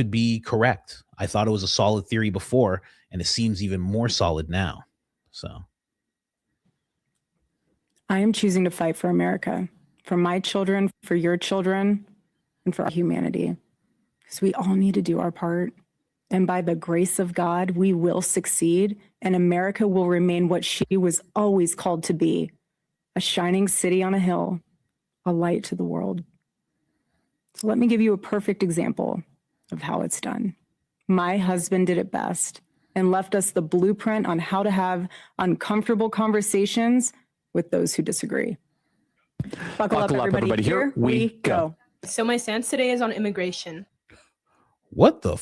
A: be correct. I thought it was a solid theory before, and it seems even more solid now. So
N: I am choosing to fight for America, for my children, for your children, and for humanity, because we all need to do our part. And by the grace of God, we will succeed, and America will remain what she was always called to be, a shining city on a hill, a light to the world. So let me give you a perfect example of how it's done. My husband did it best and left us the blueprint on how to have uncomfortable conversations with those who disagree. Buckle up, everybody. Here we go.
O: So my stance today is on immigration.
A: What the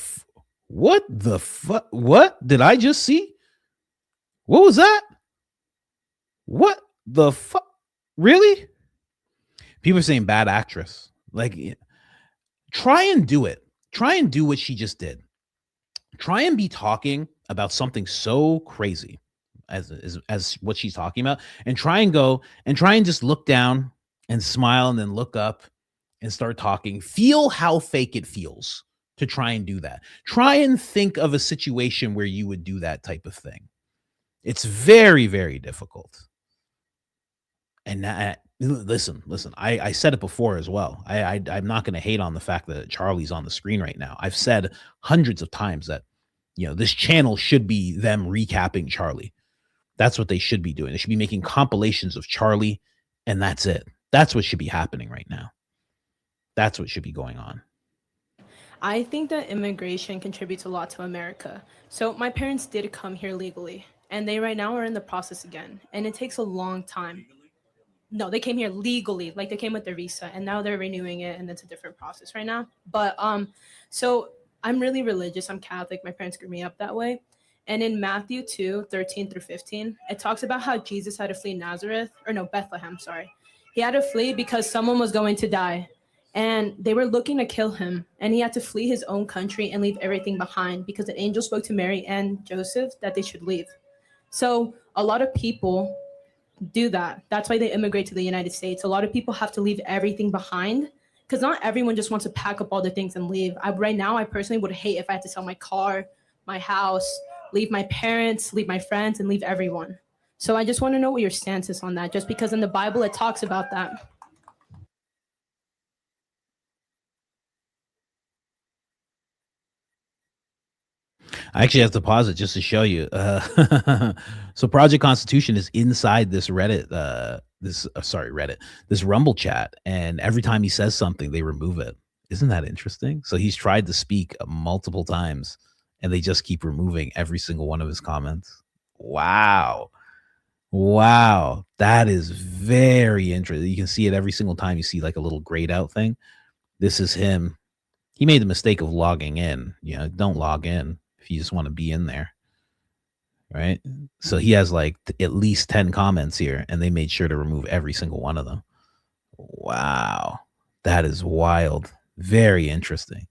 A: what did I just see? What was that? What the fuck? Really? People are saying bad actress. Like, try and do it. Try and do what she just did. Try and be talking about something so crazy as what she's talking about, and try and just look down and smile and then look up and start talking. Feel how fake it feels to try and do that. Try and think of a situation where you would do that type of thing. It's very, very difficult. And listen, I said it before as well. I'm not going to hate on the fact that Charlie's on the screen right now. I've said hundreds of times that, this channel should be them recapping Charlie. That's what they should be doing. They should be making compilations of Charlie, and that's it. That's what should be happening right now. That's what should be going on.
O: I think that immigration contributes a lot to America. So my parents did come here legally, and they right now are in the process again, and it takes a long time. No, they came here legally, like they came with their visa, and now they're renewing it, and it's a different process right now. But so I'm really religious. I'm Catholic. My parents grew me up that way. And in Matthew 2:13-15, it talks about how Jesus had to flee Bethlehem, sorry. He had to flee because someone was going to die, and they were looking to kill him, and he had to flee his own country and leave everything behind because an angel spoke to Mary and Joseph that they should leave. So a lot of people do that. That's why they immigrate to the United States. A lot of people have to leave everything behind because not everyone just wants to pack up all their things and leave. Right now, I personally would hate if I had to sell my car, my house, leave my parents, leave my friends, and leave everyone. So I just want to know what your stance is on that, just because in the Bible it talks about that.
A: I actually have to pause it just to show you. So Project Constitution is inside this Reddit, this Rumble chat. And every time he says something, they remove it. Isn't that interesting? So he's tried to speak multiple times and they just keep removing every single one of his comments. Wow. That is very interesting. You can see it every single time you see like a little grayed out thing. This is him. He made the mistake of logging in. Don't log in if you just want to be in there, right? So he has like at least 10 comments here, and they made sure to remove every single one of them. Wow, That is wild. Very interesting.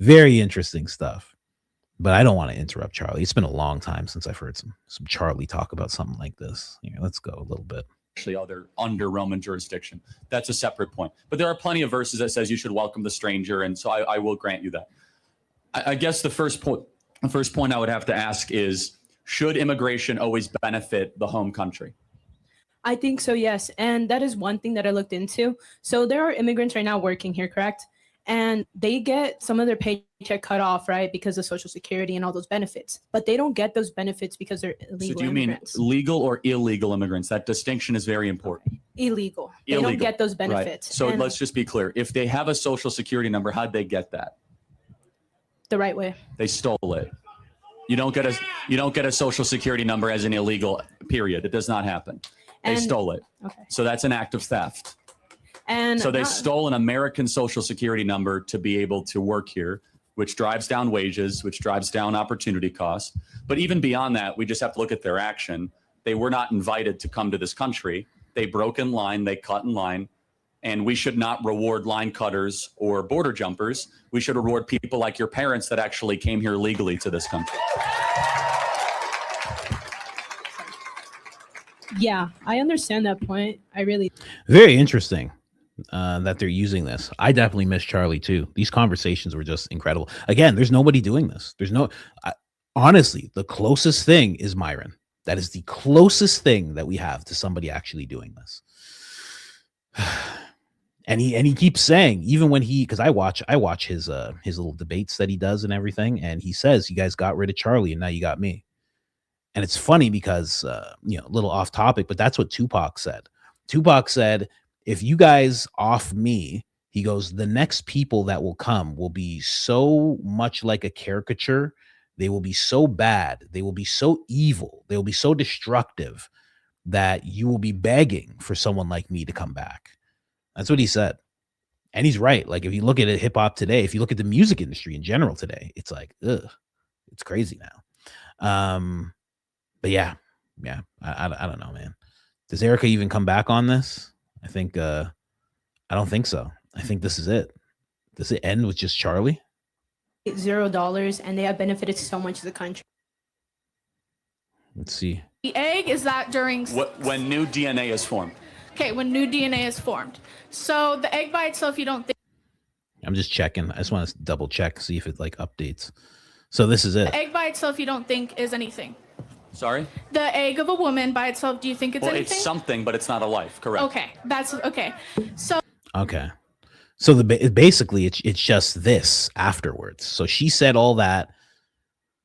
A: Very interesting stuff. But I don't want to interrupt Charlie. It's been a long time since I've heard some Charlie talk about something like this. Here, let's go a little bit.
P: Actually, other under Roman jurisdiction. That's a separate point. But there are plenty of verses that says you should welcome the stranger, and so I will grant you that. I guess the first point I would have to ask is, should immigration always benefit the home country?
O: I think so, yes. And that is one thing that I looked into. So there are immigrants right now working here, correct? And they get some of their paycheck cut off, right? Because of Social Security and all those benefits. But they don't get those benefits because they're illegal
P: So do you
O: immigrants.
P: mean legal or illegal immigrants? That distinction is very important.
O: Illegal. They don't get those
P: Right.
O: benefits.
P: So
O: And
P: let's just be clear. If they have a Social Security number, how'd they get that?
O: the right way.
P: They stole it. You don't get a Social Security number as an illegal, period. It does not happen. They
O: And-
P: stole it.
O: Okay.
P: So that's an act of theft.
O: And
P: So they
O: not-
P: stole an American Social Security number to be able to work here, which drives down wages, which drives down opportunity costs. But even beyond that, we just have to look at their action. They were not invited to come to this country. They broke in line, they cut in line, and we should not reward line cutters or border jumpers. We should reward people like your parents that actually came here legally to this country.
O: Yeah, I understand that point. I really
A: Very interesting that they're using this. I definitely miss Charlie too. These conversations were just incredible. Again, there's nobody doing this. There's no, honestly, the closest thing is Myron. That is the closest thing that we have to somebody actually doing this. And he keeps saying, even when because I watch his little debates that he does and everything, and he says, you guys got rid of Charlie and now you got me. And it's funny because a little off topic, but that's what Tupac said. Tupac said, if you guys off me, he goes, the next people that will come will be so much like a caricature. They will be so bad. They will be so evil. They will be so destructive that you will be begging for someone like me to come back. That's what he said. And he's right. Like, if you look at it, hip hop today, if you look at the music industry in general today, it's like, ugh, it's crazy now. But yeah, I don't know, man. Does Erica even come back on this? I think, I don't think so. I think this is it. Does it end with just Charlie?
O: $0, and they have benefited so much to the country.
A: Let's see.
Q: The egg is that during
P: When new DNA is formed.
Q: when new DNA is formed. So the egg by itself, you don't think
A: I'm just checking. I just want to double check, see if it like updates. So this is it.
Q: the egg by itself, you don't think is anything.
P: Sorry?
Q: The egg of a woman by itself, do you think it's
P: Well,
Q: anything?
P: it's something, but it's not a life. Correct.
Q: Okay, that's okay. So
A: Okay. So basically it's just this afterwards. So she said all that.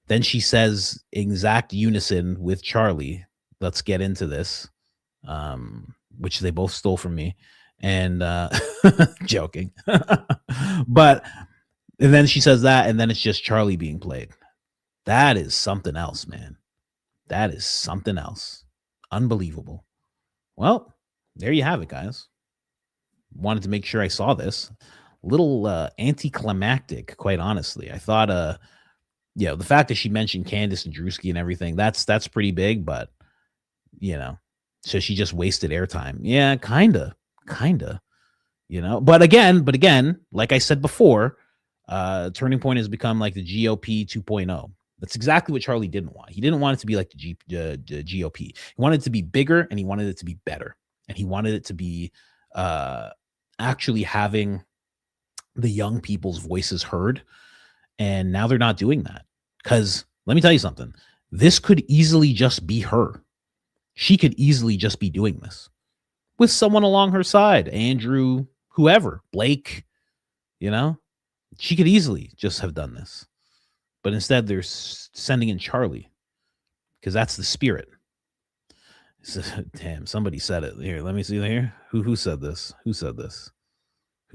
A: Then she says exact unison with Charlie. Let's get into this. Which they both stole from me. And joking. But and then she says that, and then it's just Charlie being played. That is something else, man. That is something else. Unbelievable. Well, there you have it, guys. Wanted to make sure I saw this. Little anticlimactic, quite honestly. I thought the fact that she mentioned Candace and Drewski and everything, that's pretty big, but so she just wasted airtime. Yeah, kinda. But again, like I said before, Turning Point has become like the GOP 2.0. That's exactly what Charlie didn't want. He didn't want it to be like the GOP. He wanted it to be bigger, and he wanted it to be better, and he wanted it to be actually having the young people's voices heard. And now they're not doing that, because let me tell you something. This could easily just be her. She could easily just be doing this with someone along her side, Andrew, whoever, Blake, she could easily just have done this. But instead they're sending in Charlie, because that's the spirit. Damn, somebody said it here. Let me see here. Who said this?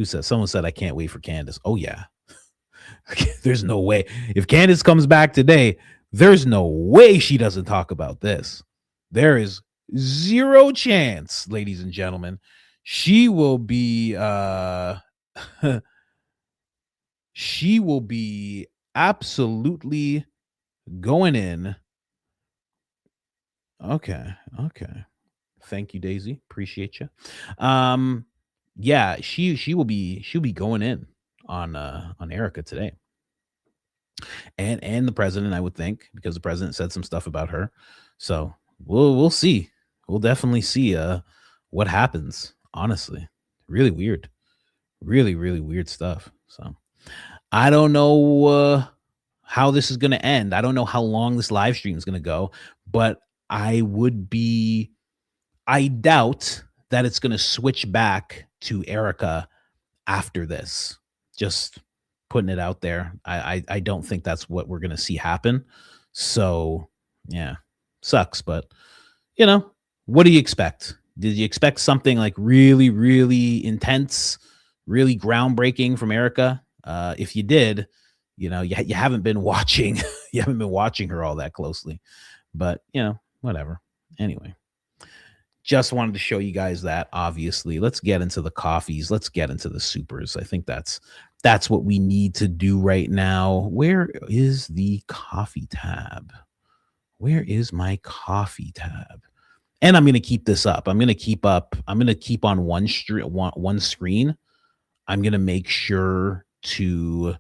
A: Someone said, I can't wait for Candace. Oh yeah. There's no way. If Candace comes back today, there's no way she doesn't talk about this. There is zero chance, ladies and gentlemen. She will be she will be absolutely going in. Okay. Thank you, Daisy. Appreciate you. yeah, she'll be going in on Erica today. And the president, I would think, because the president said some stuff about her. So we'll see. We'll definitely see what happens. Honestly, really weird, really weird stuff. So I don't know how this is going to end. I don't know how long this live stream is going to go, but I doubt that it's going to switch back to Erica after this. Just putting it out there. I don't think that's what we're going to see happen. So yeah, sucks, but you know, what do you expect? Did you expect something like really intense, really groundbreaking from Erica? If you did, you know, you haven't been watching, you haven't been watching her all that closely, but you know, whatever. Anyway, just wanted to show you guys that. Obviously, let's get into the coffees. Let's get into the supers. I think that's what we need to do right now. Where is the coffee tab? Where is my coffee tab? And I'm going to keep this up. I'm going to keep on one screen. I'm going to make sure to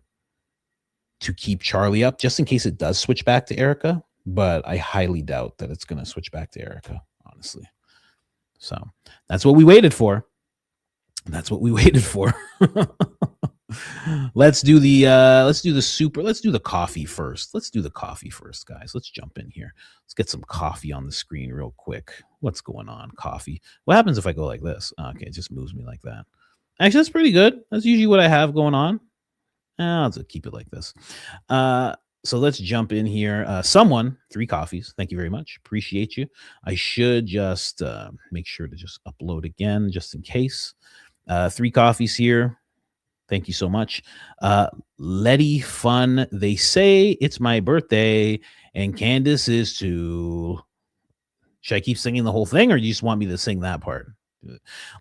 A: keep Charlie up just in case it does switch back to Erica, but I highly doubt that it's going to switch back to Erica, honestly. So that's what we waited for. That's what we waited for. Let's do the super. Let's do the coffee first. Let's do the coffee first, guys. Let's jump in here. Let's get some coffee on the screen real quick. What's going on? Coffee. What happens if I go like this? Okay, it just moves me like that. Actually, that's pretty good. That's usually what I have going on. I'll just keep it like this. So let's jump in here. Someone, 3 coffees. Thank you very much. Appreciate you. I should just make sure to just upload again, just in case. 3 coffees here. Thank you so much. Letty Fun. They say it's my birthday and Candace is too. Should I keep singing the whole thing or do you just want me to sing that part?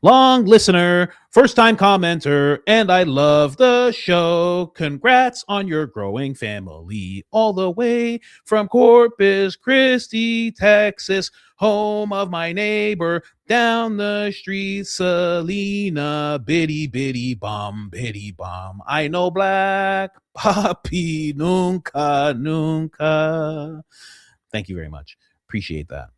A: Long listener, first time commenter, and I love the show. Congrats on your growing family all the way from Corpus Christi, Texas, home of my neighbor down the street, Selena, bitty bomb. I know black papi nunca. Thank you very much. Appreciate that.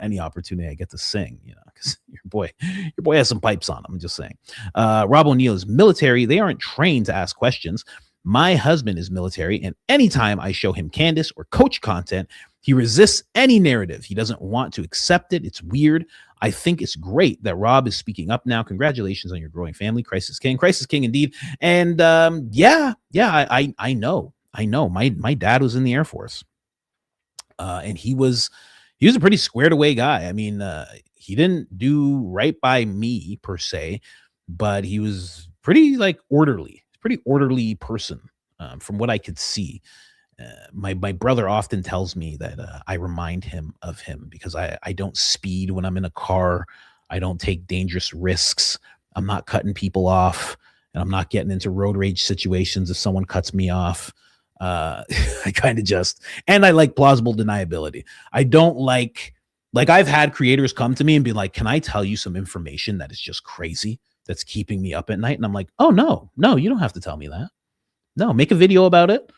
A: Any opportunity I get to sing, you know, because your boy has some pipes on him. I'm just saying. Rob O'Neill is military. They aren't trained to ask questions. My husband is military, and anytime I show him Candace or coach content, he resists any narrative. He doesn't want to accept it. It's weird. I think it's great that Rob is speaking up now. Congratulations on your growing family. Crisis King indeed. And I know. My dad was in the Air Force. And he was a pretty squared away guy. I mean, he didn't do right by me per se, but he was pretty pretty orderly person from what I could see. My brother often tells me that I remind him of him because I don't speed when I'm in a car. I don't take dangerous risks. I'm not cutting people off, and I'm not getting into road rage situations if someone cuts me off. I kind of and I like plausible deniability. I don't like I've had creators come to me and be like, can I tell you some information that is just crazy that's keeping me up at night? And I'm like, oh, no, you don't have to tell me that. No, make a video about it.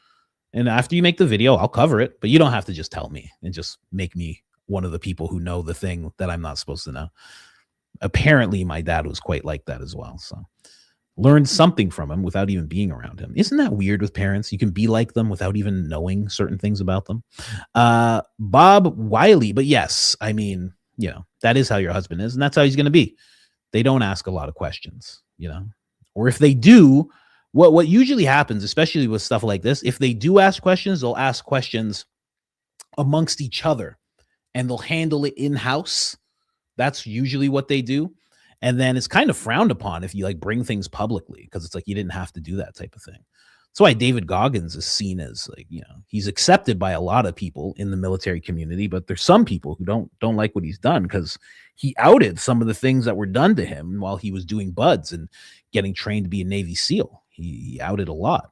A: And after you make the video, I'll cover it, but you don't have to just tell me and just make me one of the people who know the thing that I'm not supposed to know. Apparently my dad was quite like that as well. So learned something from him without even being around him. Isn't that weird with parents? You can be like them without even knowing certain things about them. Bob Wiley, but yes, I mean, you know, that is how your husband is, and that's how he's going to be. They don't ask a lot of questions, you know, or if they do, what usually happens, especially with stuff like this, if they do ask questions, they'll ask questions amongst each other and they'll handle it in-house. That's usually what they do. And then it's kind of frowned upon if you like bring things publicly, because it's like you didn't have to do that type of thing. That's why David Goggins is seen as like, you know, he's accepted by a lot of people in the military community, but there's some people who don't like what he's done because he outed some of the things that were done to him while he was doing buds and getting trained to be a Navy SEAL. He outed a lot.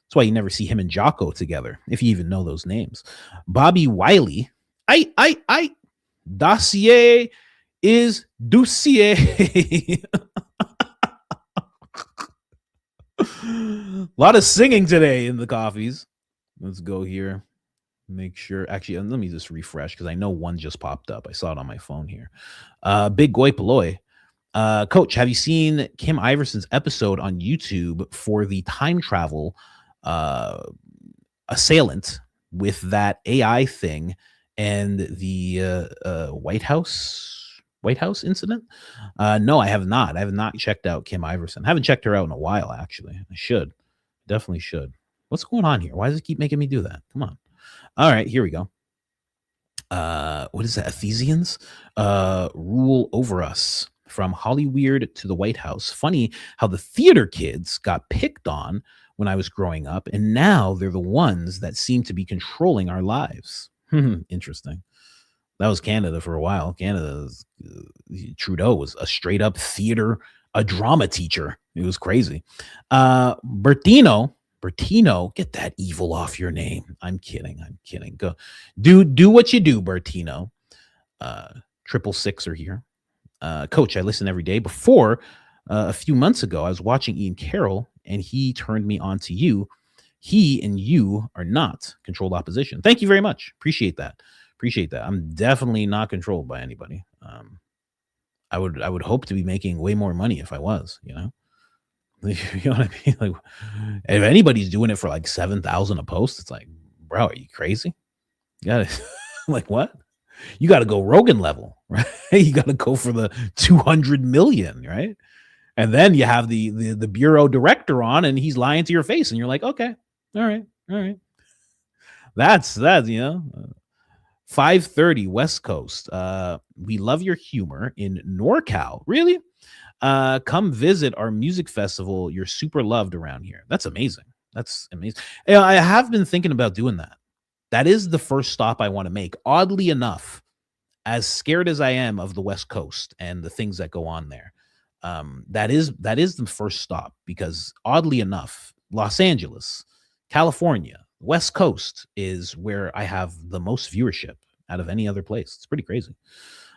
A: That's why you never see him and Jocko together, if you even know those names. Bobby Wiley, dossier is dossier. A lot of singing today in the coffees. Let's go here. Make sure. Actually, let me just refresh because I know one just popped up. I saw it on my phone here. Big Goy Paloy. Coach, have you seen Kim Iverson's episode on YouTube for the time travel assailant with that AI thing and the White House incident? No, I have not. I have not checked out Kim Iverson. I haven't checked her out in a while, actually. I should. Definitely should. What's going on here? Why does it keep making me do that? Come on. All right, here we go. What is that? Ephesians? Rule over us. From Hollyweird to the White House. Funny how the theater kids got picked on when I was growing up, and now they're the ones that seem to be controlling our lives. Interesting. That was Canada for a while. Canada's Trudeau was a straight up a drama teacher. It was crazy. Bertino, get that evil off your name. I'm kidding. Go do what you do, Bertino. 666 are here. Coach, I listen every day. Before a few months ago, I was watching Ian Carroll and he turned me on to you. He and you are not controlled opposition. Thank you very much. Appreciate that. I'm definitely not controlled by anybody. I would hope to be making way more money if I was, you know. You know what I mean? Like, if anybody's doing it for like 7,000 a post, it's like, bro, are you crazy? You gotta like what? You got to go Rogan level, right? You got to go for the 200 million, right? And then you have the bureau director on, and he's lying to your face, and you're like, okay, all right. That's 5:30 West Coast. We love your humor in NorCal. Really? Come visit our music festival. You're super loved around here. That's amazing. I have been thinking about doing that. That is the first stop I want to make. Oddly enough, as scared as I am of the West Coast and the things that go on there, that is the first stop, because oddly enough, Los Angeles, California, West Coast is where I have the most viewership out of any other place. It's pretty crazy.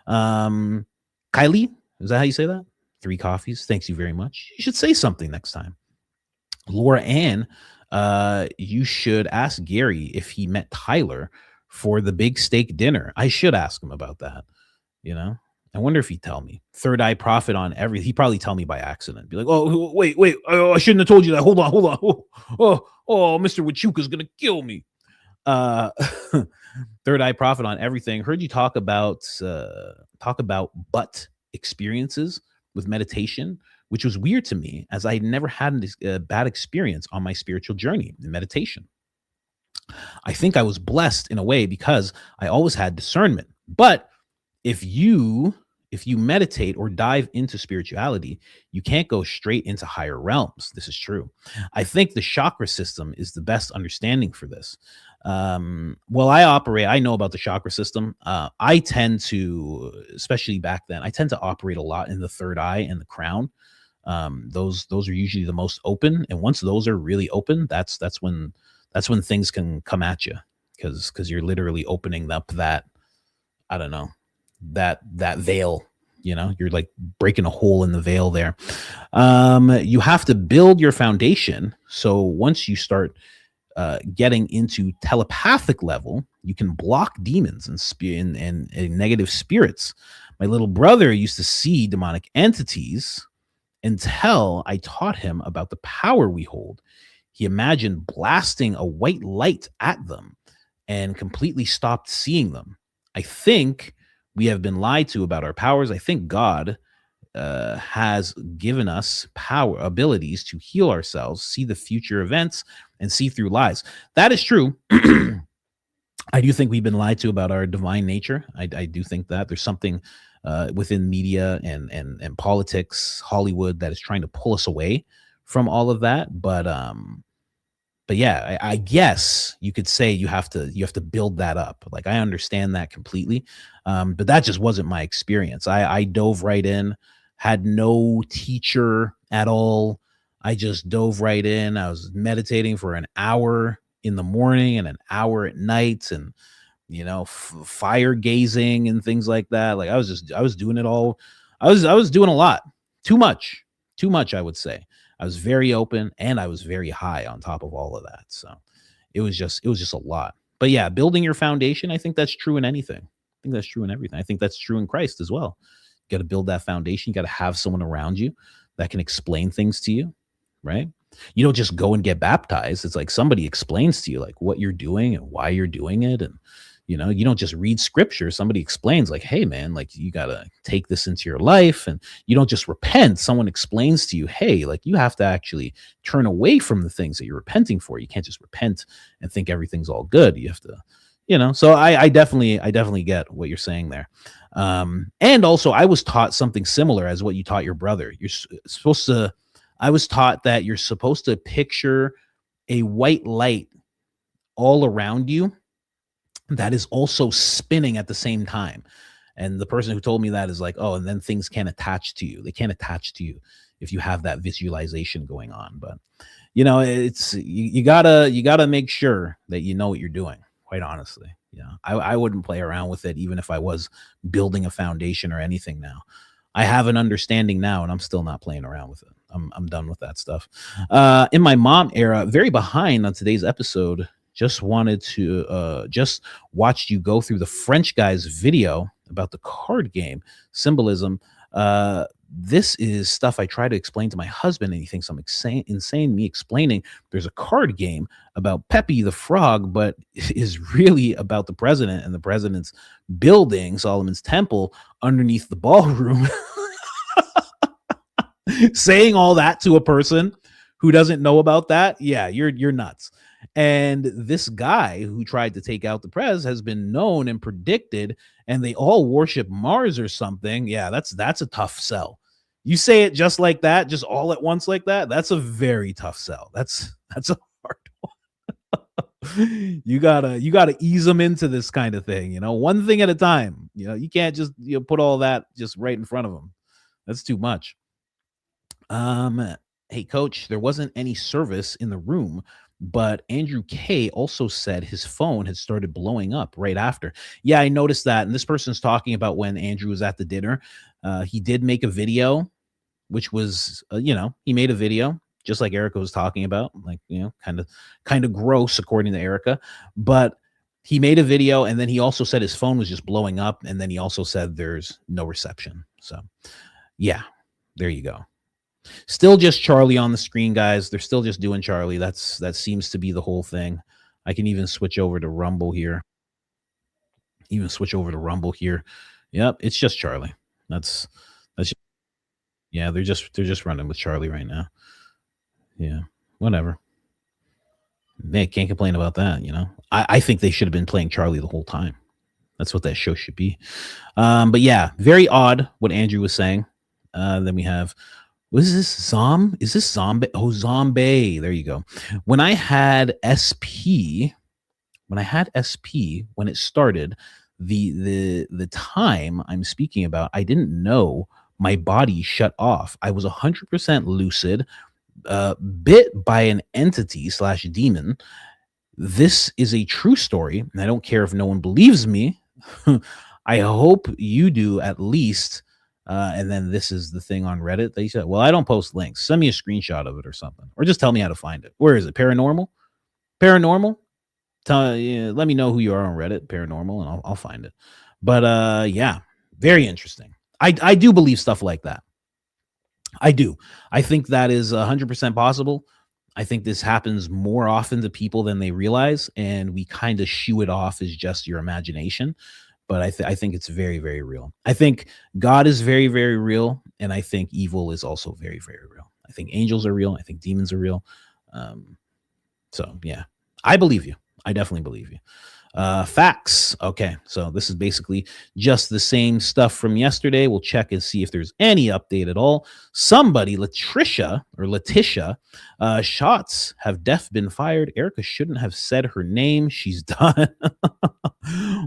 A: Kylie, is that how you say that? 3 coffees. Thanks you very much. You should say something next time. Laura Ann, you should ask Gary if he met Tyler for the big steak dinner. I should ask him about that. You know, I wonder if he'd tell me. Third Eye Prophet on everything. He'd probably tell me by accident. Be like, oh, wait. I shouldn't have told you that. Hold on. Oh, Mr. Wachuka's going to kill me. Third Eye Prophet on everything. Heard you talk about butt experiences with meditation, which was weird to me, as I had never had a bad experience on my spiritual journey in meditation. I think I was blessed in a way because I always had discernment. But if you meditate or dive into spirituality, you can't go straight into higher realms. This is true. I think the chakra system is the best understanding for this. I know about the chakra system. I tend to, especially back then, I tend to operate a lot in the third eye and the crown. Those are usually the most open. And once those are really open, that's when things can come at you, because you're literally opening up that, I don't know, that veil, you know, you're like breaking a hole in the veil there. You have to build your foundation. So once you start getting into telepathic level, you can block demons and negative spirits. My little brother used to see demonic entities until I taught him about the power we hold. He imagined blasting a white light at them and completely stopped seeing them. I think we have been lied to about our powers. I think God has given us power abilities to heal ourselves, see the future events, and see through lies. That is true. I do think we've been lied to about our divine nature. I do think that there's something within media and politics, Hollywood, that is trying to pull us away from all of that. But yeah, I guess you could say you have to build that up. Like, I understand that completely. But that just wasn't my experience. I dove right in, had no teacher at all. I just dove right in. I was meditating for an hour in the morning and an hour at night, and, you know, fire gazing and things like that. Like, I was doing it all. I was doing a lot, too much, I would say. I was very open, and I was very high on top of all of that. So it was just a lot. But yeah, building your foundation, I think that's true in anything. I think that's true in everything. I think that's true in Christ as well. You got to build that foundation. You got to have someone around you that can explain things to you, right? You don't just go and get baptized. It's like somebody explains to you like what you're doing and why you're doing it. And, you know, you don't just read scripture. Somebody explains like, hey man, like you got to take this into your life, and you don't just repent. Someone explains to you, hey, like you have to actually turn away from the things that you're repenting for. You can't just repent and think everything's all good. You have to, you know, so I definitely get what you're saying there. And also I was taught something similar as what you taught your brother. I was taught that you're supposed to picture a white light all around you that is also spinning at the same time. And the person who told me that is like, oh, and then things can't attach to you. They can't attach to you if you have that visualization going on. But, you know, it's, you gotta make sure that you know what you're doing, quite honestly. Yeah, I wouldn't play around with it, even if I was building a foundation or anything now. I have an understanding now, and I'm still not playing around with it. I'm done with that stuff. In my mom era, very behind on today's episode. Just wanted to just watched you go through the French guy's video about the card game symbolism. This is stuff I try to explain to my husband, and he thinks I'm insane me explaining there's a card game about Pepe the Frog, but is really about the president and the president's building, Solomon's Temple, underneath the ballroom. Saying all that to a person who doesn't know about that, yeah, you're nuts. And this guy who tried to take out the prez has been known and predicted, and they all worship Mars or something. Yeah, that's a tough sell. You say it just like that, just all at once like that. That's a very tough sell. That's a hard one. You gotta ease them into this kind of thing, you know, one thing at a time. You know, you can't just put all that just right in front of them. That's too much. Hey coach, there wasn't any service in the room, but Andrew K also said his phone had started blowing up right after. Yeah, I noticed that. And this person's talking about when Andrew was at the dinner. He did make a video, which was, he made a video just like Erica was talking about, like, kind of gross according to Erica, but he made a video, and then he also said his phone was just blowing up. And then he also said there's no reception. So yeah, there you go. Still just Charlie on the screen, guys. They're still just doing Charlie. That seems to be the whole thing. I can even switch over to Rumble here. Yep, it's just Charlie. That's just, yeah, they're just running with Charlie right now. Yeah, whatever. They can't complain about that, you know. I think they should have been playing Charlie the whole time. That's what that show should be. But yeah, very odd what Andrew was saying. Then we have, what is this? Is this Zombie? Oh, Zombie. There you go. When I had SP, when it started, the time I'm speaking about, I didn't know my body shut off. I was 100% lucid, bit by an entity / demon. This is a true story, and I don't care if no one believes me. I hope you do at least. And then this is the thing on Reddit. They said, well, I don't post links. Send me a screenshot of it or something, or just tell me how to find it. Where is it? Paranormal? Let me know who you are on Reddit, Paranormal, and I'll find it. But yeah, very interesting. I do believe stuff like that. I do. I think that is 100% possible. I think this happens more often to people than they realize, and we kind of shoo it off as just your imagination. But I think it's very, very real. I think God is very, very real, and I think evil is also very, very real. I think angels are real. I think demons are real. So yeah, I believe you. I definitely believe you. Facts. Okay, so this is basically just the same stuff from yesterday. We'll check and see if there's any update at all. Somebody, Letitia, shots have been fired. Erica shouldn't have said her name. She's done.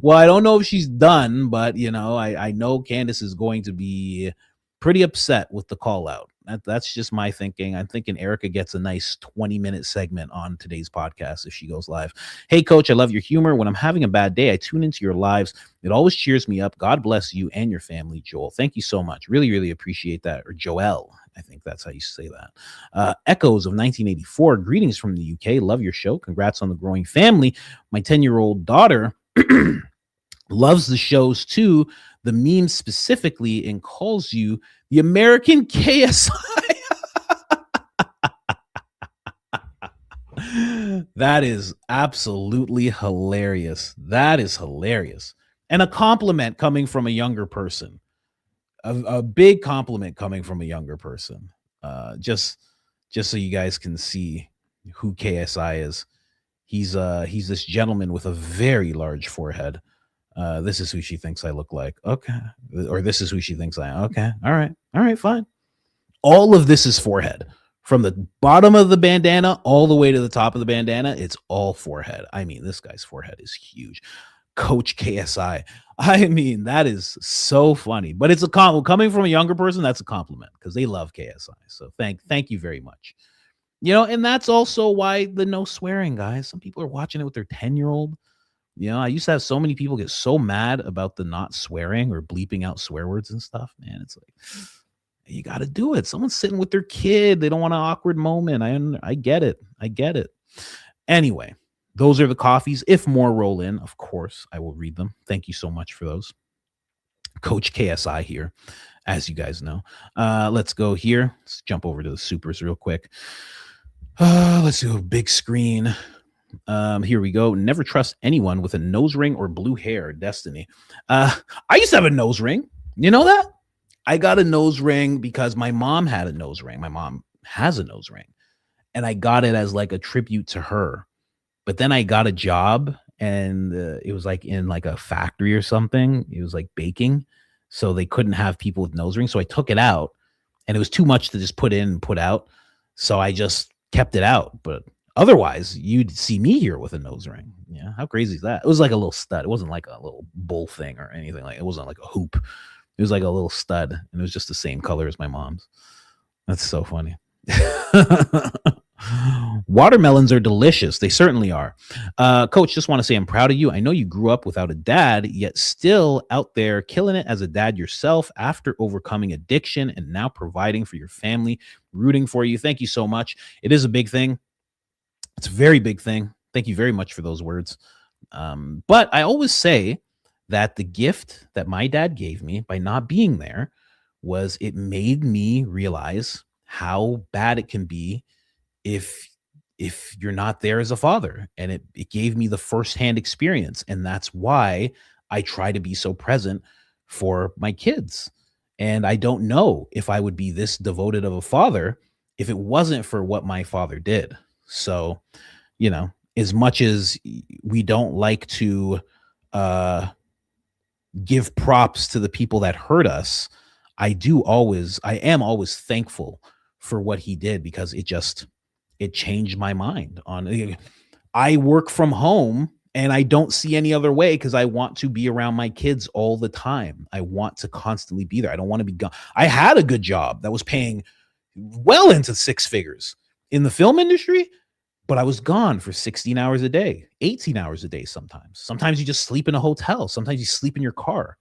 A: Well, I don't know if she's done, but I know Candace is going to be pretty upset with the call out. That's just my thinking. I'm thinking Erica gets a nice 20-minute segment on today's podcast if she goes live. Hey, coach, I love your humor. When I'm having a bad day, I tune into your lives. It always cheers me up. God bless you and your family, Joel. Thank you so much. Really, really appreciate that. Or Joel, I think that's how you say that. Echoes of 1984. Greetings from the UK. Love your show. Congrats on the growing family. My 10-year-old daughter loves the shows too, the memes specifically, and calls you the American KSI. That is absolutely hilarious. That is hilarious. And a compliment coming from a younger person. A big compliment coming from a younger person. Just so you guys can see who KSI is. He's this gentleman with a very large forehead. This is who she thinks I look like. Okay. Or this is who she thinks I am. Okay. All right, fine. All of this is forehead. From the bottom of the bandana all the way to the top of the bandana, it's all forehead. I mean, this guy's forehead is huge. Coach KSI. I mean, that is so funny. But it's a coming from a younger person, that's a compliment because they love KSI. So thank you very much. You know, and that's also why the no swearing, guys. Some people are watching it with their 10-year-old. You know, I used to have so many people get so mad about the not swearing or bleeping out swear words and stuff. Man, it's like, you got to do it. Someone's sitting with their kid. They don't want an awkward moment. I get it. Anyway, those are the coffees. If more roll in, of course, I will read them. Thank you so much for those. Coach KSI here, as you guys know. Let's go here. Let's jump over to the supers real quick. Let's do a big screen. Here we go. Never trust anyone with a nose ring or blue hair. Destiny. I used to have a nose ring. You know that? I got a nose ring because my mom had a nose ring. My mom has a nose ring. And I got it as like a tribute to her. But then I got a job and it was like in like a factory or something. It was like baking. So they couldn't have people with nose rings. So I took it out and it was too much to just put in and put out. So I just kept it out. But otherwise, you'd see me here with a nose ring. Yeah, how crazy is that? It was like a little stud. It wasn't like a little bull thing or anything. Like it wasn't like a hoop. It was like a little stud, and it was just the same color as my mom's. That's so funny. Watermelons are delicious. They certainly are. Coach, just want to say I'm proud of you. I know you grew up without a dad, yet still out there killing it as a dad yourself after overcoming addiction and now providing for your family, rooting for you. Thank you so much. It is a big thing. It's a very big thing. Thank you very much for those words. But I always say that the gift that my dad gave me by not being there was it made me realize how bad it can be if you're not there as a father. And it gave me the firsthand experience. And that's why I try to be so present for my kids. And I don't know if I would be this devoted of a father if it wasn't for what my father did. So, you know, as much as we don't like to give props to the people that hurt us, I am always thankful for what he did because it changed my mind on. I work from home and I don't see any other way because I want to be around my kids all the time. I want to constantly be there. I don't want to be gone. I had a good job that was paying well into 6 figures in the film industry, but I was gone for 16 hours a day, 18 hours a day sometimes. Sometimes you just sleep in a hotel. Sometimes you sleep in your car.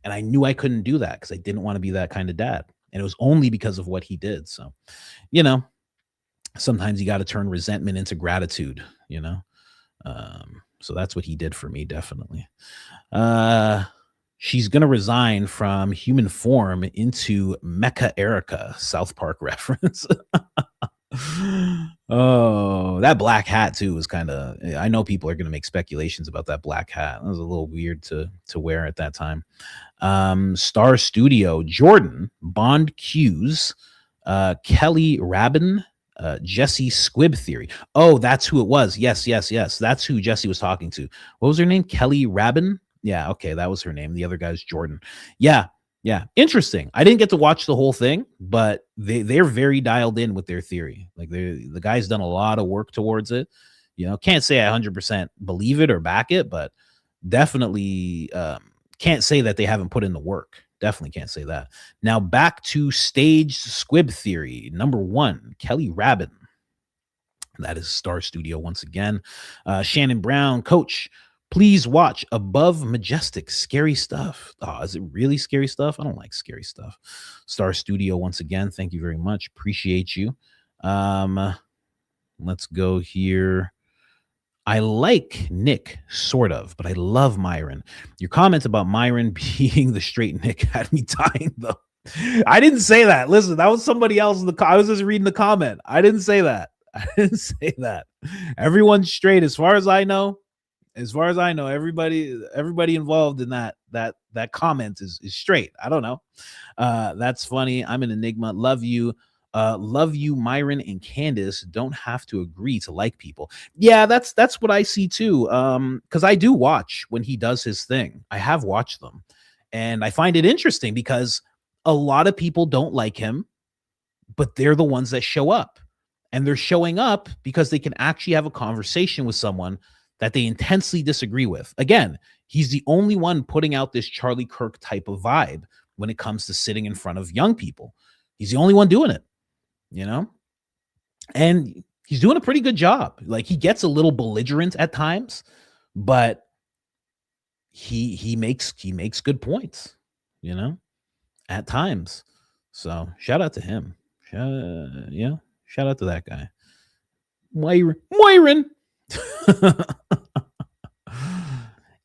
A: And I knew I couldn't do that because I didn't want to be that kind of dad. And it was only because of what he did. So, you know, sometimes you got to turn resentment into gratitude, you know? So that's what he did for me, definitely. She's going to resign from human form into Mecha Erica, South Park reference. Oh, that black hat too was kind of, I know people are going to make speculations about that black hat. It was a little weird to wear at that time. Star Studio, Jordan, Bond Q's, Kelly Rabin, Jesse Squibb Theory. Oh, that's who it was. Yes. That's who Jesse was talking to. What was her name? Kelly Rabin? Yeah, okay, that was her name. The other guy's Jordan. Yeah. Interesting. I didn't get to watch the whole thing, but they're very dialed in with their theory. Like the guy's done a lot of work towards it. You know, can't say I 100% believe it or back it, but definitely can't say that they haven't put in the work. Definitely can't say that. Now back to staged squib theory. Number 1, Kelly Rabin. That is Star Studio once again. Shannon Brown, Coach, Please watch Above Majestic. Scary stuff. Oh, is it really scary stuff? I don't like scary stuff. Star Studio, once again, thank you very much. Appreciate you. Let's go here. I like Nick, sort of, but I love Myron. Your comment about Myron being the straight Nick had me dying, though. I didn't say that. Listen, that was somebody else in the I was just reading the comment. I didn't say that. I didn't say that. Everyone's straight as far as I know. As far as I know, everybody involved in that comment is straight. I don't know. That's funny. I'm an enigma. Love you. Myron and Candace don't have to agree to like people. Yeah, that's what I see too. Because I do watch when he does his thing. I have watched them, and I find it interesting because a lot of people don't like him, but they're the ones that show up, and they're showing up because they can actually have a conversation with someone that they intensely disagree with. Again, he's the only one putting out this Charlie Kirk type of vibe when it comes to sitting in front of young people. He's the only one doing it, you know? And he's doing a pretty good job. Like, he gets a little belligerent at times, but he makes good points, you know, at times. So shout out to him. Shout out to that guy. Myron.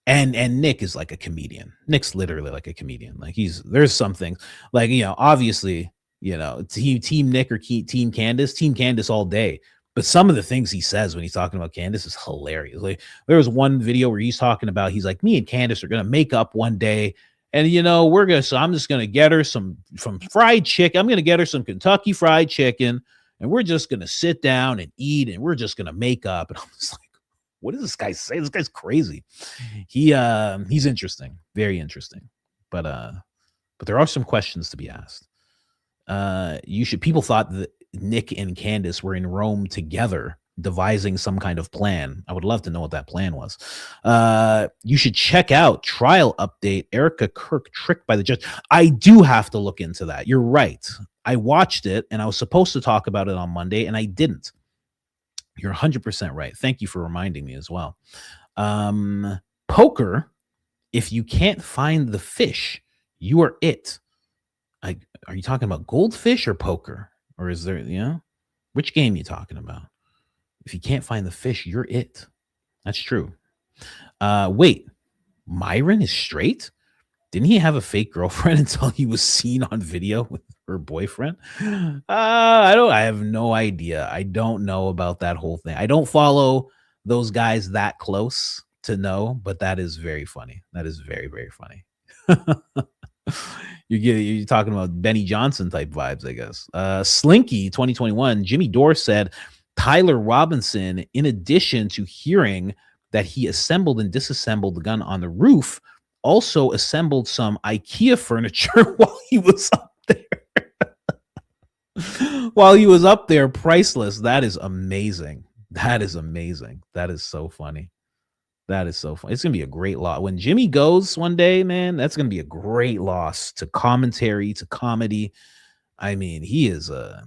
A: and Nick is like a comedian. Nick's literally like a comedian. Like, there's something like, you know, obviously, you know, team Nick or team Candace all day. But some of the things he says when he's talking about Candace is hilarious. Like, there was one video where he's talking about, he's like, me and Candace are going to make up one day. And, you know, I'm just going to get her some fried chicken. I'm going to get her some Kentucky Fried Chicken. And we're just going to sit down and eat. And we're just going to make up. And I'm just like, what does this guy say? This guy's crazy. He's interesting. Very interesting. But there are some questions to be asked. People thought that Nick and Candace were in Rome together, devising some kind of plan. I would love to know what that plan was. You should check out Trial Update, Erica Kirk tricked by the judge. I do have to look into that. You're right. I watched it and I was supposed to talk about it on Monday and I didn't. You're 100% right. Thank you for reminding me as well. Poker, if you can't find the fish, you are it. Are you talking about goldfish or poker? Or is there, you know, which game are you talking about? If you can't find the fish, you're it. That's true. Wait, Myron is straight? Didn't he have a fake girlfriend until he was seen on video with her boyfriend? I have no idea. I don't know about that whole thing. I don't follow those guys that close to know, but that is very funny. That is very, very funny. You're talking about Benny Johnson type vibes, I guess. Slinky 2021, Jimmy Dore said Tyler Robinson, in addition to hearing that he assembled and disassembled the gun on the roof, also assembled some IKEA furniture while he was up there. Priceless. That is amazing. That is amazing. That is so funny. That is so funny. It's gonna be a great loss when Jimmy goes one day, man. That's gonna be a great loss to commentary, to comedy. I mean, he is a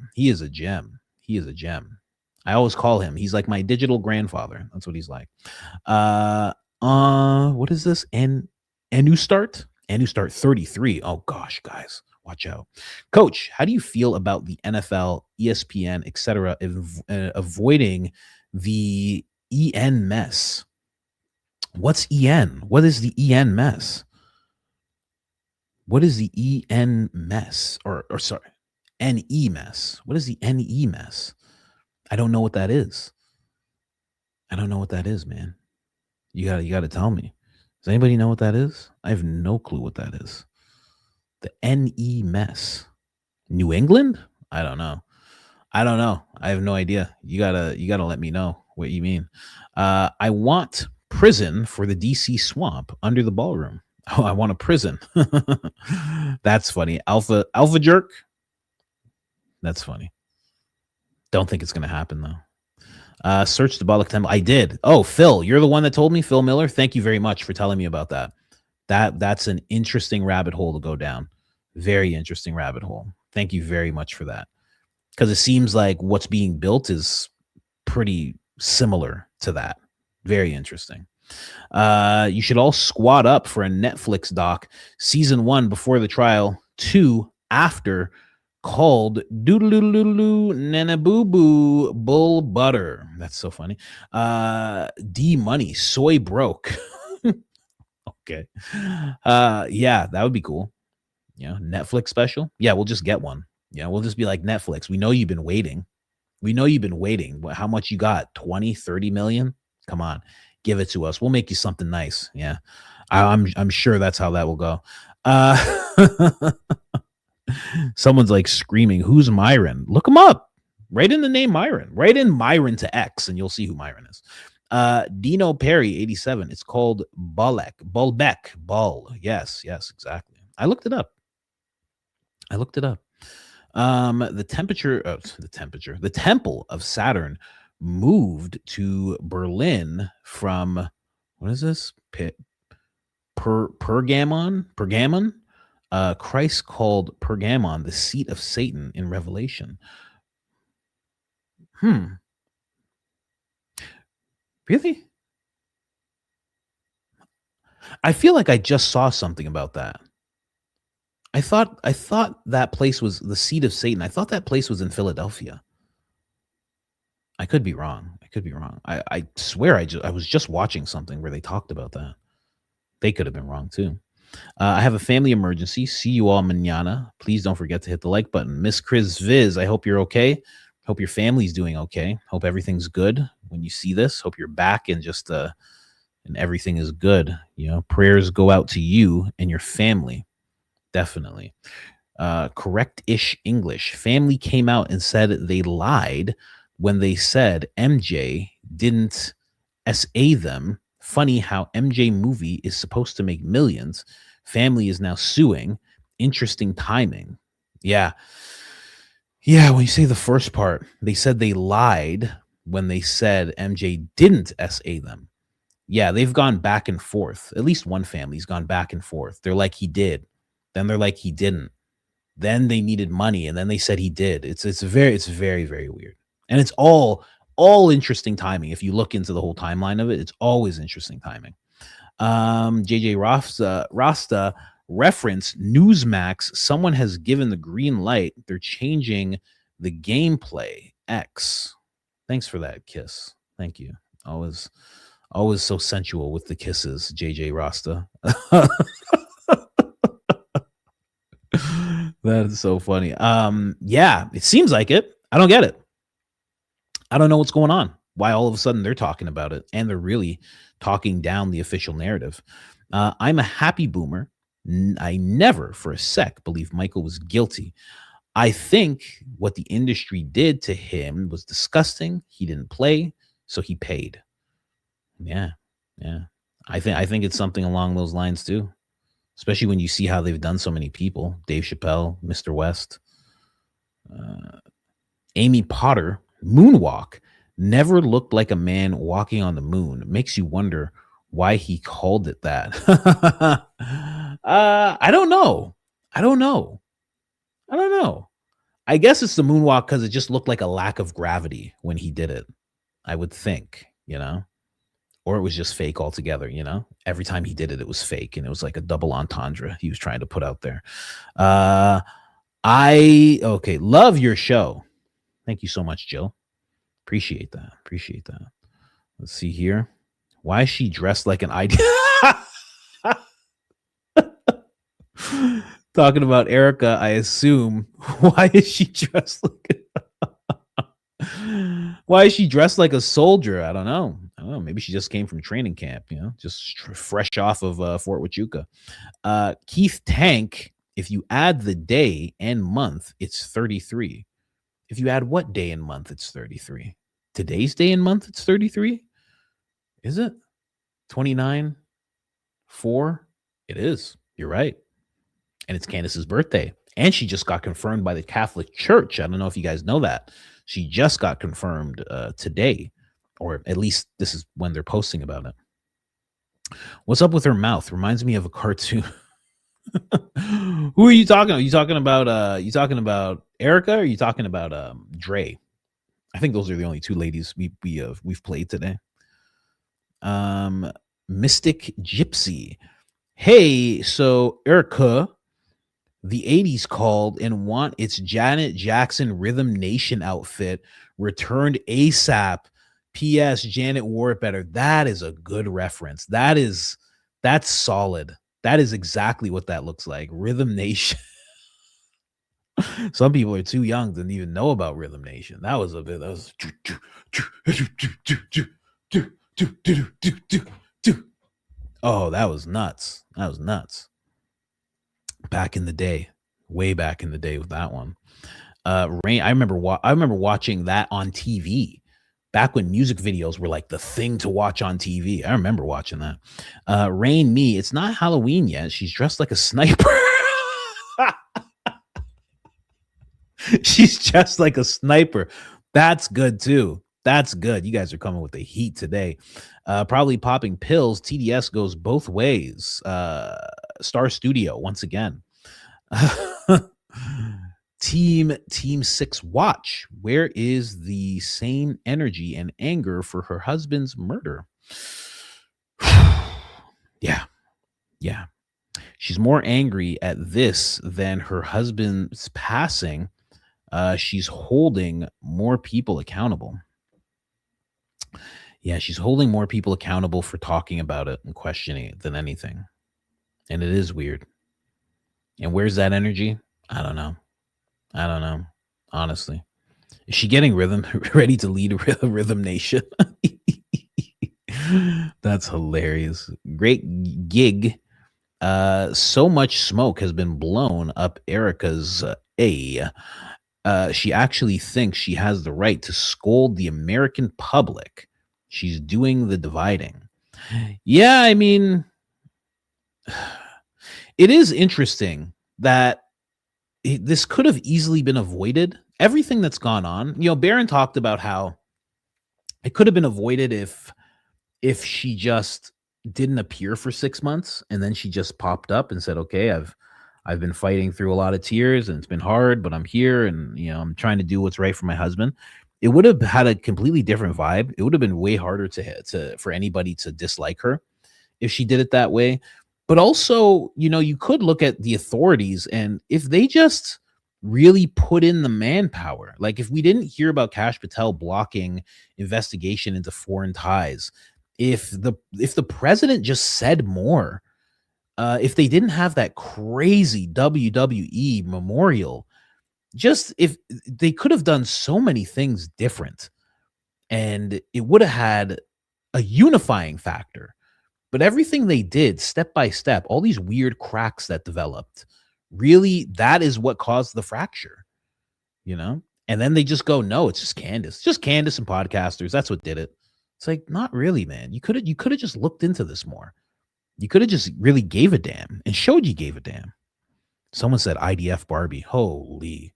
A: gem. He is a gem. I always call him. He's like my digital grandfather. That's what he's like. What is this? Enustart 33. Oh gosh, guys, watch out. Coach, how do you feel about the NFL, ESPN, etc., avoiding the EN mess? What's EN? What is the EN mess? What is the EN mess? Or sorry, NE mess. What is the NE mess? I don't know what that is. I don't know what that is, man. You gotta tell me. Does anybody know what that is? I have no clue what that is. The NE mess. New England? I don't know. I have no idea. You gotta let me know what you mean. I want prison for the DC swamp under the ballroom. Oh, I want a prison. That's funny. Alpha jerk. That's funny. Don't think it's gonna happen though. Search the Bollock Temple. I did. Oh, Phil, you're the one that told me. Phil Miller. Thank you very much for telling me about that. That's an interesting rabbit hole to go down. Very interesting rabbit hole. Thank you very much for that. Because it seems like what's being built is pretty similar to that. Very interesting. You should all squad up for a Netflix doc, season 1 before the trial, 2 after, called Doodaloo Nana Boo Boo Bull Butter. That's so funny. D Money Soy Broke. Okay. Yeah, that would be cool. Netflix special. Yeah, we'll just get one. We'll just be like, Netflix, we know you've been waiting. How much you got? 20, 30 million? Come on, give it to us. We'll make you something nice. Yeah. I'm sure that's how that will go. Someone's like screaming, who's Myron? Look him up. Write in the name Myron. Write in Myron to X and you'll see who Myron is. Dino Perry, 87. It's called Bull. Yes, exactly. I looked it up. The Temple of Saturn moved to Berlin from, what is this? Pergamon. Christ called Pergamon the seat of Satan in Revelation. Really? I feel like I just saw something about that. I thought that place was the seat of Satan. I thought that place was in Philadelphia. I could be wrong. I swear I was just watching something where they talked about that. They could have been wrong too. I have a family emergency. See you all mañana. Please don't forget to hit the like button. Miss Chris Viz, I hope you're okay. Hope your family's doing okay. Hope everything's good when you see this. Hope you're back and just and everything is good. Prayers go out to you and your family. Definitely. Correct-ish English. Family came out and said they lied when they said MJ didn't SA them. Funny how MJ movie is supposed to make millions. Family is now suing. Interesting timing. Yeah, when you say the first part, they said they lied when they said MJ didn't SA them. Yeah, they've gone back and forth. At least one family's gone back and forth. They're like, he did. Then they're like, he didn't. Then they needed money, and then they said he did. It's very, very weird. And it's all interesting timing. If you look into the whole timeline of it, it's always interesting timing. JJ Rasta reference Newsmax. Someone has given the green light. They're changing the gameplay. X. Thanks for that kiss. Thank you. Always so sensual with the kisses, JJ Rasta. That is so funny. Yeah, it seems like it. I don't get it. I don't know what's going on. Why all of a sudden they're talking about it and they're really talking down the official narrative. I'm a happy boomer. I never for a sec believed Michael was guilty. I think what the industry did to him was disgusting. He didn't play, so he paid. Yeah. I think it's something along those lines too. Especially when you see how they've done so many people. Dave Chappelle, Mr. West, Amy Potter, moonwalk. Never looked like a man walking on the moon. Makes you wonder why he called it that. I don't know. I guess it's the moonwalk because it just looked like a lack of gravity when he did it. I would think, or it was just fake altogether, every time he did it, it was fake. And it was like a double entendre he was trying to put out there. Okay. Love your show. Thank you so much, Jill. Appreciate that. Let's see here. Why is she dressed like an ID? Talking about Erica, I assume. Why is she dressed like a soldier? I don't know. Maybe she just came from training camp, just fresh off of Fort Huachuca. Keith Tank, if you add the day and month, it's 33. If you add what day and month, it's 33. Today's day and month, it's 33. Is it 29? 4? It is. You're right. And it's Candace's birthday. And she just got confirmed by the Catholic Church. I don't know if you guys know that. She just got confirmed today, or at least this is when they're posting about it. What's up with her mouth? Reminds me of a cartoon. Who are you talking about? You talking about Erica, or are you talking about Dre? I think those are the only two ladies we've played today. Mystic Gypsy. Hey, so Erica, the 80s called and want its Janet Jackson Rhythm Nation outfit returned ASAP. P.S. Janet wore it better. That is a good reference. That's solid. That is exactly what that looks like. Rhythm Nation. Some people are too young to even know about Rhythm Nation. That was a bit. That was. Oh, that was nuts. That was nuts. Back in the day, way back in the day with that one. Rain. I remember watching that on TV back when music videos were like the thing to watch on TV. I remember watching that. Rain Me. It's not Halloween yet. She's dressed like a sniper. She's just like a sniper. That's good too. That's good. You guys are coming with the heat today. Probably popping pills. TDS goes both ways. Star Studio once again. Team 6 Watch. Where is the same energy and anger for her husband's murder? Yeah. She's more angry at this than her husband's passing. She's holding more people accountable. Yeah, she's holding more people accountable for talking about it and questioning it than anything. And it is weird. And where's that energy? I don't know. Honestly. Is she getting ready to lead Rhythm Nation? That's hilarious. Great gig. So much smoke has been blown up Erica's she actually thinks she has the right to scold the American public. She's doing the dividing. Yeah, I mean, it is interesting that this could have easily been avoided. Everything that's gone on, Barron talked about how it could have been avoided if she just didn't appear for 6 months and then she just popped up and said, okay, I've been fighting through a lot of tears and it's been hard, but I'm here and I'm trying to do what's right for my husband. It would have had a completely different vibe. It would have been way harder for anybody to dislike her if she did it that way. But also, you could look at the authorities, and if they just really put in the manpower, like if we didn't hear about Kash Patel blocking investigation into foreign ties, if the president just said more, if they didn't have that crazy WWE memorial, just if they could have done so many things different, and it would have had a unifying factor. But everything they did step by step, all these weird cracks that developed, really, that is what caused the fracture, And then they just go, no, it's just Candace and podcasters. That's what did it. It's like, not really, man. You could have just looked into this more. You could have just really gave a damn and showed you gave a damn. Someone said IDF Barbie. Holy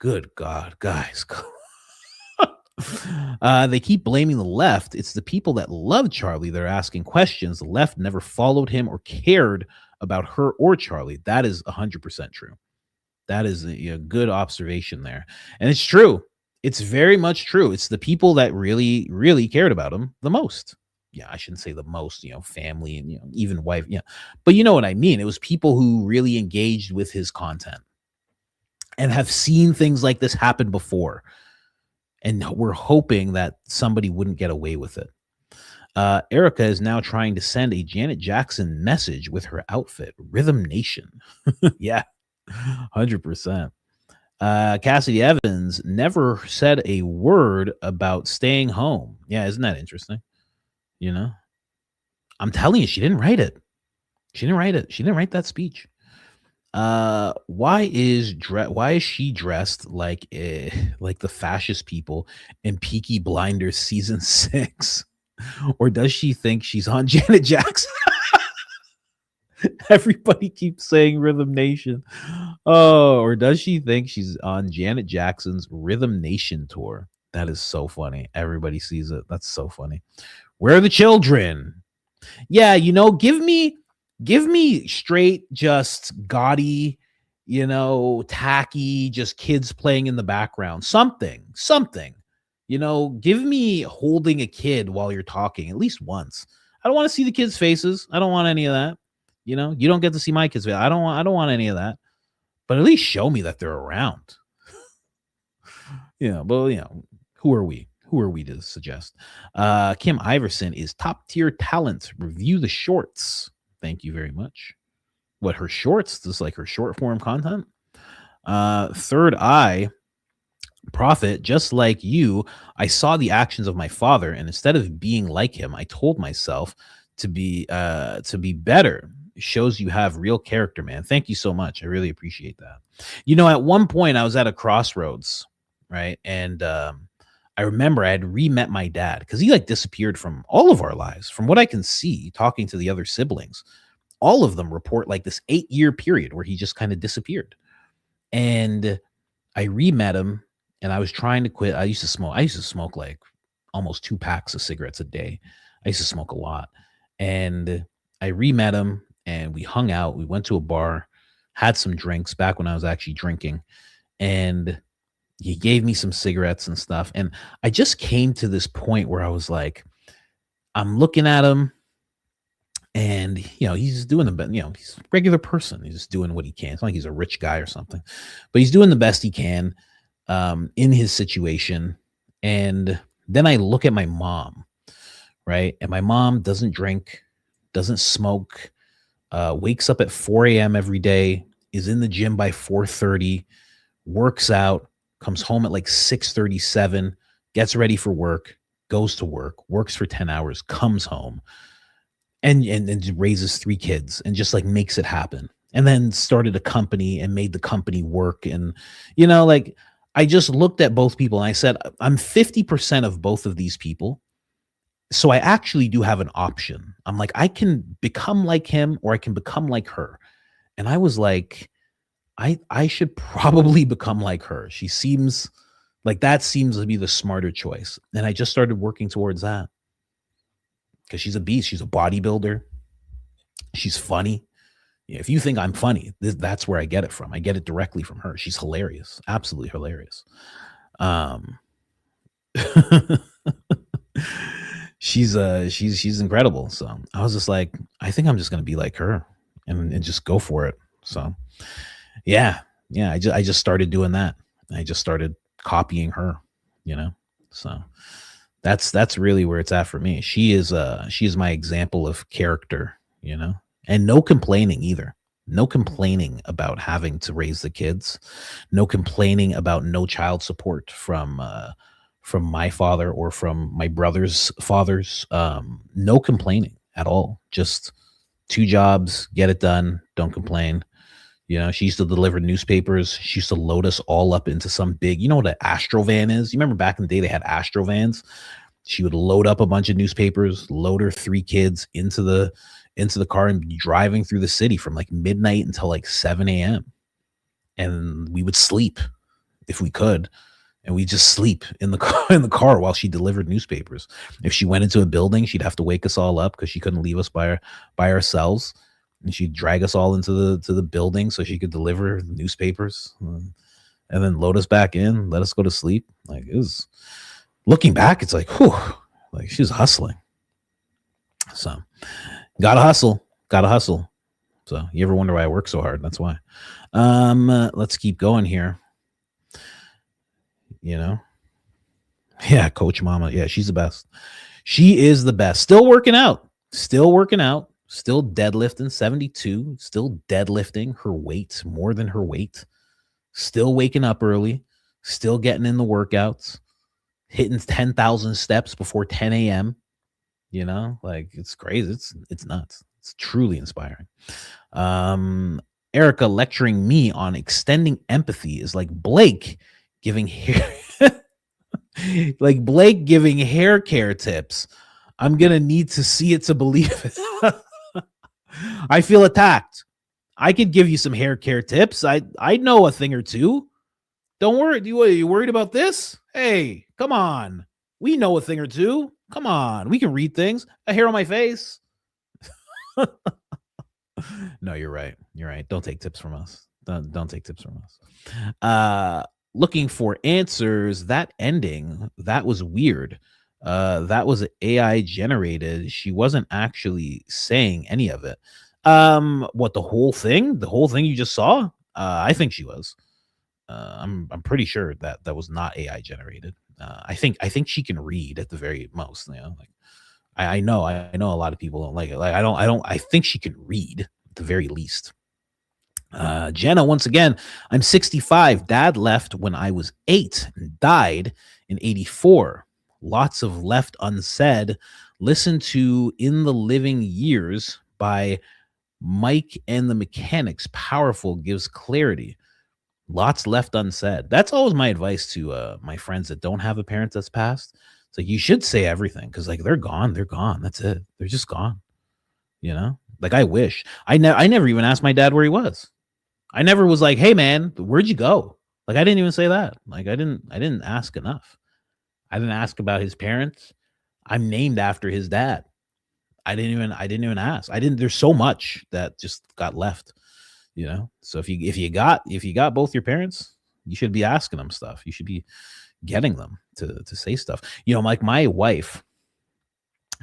A: good God, guys. They keep blaming the left. It's the people that love Charlie that are asking questions. The left never followed him or cared about her or Charlie. That is 100% true. That is a good observation there. And it's true. It's very much true. It's the people that really, really cared about him the most. Yeah, I shouldn't say the most, family and, even wife. Yeah. But you know what I mean? It was people who really engaged with his content and have seen things like this happen before. And we're hoping that somebody wouldn't get away with it. Erica is now trying to send a Janet Jackson message with her outfit. Rhythm Nation. Yeah, 100%. Cassidy Evans never said a word about staying home. Yeah, isn't that interesting? I'm telling you, she didn't write it. She didn't write that speech. Why is she dressed like the fascist people in Peaky Blinders season 6? Or does she think she's on Janet Jackson? Everybody keeps saying Rhythm Nation. Oh, or does she think she's on Janet Jackson's Rhythm Nation tour? That is so funny. Everybody sees it. That's so funny. Where are the children? Yeah, give me straight, just gaudy, tacky, just kids playing in the background. Something. Give me holding a kid while you're talking at least once. I don't want to see the kids' faces. I don't want any of that. You know, you don't get to see my kids' face. I don't want any of that. But at least show me that they're around. But who are we? Who are we to suggest? Kim Iverson is top tier talent. Review the shorts. Thank you very much. What, her shorts? This is like her short form content. Third Eye Prophet, just like you, I saw the actions of my father, and instead of being like him, I told myself to be better. Shows you have real character, man. Thank you so much. I really appreciate that. At one point I was at a crossroads, right? And I remember I had re-met my dad because he like disappeared from all of our lives. From what I can see, talking to the other siblings, all of them report like this 8-year period where he just kind of disappeared. And I re-met him, and I was trying to quit. I used to smoke like almost 2 packs of cigarettes a day. I used to smoke a lot. And I re-met him, and we hung out. We went to a bar, had some drinks back when I was actually drinking. And he gave me some cigarettes and stuff. And I just came to this point where I was like, I'm looking at him, and, he's doing the best. He's a regular person. He's just doing what he can. It's not like he's a rich guy or something, but he's doing the best he can in his situation. And then I look at my mom, right? And my mom doesn't drink, doesn't smoke, wakes up at 4 a.m. every day, is in the gym by 4:30, works out, comes home at like 6:37, gets ready for work, goes to work, works for 10 hours, comes home, and raises 3 kids and just like makes it happen. And then started a company and made the company work. And, I just looked at both people and I said, I'm 50% of both of these people. So I actually do have an option. I'm like, I can become like him or I can become like her. And I was like, I should probably become like her. She seems like that seems to be the smarter choice. And I just started working towards that. Because she's a beast. She's a bodybuilder. She's funny. If you think I'm funny, that's where I get it from. I get it directly from her. She's hilarious. Absolutely hilarious. She's incredible. So I was just like, I think I'm just gonna be like her and just go for it. So yeah. I just started doing that. I just started copying her, So that's really where it's at for me. She is my example of character, and no complaining either. No complaining about having to raise the kids. No complaining about no child support from my father or from my brother's fathers. No complaining at all. Just 2 jobs, get it done. Don't complain. She used to deliver newspapers. She used to load us all up into some big, what an Astrovan is? You remember back in the day, they had Astrovans. She would load up a bunch of newspapers, load her 3 kids into the car and be driving through the city from like midnight until like 7 a.m. And we would sleep if we could. And we just sleep in the car while she delivered newspapers. If she went into a building, she'd have to wake us all up because she couldn't leave us by ourselves. And she'd drag us all into the building so she could deliver the newspapers and then load us back in, let us go to sleep. Like, it was, looking back, it's like, whew, like she was hustling. So gotta hustle. So you ever wonder why I work so hard? That's why. Let's keep going here. Yeah, Coach Mama. Yeah, she's the best. She is the best. Still working out. Still deadlifting 72. Still deadlifting her weight, more than her weight. Still waking up early. Still getting in the workouts. Hitting 10,000 steps before 10 a.m. Like it's crazy. It's nuts. It's truly inspiring. Erica lecturing me on extending empathy is like Blake giving hair hair care tips. I'm gonna need to see it to believe it. I feel attacked. I could give you some hair care tips. I know a thing or two. Don't worry. Are you worried about this? Hey, come on. We know a thing or two. Come on. We can read things. A hair on my face. No, you're right. Don't take tips from us. Don't take tips from us. Looking for answers. That ending, that was weird. That was AI generated. She wasn't actually saying any of it. What, the whole thing? The whole thing you just saw? I think she was. I'm pretty sure that that was not AI generated. I think she can read at the very most. You know, like I know a lot of people don't like it. Like I think she can read at the very least. Jenna, once again, I'm 65. Dad left when I was 8 and died in 84. Lots of left unsaid. Listen to In the Living Years by Mike and the Mechanics. Powerful, gives clarity. Lots left unsaid. That's always my advice to my friends that don't have a parent that's passed. It's like, you should say everything, because like they're gone. That's it. They're just gone. You know, like I wish I never even asked my dad where he was. I never was like, hey man, where'd you go? Like I didn't even say that. Like I didn't ask enough. I didn't ask about his parents. I'm named after his dad. I didn't even ask. There's so much that just got left, you know? So if you got both your parents, you should be asking them stuff. You should be getting them to say stuff. You know, like my wife,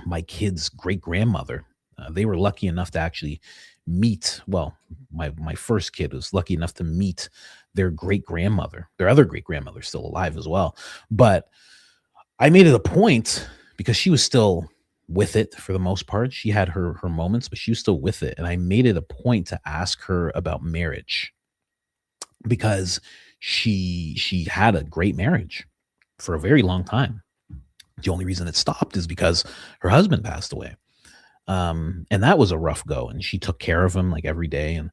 A: my kid's great grandmother, they were lucky enough to actually meet. Well, my first kid was lucky enough to meet their great grandmother. Their other great grandmother's still alive as well. But I made it a point, because she was still with it for the most part. She had her moments, but she was still with it. And I made it a point to ask her about marriage, because she had a great marriage for a very long time. The only reason it stopped is because her husband passed away. And that was a rough go, and she took care of him like every day. And,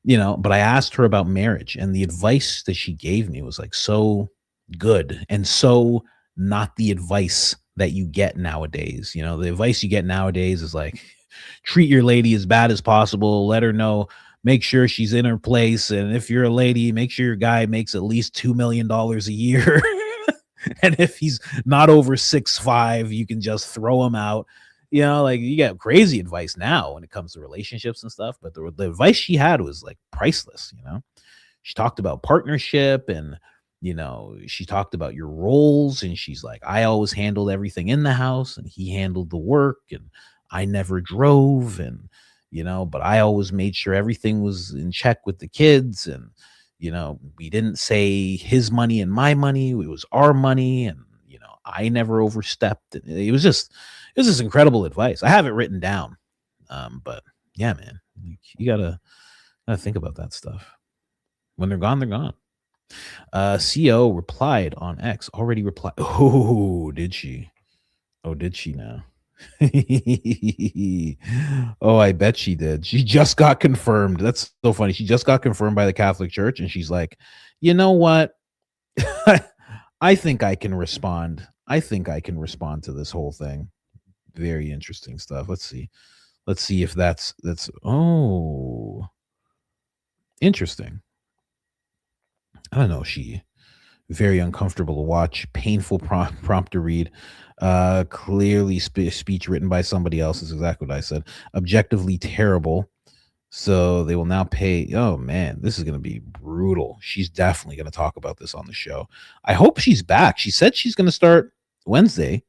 A: you know, but I asked her about marriage, and the advice that she gave me was like so good, and so not the advice that you get nowadays. You know, the advice you get nowadays is like, treat your lady as bad as possible. Let her know, make sure she's in her place. And if you're a lady, make sure your guy makes at least $2 million a year. And if he's not over 6'5", you can just throw him out. You know, like you get crazy advice now when it comes to relationships and stuff. But the advice she had was like priceless. You know, she talked about partnership, and, you know, she talked about your roles, and she's like, I always handled everything in the house, and he handled the work, and I never drove, and, you know, but I always made sure everything was in check with the kids. And, you know, we didn't say his money and my money, it was our money. And, you know, I never overstepped. It was just incredible advice. I have it written down. But yeah, man, you gotta think about that stuff. When they're gone, they're gone. CO replied on X. Already replied. Oh, did she? Oh, did she now? Oh, I bet she did. She just got confirmed. That's so funny. She just got confirmed by the Catholic Church, and she's like, you know what? I think I can respond. I think I can respond to this whole thing. Very interesting stuff. Let's see if that's oh, interesting. I don't know. She very uncomfortable to watch, painful prompt to read. Clearly speech written by somebody else is exactly what I said. Objectively terrible. So they will now pay. Oh man, this is going to be brutal. She's definitely going to talk about this on the show. I hope she's back. She said she's going to start Wednesday,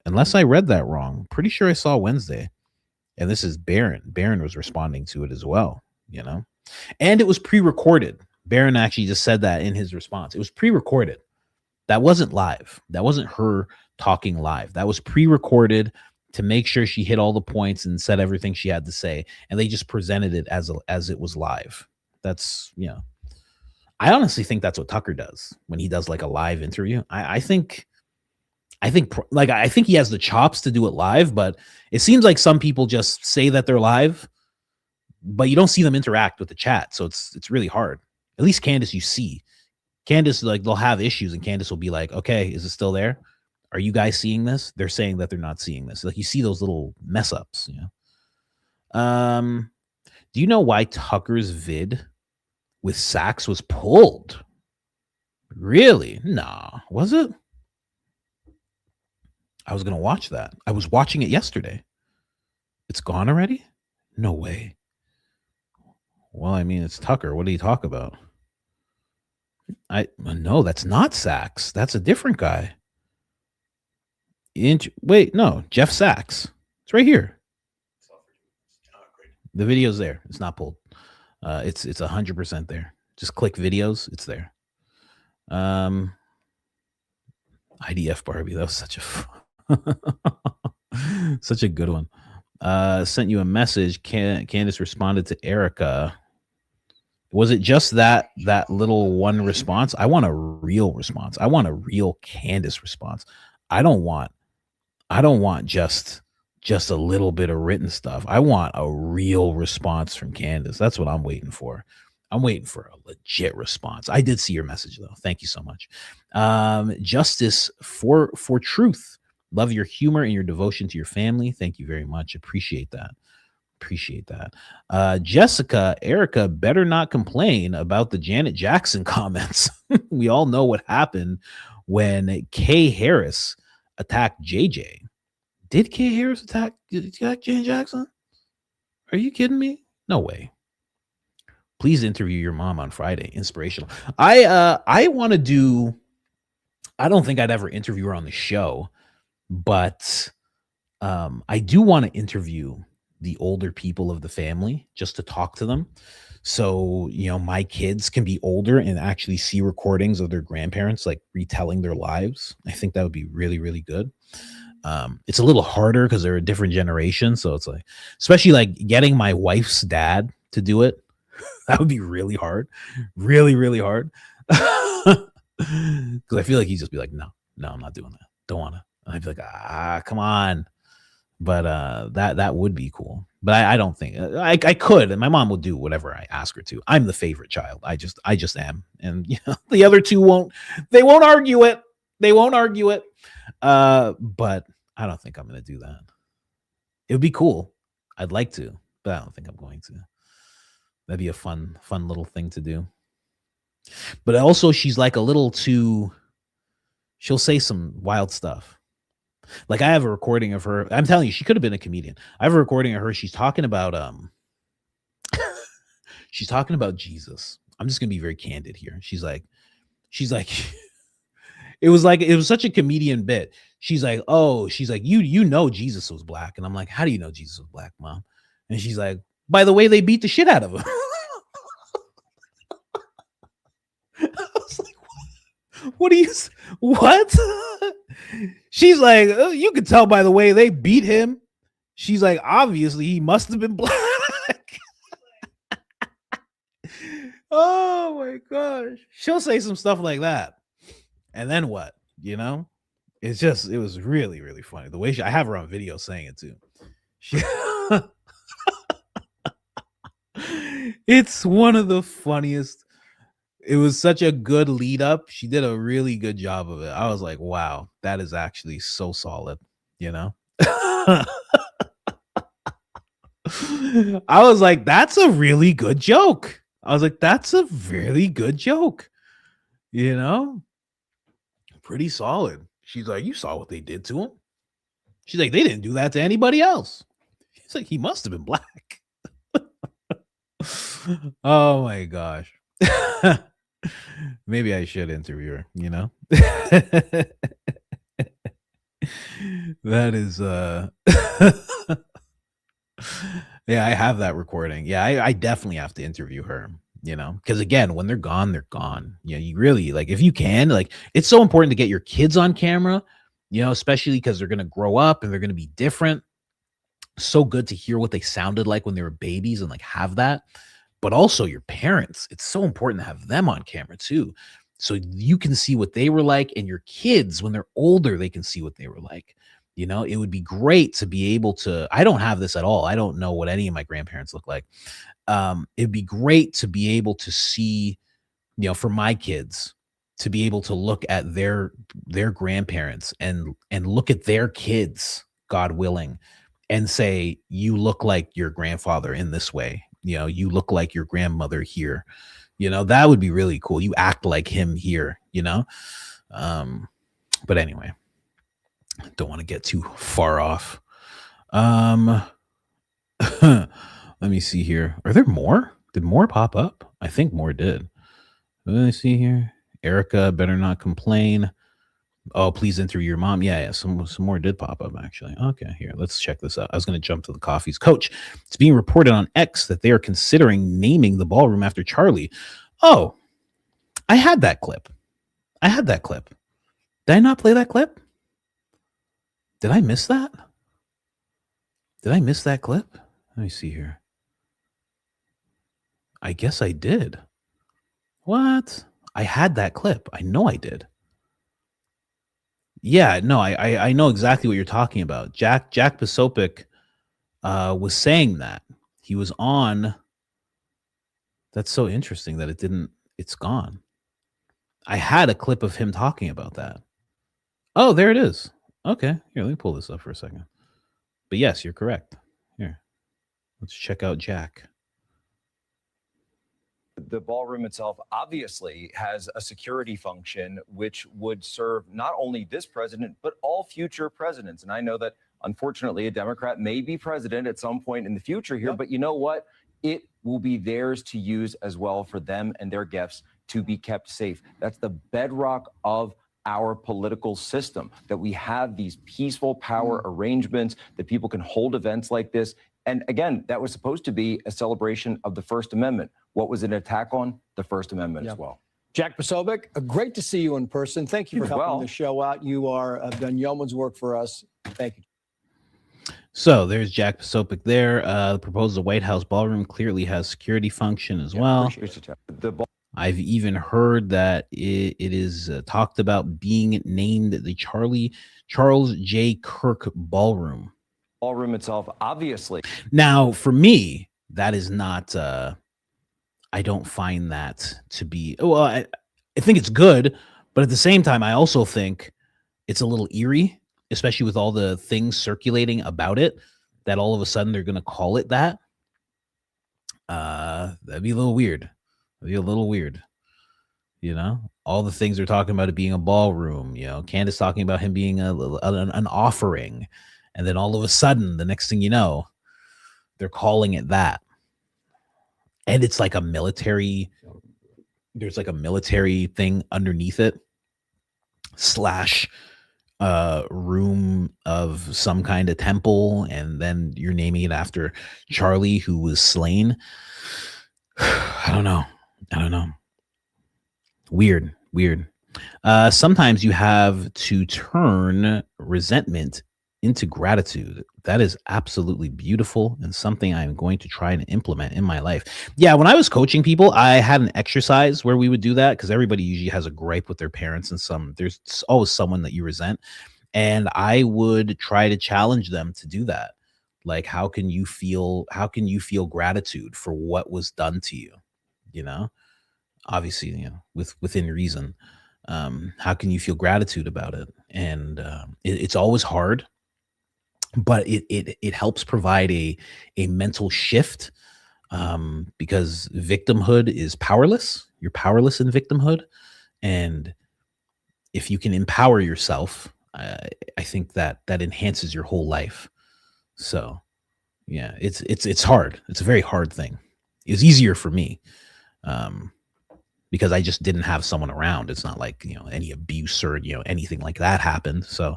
A: unless I read that wrong. Pretty sure I saw Wednesday. And this is Baron. Baron was responding to it as well, you know, and it was pre-recorded. Baron actually just said that in his response. It was pre-recorded. That wasn't live. That wasn't her talking live. That was pre-recorded to make sure she hit all the points and said everything she had to say. And they just presented it as it was live. That's, you know, I honestly think that's what Tucker does when he does like a live interview. I think he has the chops to do it live, but it seems like some people just say that they're live, but you don't see them interact with the chat. So it's really hard. At least Candace, you see. Candace, like, they'll have issues, and Candace will be like, okay, is it still there? Are you guys seeing this? They're saying that they're not seeing this. Like, you see those little mess ups, you know? Do you know why Tucker's vid with Sachs was pulled? Really? Nah. Was it? I was going to watch that. I was watching it yesterday. It's gone already? No way. Well, I mean, it's Tucker. What do you talk about? No, that's not Sachs. That's a different guy. Wait, no, Jeff Sachs. It's right here. The video's there. It's not pulled. It's 100% there. Just click videos. It's there. IDF Barbie. That was such a good one. Sent you a message. Candace responded to Erica. Was it just that little one response? I want a real response. I want a real Candace response. I don't want just a little bit of written stuff. I want a real response from Candace. That's what I'm waiting for. I'm waiting for a legit response. I did see your message though. Thank you so much. Justice for truth. Love your humor and your devotion to your family. Thank you very much. Appreciate that. Jessica, Erica better not complain about the Janet Jackson comments. We all know what happened when Kay Harris attacked JJ. Did Kay Harris attack Janet Jackson? Are you kidding me? No way. Please interview your mom on Friday. Inspirational. I want to do. I don't think I'd ever interview her on the show, but I do want to interview the older people of the family just to talk to them. So, my kids can be older and actually see recordings of their grandparents, like retelling their lives. I think that would be really, really good. It's a little harder because they're a different generation. So it's like, especially like getting my wife's dad to do it. That would be really hard. Really, really hard. Because I feel like he'd just be like, no, I'm not doing that. Don't want to. I'd be like, come on. But that would be cool. But I don't think I could, and my mom will do whatever I ask her to. I'm the favorite child. I just am, and the other two won't. They won't argue it. But I don't think I'm gonna do that. It would be cool. I'd like to, but I don't think I'm going to. That'd be a fun little thing to do. But also, she's like a little too. She'll say some wild stuff. Like I have a recording of her. I'm telling you, she could have been a comedian. I have a recording of her. She's talking about Jesus. I'm just gonna be very candid here. She's like, it was such a comedian bit. She's like, you know Jesus was black, and I'm like, how do you know Jesus was black, Mom? And she's like, by the way they beat the shit out of him. I was like, what? She's like, oh, you can tell by the way they beat him. She's like, obviously he must have been black. Oh my gosh. She'll say some stuff like that. And then what? It was really, really funny. The way I have her on video saying it too. It's one of the funniest. It was such a good lead up. She did a really good job of it. I was like, wow, that is actually so solid, I was like, that's a really good joke. Pretty solid. She's like, you saw what they did to him. She's like, they didn't do that to anybody else. She's like, he must have been black. Oh my gosh. Maybe I should interview her, That is yeah, I have that recording. Yeah, I definitely have to interview her, because again, when they're gone, they're gone. You really, like, if you can, like, it's so important to get your kids on camera, especially because they're going to grow up and they're going to be different. So good to hear what they sounded like when they were babies and like have that. But also your parents, it's so important to have them on camera too. So you can see what they were like, and your kids, when they're older, they can see what they were like. It would be great to be able to, I don't have this at all. I don't know what any of my grandparents look like. It'd be great to be able to see, for my kids, to be able to look at their grandparents and look at their kids, God willing, and say, you look like your grandfather in this way. You look like your grandmother here. That would be really cool. You act like him here, but anyway, don't want to get too far off. Let me see here. Are there more? Did more pop up? I think more did. Let me see here. Erica better not complain. Oh, please interview your mom. Yeah. Some more did pop up, actually. Okay, here, let's check this out. I was going to jump to the coffees. Coach, it's being reported on X that they are considering naming the ballroom after Charlie. Oh, I had that clip. Did I not play that clip? Did I miss that? Did I miss that clip? Let me see here. I guess I did. What? I had that clip. I know I did. Yeah, no, I know exactly what you're talking about. Jack Posobiec was saying that. He was on. That's so interesting that it's gone. I had a clip of him talking about that. Oh, there it is. Okay, here, let me pull this up for a second. But yes, you're correct. Here, let's check out Jack.
R: The ballroom itself obviously has a security function which would serve not only this president, but all future presidents. And I know that, unfortunately, a Democrat may be president at some point in the future here, but you know what? It will be theirs to use as well for them and their guests to be kept safe. That's the bedrock of our political system, that we have these peaceful power arrangements, that people can hold events like this. And again, that was supposed to be a celebration of the First Amendment. What was it an attack on? The First Amendment as well.
S: Jack Posobiec, great to see you in person. Thank you for helping the show out. You have done yeoman's work for us. Thank you.
A: So there's Jack Posobiec there. The proposed White House ballroom clearly has security function as well. I've even heard that it is talked about being named the Charles J. Kirk Ballroom.
R: Ballroom itself, obviously.
A: Now, for me, that is not. I don't find that to be. Well, I think it's good, but at the same time, I also think it's a little eerie, especially with all the things circulating about it. That all of a sudden they're going to call it that. That'd be a little weird. You know, all the things they're talking about it being a ballroom. You know, Candace talking about him being an offering. And then all of a sudden, the next thing you know, they're calling it that. And it's like a military, there's like a military thing underneath it, / room of some kind of temple. And then you're naming it after Charlie, who was slain. I don't know. Weird. Sometimes you have to turn resentment into gratitude. That is absolutely beautiful and something I'm going to try and implement in my life. Yeah, when I was coaching people, I had an exercise where we would do that because everybody usually has a gripe with their parents, and there's always someone that you resent. And I would try to challenge them to do that. Like, how can you feel gratitude for what was done to you? You know, obviously, you know, within reason. How can you feel gratitude about it? And it's always hard. But it helps provide a mental shift, because victimhood is powerless. You're powerless in victimhood, and if you can empower yourself, I think that enhances your whole life. So, yeah, it's hard. It's a very hard thing. It's easier for me, because I just didn't have someone around. It's not like, you know, any abuse or, you know, anything like that happened. So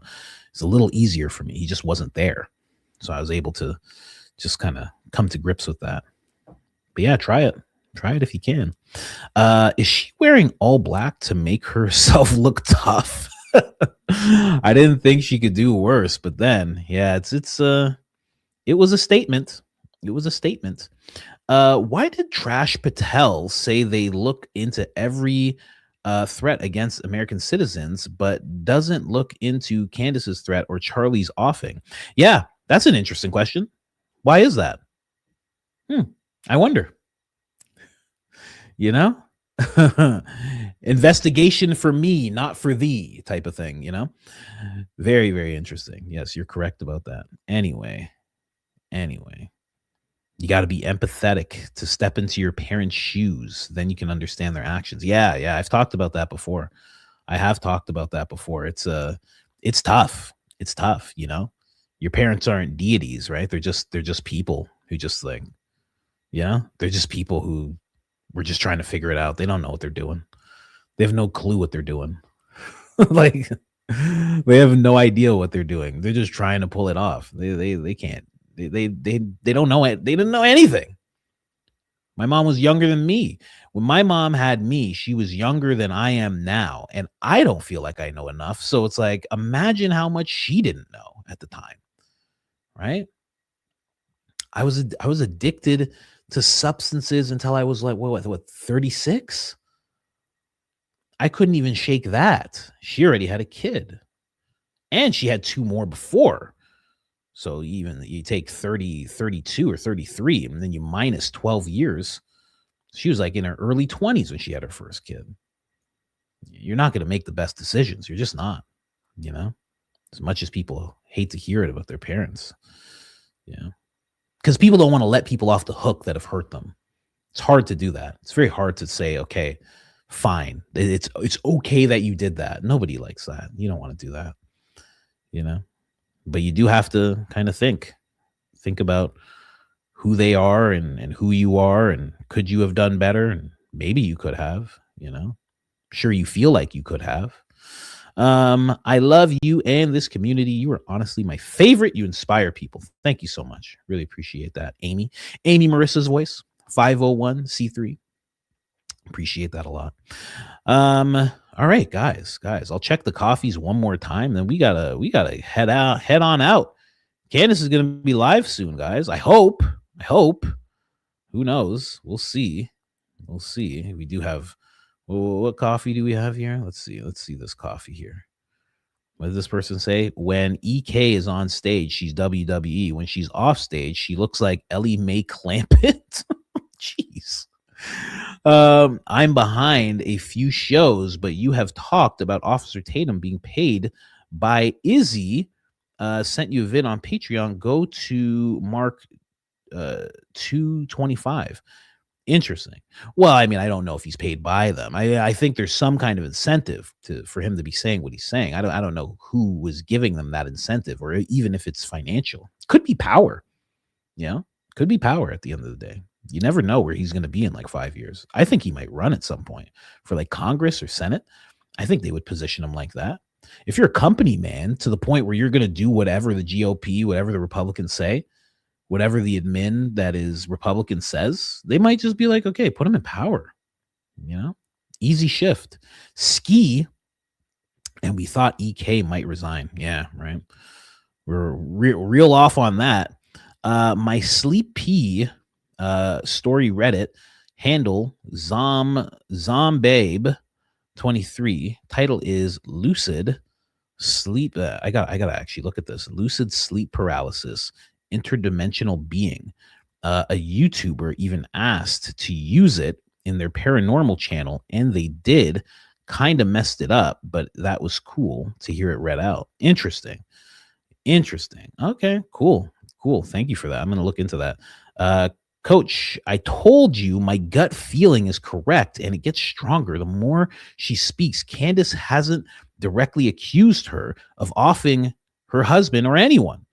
A: it's a little easier for me. He just wasn't there. So I was able to just kind of come to grips with that. But yeah, try it. Try it if you can. Is she wearing all black to make herself look tough? I didn't think she could do worse, but then, yeah, it was a statement. Why did Trash Patel say they look into every threat against American citizens, but doesn't look into Candace's threat or Charlie's offing? Yeah, that's an interesting question. Why is that? I wonder. You know, investigation for me, not for thee, type of thing. You know, very, very interesting. Yes, you're correct about that. Anyway, you got to be empathetic to step into your parents' shoes. Then you can understand their actions. Yeah. I've talked about that before. It's tough. It's tough. You know, your parents aren't deities, right? They're just people who just like, yeah, they're just people who were just trying to figure it out. They don't know what they're doing. They have no clue what they're doing. Like, They have no idea what they're doing. They're just trying to pull it off. They can't. They don't know it. They didn't know anything. My mom was younger than me. When my mom had me, she was younger than I am now, and I don't feel like I know enough. So it's like, imagine how much she didn't know at the time, right? I was addicted to substances until I was like, what 36? I couldn't even shake that. She already had a kid, and she had 2 more before. So even you take 30, 32 or 33, and then you minus 12 years. She was like in her early 20s when she had her first kid. You're not going to make the best decisions. You're just not, as much as people hate to hear it about their parents. Because people don't want to let people off the hook that have hurt them. It's hard to do that. It's very hard to say, okay, fine. It's okay that you did that. Nobody likes that. You don't want to do that, but you do have to kind of think about who they are and who you are, and could you have done better? And maybe you could have, sure, you feel like you could have. I love you and this community. You are honestly my favorite. You inspire people. Thank you so much. Really appreciate that. Amy Marissa's voice, 501c3. Appreciate that a lot. All right, guys, I'll check the coffees one more time. Then we gotta head on out. Candace is gonna be live soon, guys. I hope. Who knows? We'll see. We do have. What coffee do we have here? Let's see this coffee here. What does this person say? When EK is on stage, she's WWE. When she's off stage, she looks like Ellie Mae Clampett. Jeez. I'm behind a few shows, but you have talked about Officer Tatum being paid by Izzy. Sent you a vid on Patreon. Go to Mark 225. Interesting. Well, I mean, I don't know if he's paid by them. I think there's some kind of incentive for him to be saying what he's saying. I don't know who was giving them that incentive, or even if it's financial. Could be power. Could be power at the end of the day. You never know where he's going to be in like 5 years. I think he might run at some point for like Congress or Senate. I think they would position him like that. If you're a company man to the point where you're going to do whatever the GOP, whatever the Republicans say, whatever the admin that is Republican says, they might just be like, okay, put him in power. Easy shift. Ski. And we thought EK might resign. Yeah, right. We're real off on that. My Sleep Pea story Reddit handle Zombabe 23. Title is Lucid Sleep. I gotta actually look at this. Lucid sleep paralysis, interdimensional being. A YouTuber even asked to use it in their paranormal channel, and they did. Kind of messed it up, but that was cool to hear it read out. Interesting. Okay, cool. Thank you for that. I'm gonna look into that. Coach, I told you my gut feeling is correct, and it gets stronger the more she speaks. Candace hasn't directly accused her of offing her husband or anyone.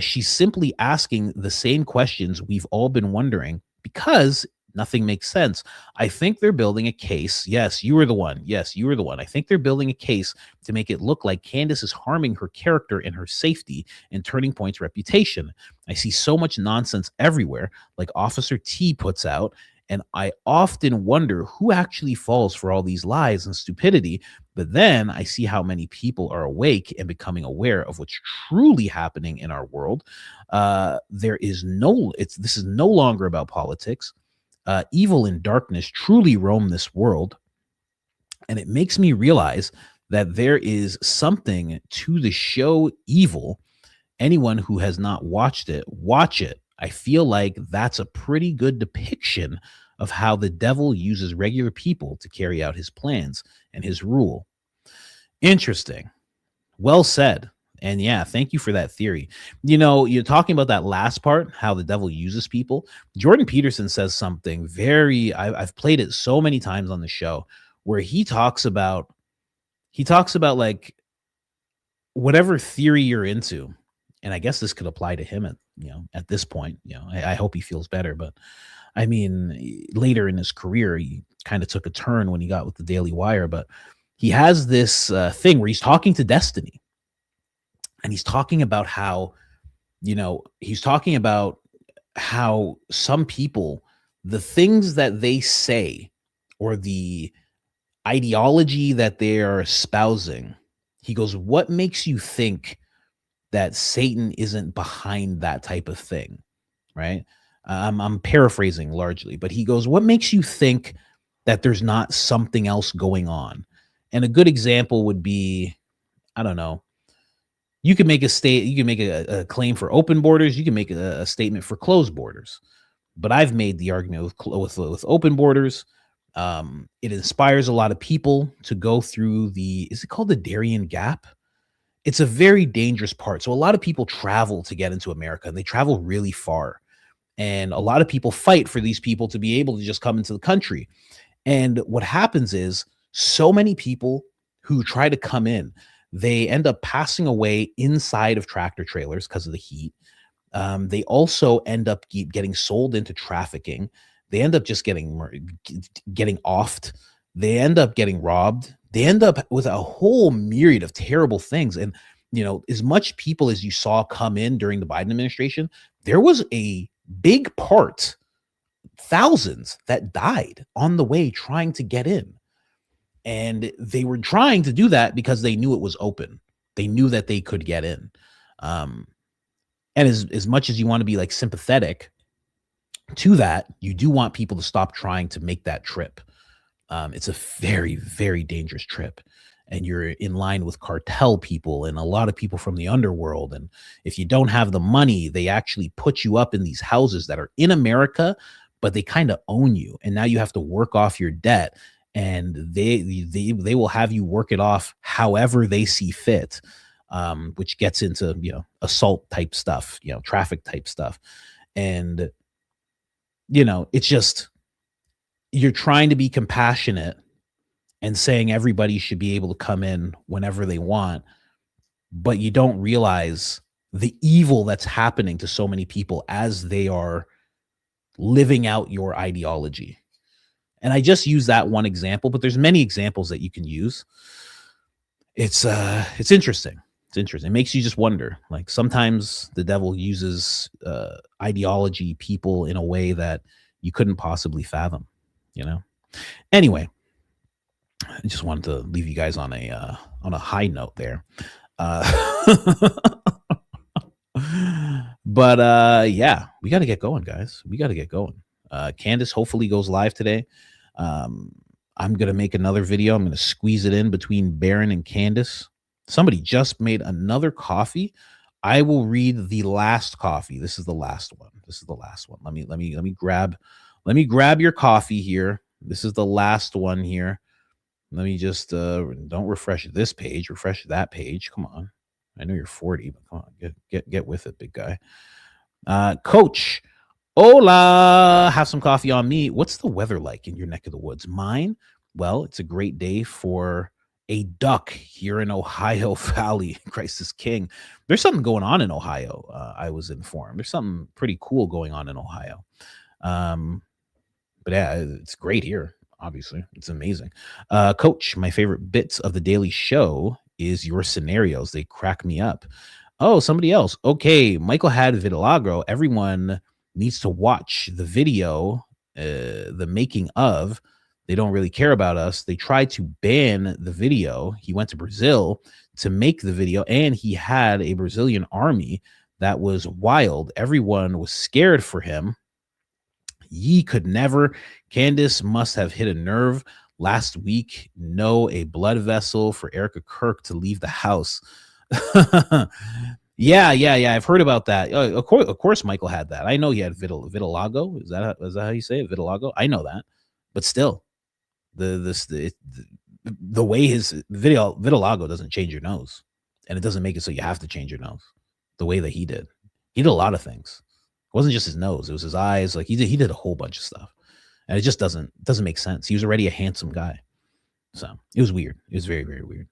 A: She's simply asking the same questions we've all been wondering, because nothing makes sense. I think they're building a case. Yes, you were the one. I think they're building a case to make it look like Candace is harming her character and her safety and Turning Point's reputation. I see so much nonsense everywhere, like Officer T puts out, and I often wonder who actually falls for all these lies and stupidity. But then I see how many people are awake and becoming aware of what's truly happening in our world. This is no longer about politics. Evil and darkness truly roam this world. And it makes me realize that there is something to the show Evil. Anyone who has not watched it, watch it. I feel like that's a pretty good depiction of how the devil uses regular people to carry out his plans and his rule. Interesting. Well said. And yeah, thank you for that theory. You're talking about that last part, how the devil uses people. Jordan Peterson says something I've played it so many times on the show, where he talks about like whatever theory you're into. And I guess this could apply to him at this point. I hope he feels better. But I mean, later in his career, he kind of took a turn when he got with the Daily Wire. But he has this thing where he's talking to Destiny, and he's talking about how, he's talking about how some people, the things that they say or the ideology that they are espousing, he goes, what makes you think that Satan isn't behind that type of thing? Right? I'm paraphrasing largely, but he goes, what makes you think that there's not something else going on? And a good example would be, I don't know, you can make a claim for open borders, you can make a statement for closed borders. But I've made the argument with open borders. It inspires a lot of people to go through is it called the Darien Gap? It's a very dangerous part. So a lot of people travel to get into America, and they travel really far. And a lot of people fight for these people to be able to just come into the country. And what happens is, so many people who try to come in, they end up passing away inside of tractor trailers because of the heat. They also end up getting sold into trafficking. They end up just getting offed. They end up getting robbed. They end up with a whole myriad of terrible things. And, as much people as you saw come in during the Biden administration, there was a big part, thousands, that died on the way trying to get in. And they were trying to do that because they knew it was open. They knew that they could get in. And as much as you want to be like sympathetic to that, you do want people to stop trying to make that trip. It's a very, very dangerous trip. And you're in line with cartel people and a lot of people from the underworld. And if you don't have the money, they actually put you up in these houses that are in America, but they kind of own you. And now you have to work off your debt. And they will have you work it off however they see fit, which gets into, assault type stuff, traffic type stuff. And, it's just, you're trying to be compassionate and saying everybody should be able to come in whenever they want, but you don't realize the evil that's happening to so many people as they are living out your ideology. And I just use that one example, but there's many examples that you can use. It's interesting. It's interesting. It makes you just wonder. Like, sometimes the devil uses ideology, people, in a way that you couldn't possibly fathom. Anyway, I just wanted to leave you guys on a high note there. But yeah, we got to get going, guys. We got to get going. Candace hopefully goes live today. I'm going to make another video. I'm going to squeeze it in between Baron and Candace. Somebody just made another coffee. I will read the last coffee. This is the last one. Let me grab your coffee here. This is the last one here. Let me just don't refresh this page, refresh that page. Come on. I know you're 40, but come on, get with it, big guy. Coach, hola, have some coffee on me. What's the weather like in your neck of the woods? Mine? Well, it's a great day for a duck here in Ohio Valley. Christ is king. There's something going on in Ohio. I was informed. There's something pretty cool going on in Ohio. But yeah, it's great here. Obviously, it's amazing. Coach, my favorite bits of the daily show is your scenarios. They crack me up. Oh, somebody else. Okay, Michael had vitiligo. Everyone needs to watch the video, the making of. They don't really care about us. They tried to ban the video. He went to Brazil to make the video, and he had a Brazilian army that was wild. Everyone was scared for him. Ye could never. Candace must have hit a nerve last week. No, a blood vessel for Erica Kirk to leave the house. Yeah. I've heard about that. Of course, Michael had that. I know he had vitiligo. Is that how you say it? Vitiligo. I know that, but still, the way his vitiligo doesn't change your nose, and it doesn't make it so you have to change your nose. The way that he did a lot of things. It wasn't just his nose; it was his eyes. Like he did a whole bunch of stuff, and it just doesn't make sense. He was already a handsome guy. So it was weird. It was very, very weird.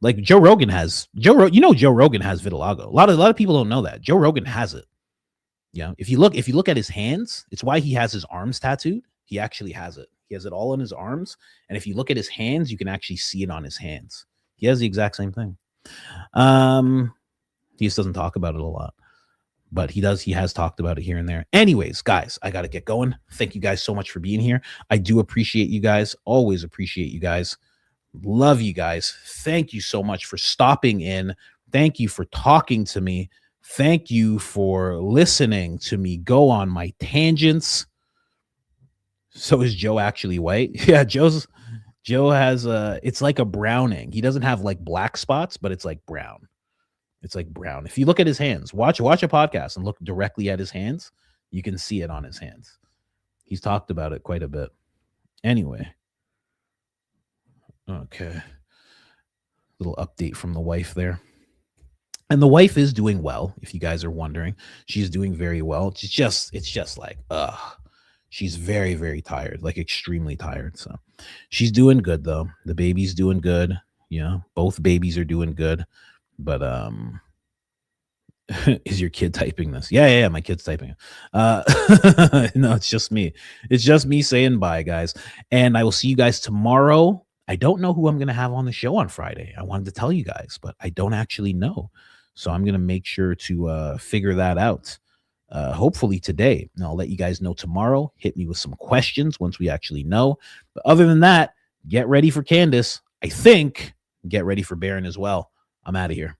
A: Like Joe Rogan has vitiligo. A lot of people don't know that. Joe Rogan has it. Yeah. If you look at his hands, it's why he has his arms tattooed. He actually has it. He has it all in his arms. And if you look at his hands, you can actually see it on his hands. He has the exact same thing. He just doesn't talk about it a lot, but he does. He has talked about it here and there. Anyways, guys, I got to get going. Thank you guys so much for being here. I do appreciate you guys. Always appreciate you guys. Love you guys. Thank you so much for stopping in. Thank you for talking to me. Thank you for listening to me go on my tangents. So is Joe actually white? Yeah, Joe has it's like a browning. He doesn't have like black spots, but it's like brown. It's like brown. If you look at his hands, watch a podcast and look directly at his hands, you can see it on his hands. He's talked about it quite a bit. Anyway. Okay. Little update from the wife there. And the wife is doing well, if you guys are wondering. She's doing very well. It's just like, she's very, very tired, like extremely tired. So she's doing good though. The baby's doing good. You know, both babies are doing good. But is your kid typing this? Yeah, my kid's typing it. No, it's just me. It's just me saying bye, guys. And I will see you guys tomorrow. I don't know who I'm going to have on the show on Friday. I wanted to tell you guys, but I don't actually know. So I'm going to make sure to figure that out. Hopefully today. And I'll let you guys know tomorrow. Hit me with some questions once we actually know. But other than that, get ready for Candace. I think get ready for Baron as well. I'm out of here.